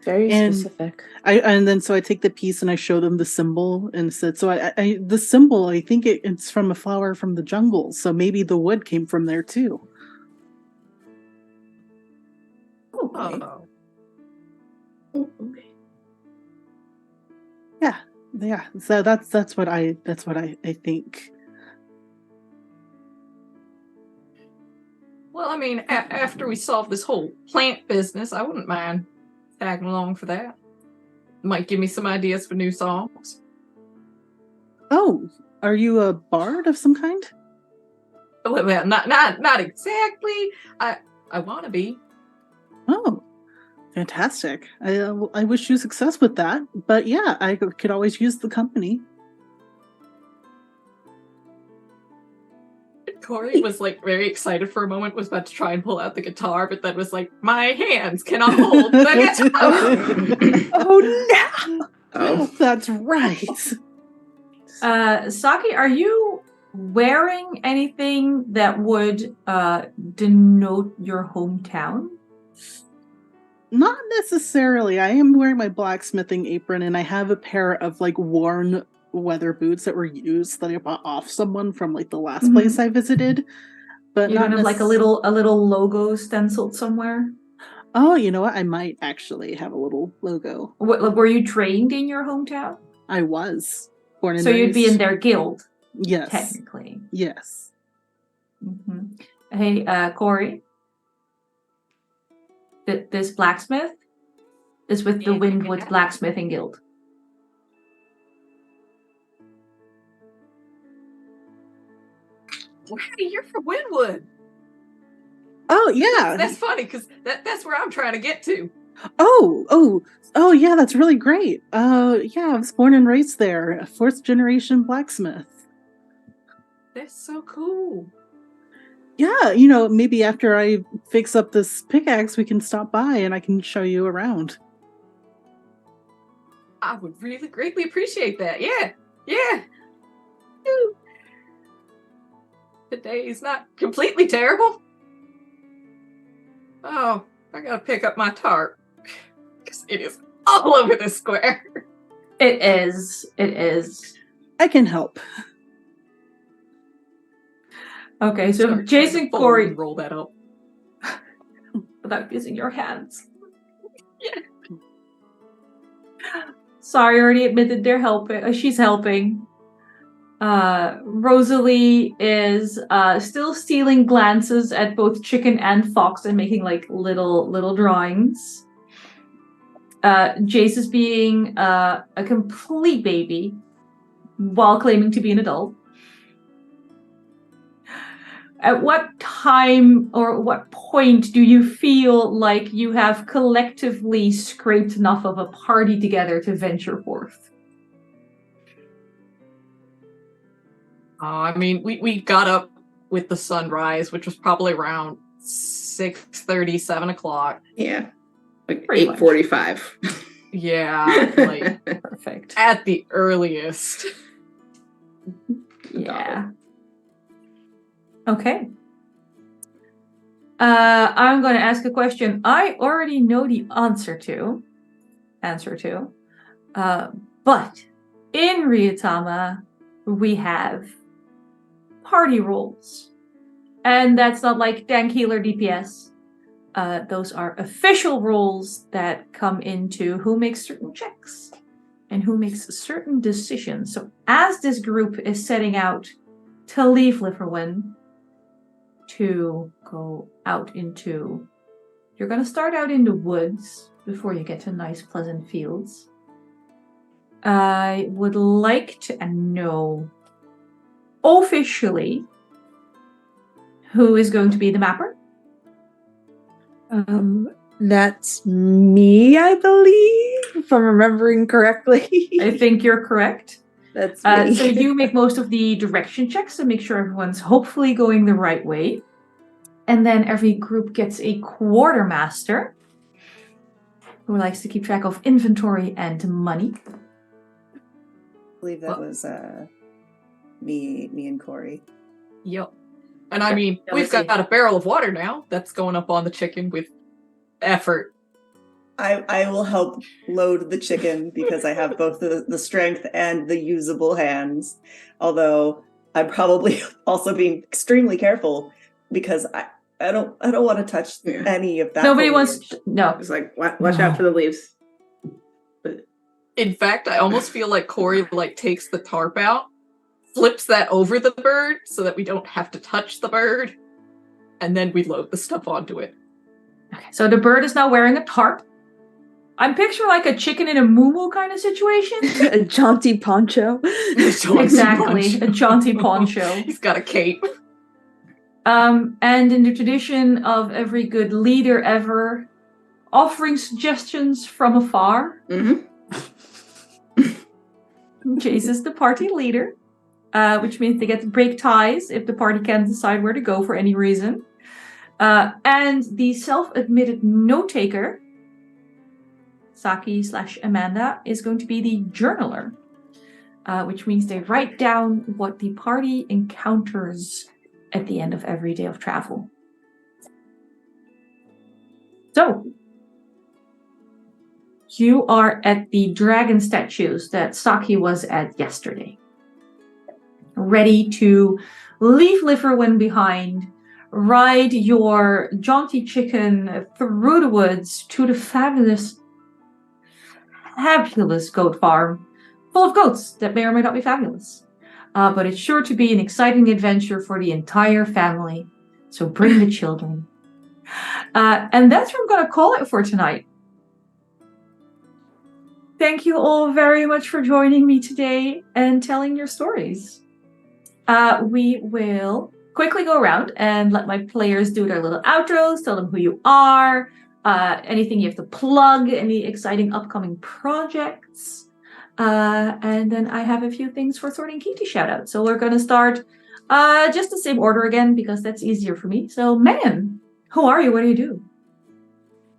Very specific. So I take the piece and I show them the symbol and said, so the symbol, I think it's from a flower from the jungle, so maybe the wood came from there too. Okay. Okay. Yeah. So that's what I think. Well, I mean, after we solve this whole plant business, I wouldn't mind tagging along for that. Might give me some ideas for new songs. Oh, are you a bard of some kind? Well, not exactly. I want to be. Oh, fantastic. I wish you success with that. But yeah, I could always use the company. Corey was like very excited for a moment, was about to try and pull out the guitar, but then was like, my hands cannot hold the guitar. Oh no! Oh, that's right. Saki, are you wearing anything that would denote your hometown? Not necessarily. I am wearing my blacksmithing apron, and I have a pair of like worn weather boots that were used that I bought off someone from like the last place I visited. But you don't have like a little logo stenciled somewhere? Oh, you know what? I might actually have a little logo. Were you trained in your hometown? I was born and so raised. You'd be in their guild. Yes. Technically. Yes. Mm-hmm. Hey, Corey. This blacksmith is with the Windwood Blacksmithing Guild. Hey, you're from Windwood. Oh yeah. That's funny because that's where I'm trying to get to. Oh yeah, that's really great. Yeah, I was born and raised there, a 4th generation blacksmith. That's so cool. Yeah, maybe after I fix up this pickaxe, we can stop by and I can show you around. I would really greatly appreciate that. Yeah. Ooh. The day is not completely terrible. Oh, I gotta pick up my tarp. Because it is all over the square. It is. I can help. Okay, so Jason, Corey, roll that up without using your hands. Yeah. Sorry, I already admitted they're helping. She's helping. Rosalie is still stealing glances at both Chicken and Fox and making like little drawings. Jace is being a complete baby while claiming to be an adult. At what time or what point do you feel like you have collectively scraped enough of a party together to venture forth? I mean, we got up with the sunrise, which was probably around 6:30, 7 o'clock. Yeah. Like Pretty much. 8:45. Yeah, like Perfect. at the earliest. Yeah. Okay. I'm going to ask a question I already know the answer to. But in Ryuutama, we have party roles. And that's not like tank healer DPS. Those are official roles that come into who makes certain checks and who makes certain decisions. So as this group is setting out to leave Liverwyn to go out into... You're going to start out in the woods before you get to nice, pleasant fields. I would like to know officially who is going to be the mapper. That's me, I believe, if I'm remembering correctly. I think you're correct. That's me. So you make most of the direction checks to make sure everyone's hopefully going the right way. And then every group gets a quartermaster who likes to keep track of inventory and money. I believe that was me and Corey. Yep. And I mean, Yeah, we've let's got a barrel of water now that's going up on the chicken with effort. I will help load the chicken because I have both the strength and the usable hands. Although I'm probably also being extremely careful because I don't want to touch any of that. Nobody foliage. wants... No. It's like, watch out for the leaves. But In fact, I almost feel like Corey takes the tarp out, flips that over the bird so that we don't have to touch the bird, and then we load the stuff onto it. Okay, so the bird is now wearing a tarp. I'm picturing like a chicken in a moo kind of situation. A jaunty poncho. Exactly, a jaunty poncho. He's got a cape. And in the tradition of every good leader ever, offering suggestions from afar. mm-hmm. Jace is the party leader, which means they get to break ties if the party can't decide where to go for any reason. And the self-admitted note-taker, Saki/Amanda, is going to be the journaler, which means they write down what the party encounters at the end of every day of travel. So, you are at the dragon statues that Saki was at yesterday. Ready to leave Liverwyn behind, ride your jaunty chicken through the woods to the fabulous goat farm, full of goats that may or may not be fabulous. But it's sure to be an exciting adventure for the entire family. So bring the children. And that's what I'm going to call it for tonight. Thank you all very much for joining me today and telling your stories. We will quickly go around and let my players do their little outros, tell them who you are, anything you have to plug, any exciting upcoming projects. And then I have a few things for Sword and Key to shout out. So we're going to start just the same order again because that's easier for me. So Meghan, who are you? What do you do?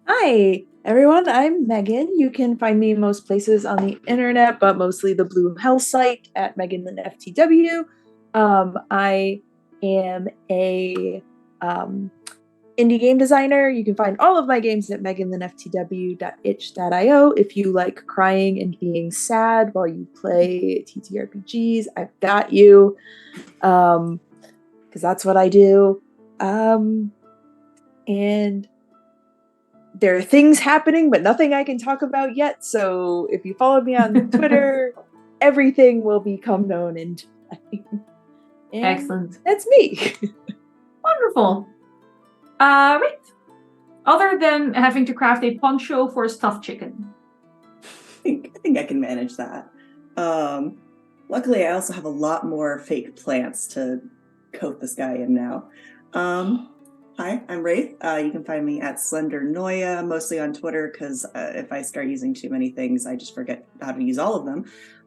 Hi, everyone. I'm Meghan. You can find me most places on the internet, but mostly the Blue Hell site at Meghan Lynn FTW. I am a indie game designer. You can find all of my games at meganlynftw.itch.io. If you like crying and being sad while you play TTRPGs, I've got you. Because that's what I do. And there are things happening, but nothing I can talk about yet. So if you follow me on Twitter, everything will become known in time. And Excellent. that's me. Wonderful. Wraith. Other than having to craft a poncho for a stuffed chicken. I think I can manage that. Luckily, I also have a lot more fake plants to coat this guy in now. Hi, I'm Wraith. You can find me at Slender Noia, mostly on Twitter, because if I start using too many things, I just forget how to use all of them.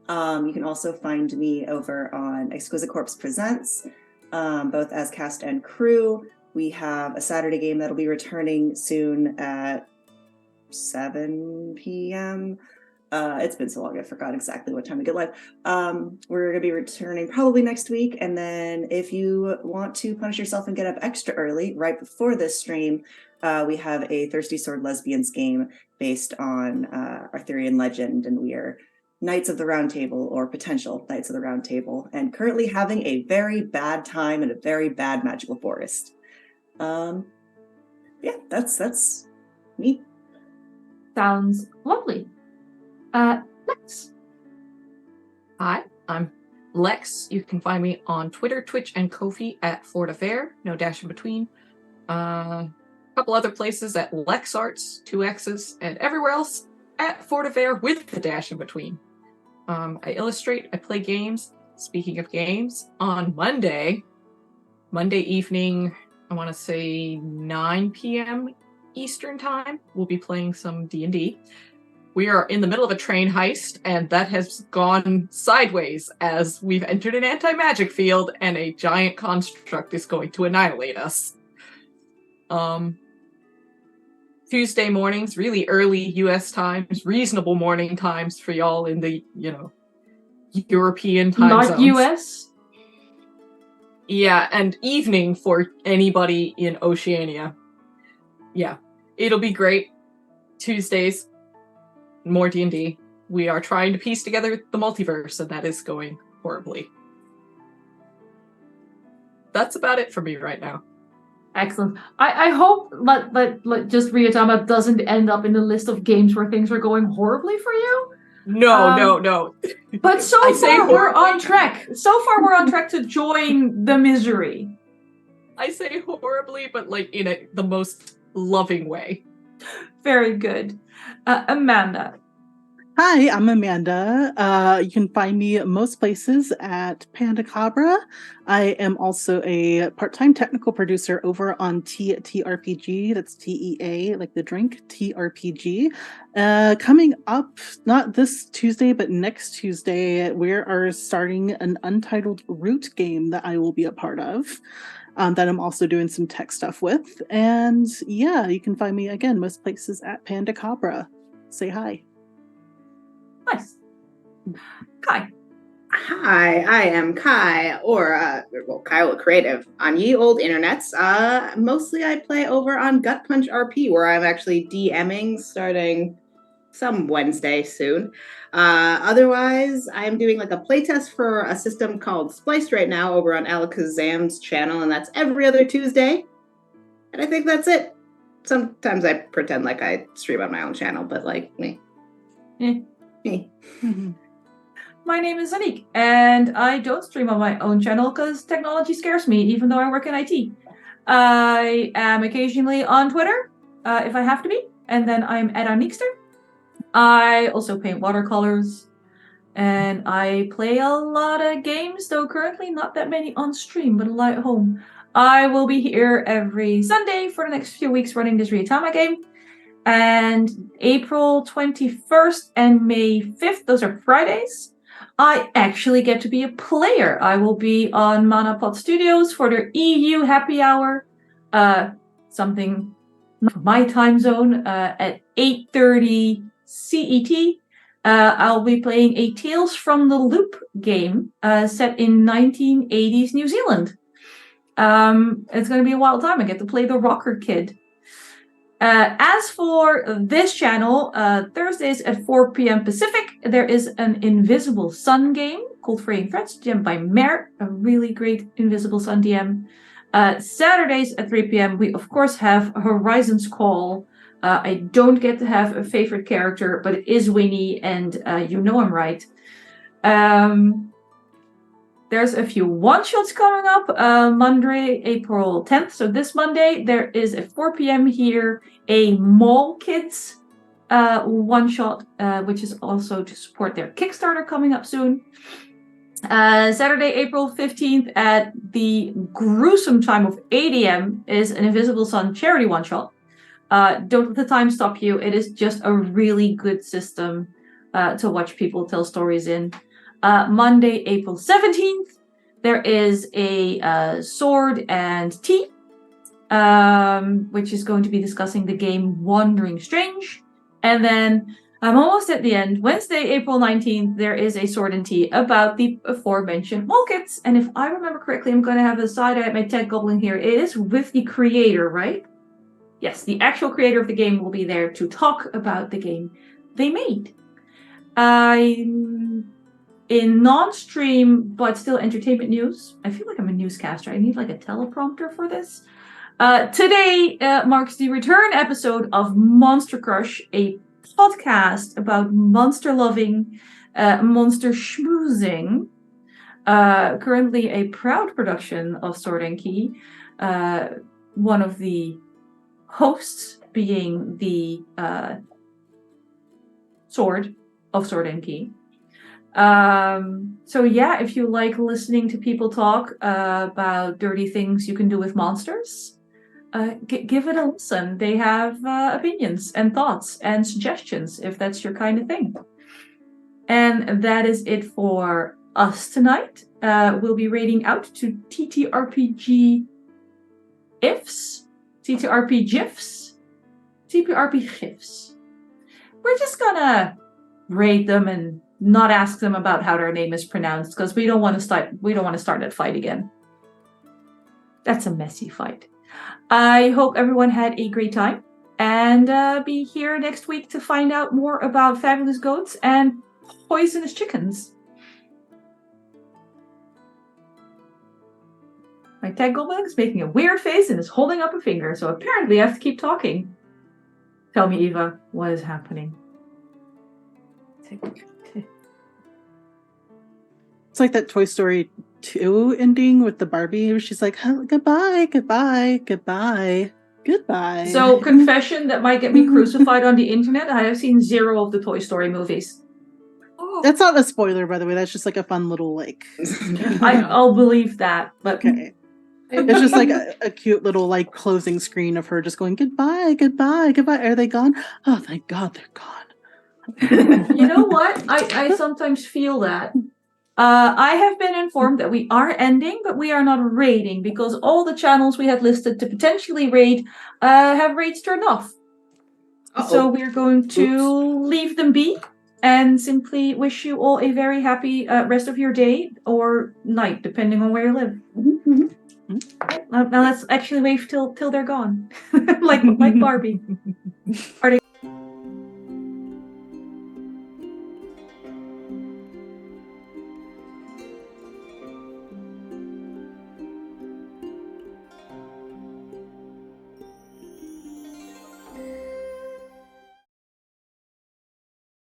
You can also find me over on Exquisite Corpse Presents, both as cast and crew. We have a Saturday game that'll be returning soon at 7 p.m. It's been so long, I forgot exactly what time we get live. We're going to be returning probably next week. And then if you want to punish yourself and get up extra early, right before this stream, we have a Thirsty Sword Lesbians game based on Arthurian legend. And we are Knights of the Round Table, or potential Knights of the Round Table, and currently having a very bad time in a very bad magical forest. Yeah, that's me. Sounds lovely. Lex. Hi, I'm Lex. You can find me on Twitter, Twitch, and Ko-fi at FortAfair, no dash in between. A couple other places at LexArts, 2 X's, and everywhere else at FortAfair with the dash in between. I illustrate, I play games. Speaking of games, on Monday evening, I want to say 9 p.m. Eastern Time, we'll be playing some D&D. We are in the middle of a train heist, and that has gone sideways as we've entered an anti-magic field, and a giant construct is going to annihilate us. Tuesday mornings, really early U.S. times, reasonable morning times for y'all in the, European time Not zones. US. Yeah, and evening for anybody in Oceania. Yeah, it'll be great. Tuesdays, more D&D. We are trying to piece together the multiverse, and that is going horribly. That's about it for me right now. Excellent. I hope that just Ryuutama doesn't end up in the list of games where things are going horribly for you. No. But so far we're on track. So far we're on track to join the misery. I say horribly, but in the most loving way. Very good. Amanda. Hi, I'm Amanda. You can find me most places at Pandacabra. I am also a part-time technical producer over on TRPG. That's TEA, like the drink, TRPG. Coming up, not this Tuesday, but next Tuesday, we are starting an untitled Root game that I will be a part of. That I'm also doing some tech stuff with. And yeah, you can find me, again, most places at Pandacabra. Say hi. Nice. Kai. Hi, I am Kai, or Kyle Creative on ye old internets. Mostly I play over on Gut Punch RP, where I'm actually DMing starting some Wednesday soon. Otherwise, I'm doing a playtest for a system called Spliced right now over on Alakazam's channel, and that's every other Tuesday. And I think that's it. Sometimes I pretend like I stream on my own channel, but me. My name is Anniek, and I don't stream on my own channel because technology scares me, even though I work in IT. I am occasionally on Twitter, if I have to be, and then I'm at Anniekster. I also paint watercolors, and I play a lot of games, though currently not that many on stream, but a lot at home. I will be here every Sunday for the next few weeks running this Ryuutama game. And April 21st and May 5th, those are Fridays, I actually get to be a player. I will be on Manapod Studios for their EU happy hour, something from my time zone, at 8:30 CET. I'll be playing a Tales from the Loop game set in 1980s New Zealand. It's going to be a wild time. I get to play the rocker kid. As for this channel, Thursdays at 4 p.m. Pacific, there is an Invisible Sun game called Fraying Threads, DM'd by Mer, a really great Invisible Sun DM. Saturdays at 3 p.m., we of course have Horizon's Call. I don't get to have a favorite character, but it is Winnie, and you know I'm right. There's a few one-shots coming up. Monday, April 10th. So this Monday, there is at 4 p.m. here a Mall Kids one-shot, which is also to support their Kickstarter coming up soon. Saturday, April 15th at the gruesome time of 8 a.m. is an Invisible Sun charity one-shot. Don't let the time stop you. It is just a really good system to watch people tell stories in. Monday, April 17th, there is a sword and tea, which is going to be discussing the game Wandering Strange. And then I'm almost at the end. Wednesday, April 19th, there is a sword and tea about the aforementioned mole kits. And if I remember correctly, I'm going to have a side eye at my tech goblin here. It is with the creator, right? Yes, the actual creator of the game will be there to talk about the game they made. In non-stream, but still entertainment news, I feel like I'm a newscaster. I need like a teleprompter for this. Today marks the return episode of Monster Crush, a podcast about monster-loving, monster schmoozing. Currently a proud production of Sword and Key. One of the hosts being the Sword of Sword and Key. So yeah, if you like listening to people talk about dirty things you can do with monsters, give it a listen. They have opinions and thoughts and suggestions if that's your kind of thing. And that is it for us tonight. We'll be raiding out to TTRPG IFs, TTRP GIFs, TPRP GIFs. We're just gonna raid them and not ask them about how their name is pronounced because we don't want to start that fight again. That's a messy fight. I hope everyone had a great time and be here next week to find out more about fabulous goats and poisonous chickens. My tag goblin is making a weird face and is holding up a finger, so apparently I have to keep talking. Tell me, Eva, what is happening? It's like that Toy Story 2 ending with the Barbie where she's like, goodbye, goodbye, goodbye, goodbye. So, confession that might get me crucified on the internet. I have seen 0 of the Toy Story movies. That's not a spoiler, by the way. That's just like a fun little like. I'll believe that, but okay. It's just like a cute little like closing screen of her just going goodbye, goodbye, goodbye. Are they gone? Oh, thank God they're gone. You know what? I sometimes feel that. I have been informed that we are ending, but we are not raiding because all the channels we had listed to potentially raid have raids turned off. Uh-oh. So we're going to leave them be and simply wish you all a very happy rest of your day or night, depending on where you live. Mm-hmm. Now let's actually wait till they're gone, like Barbie. Are they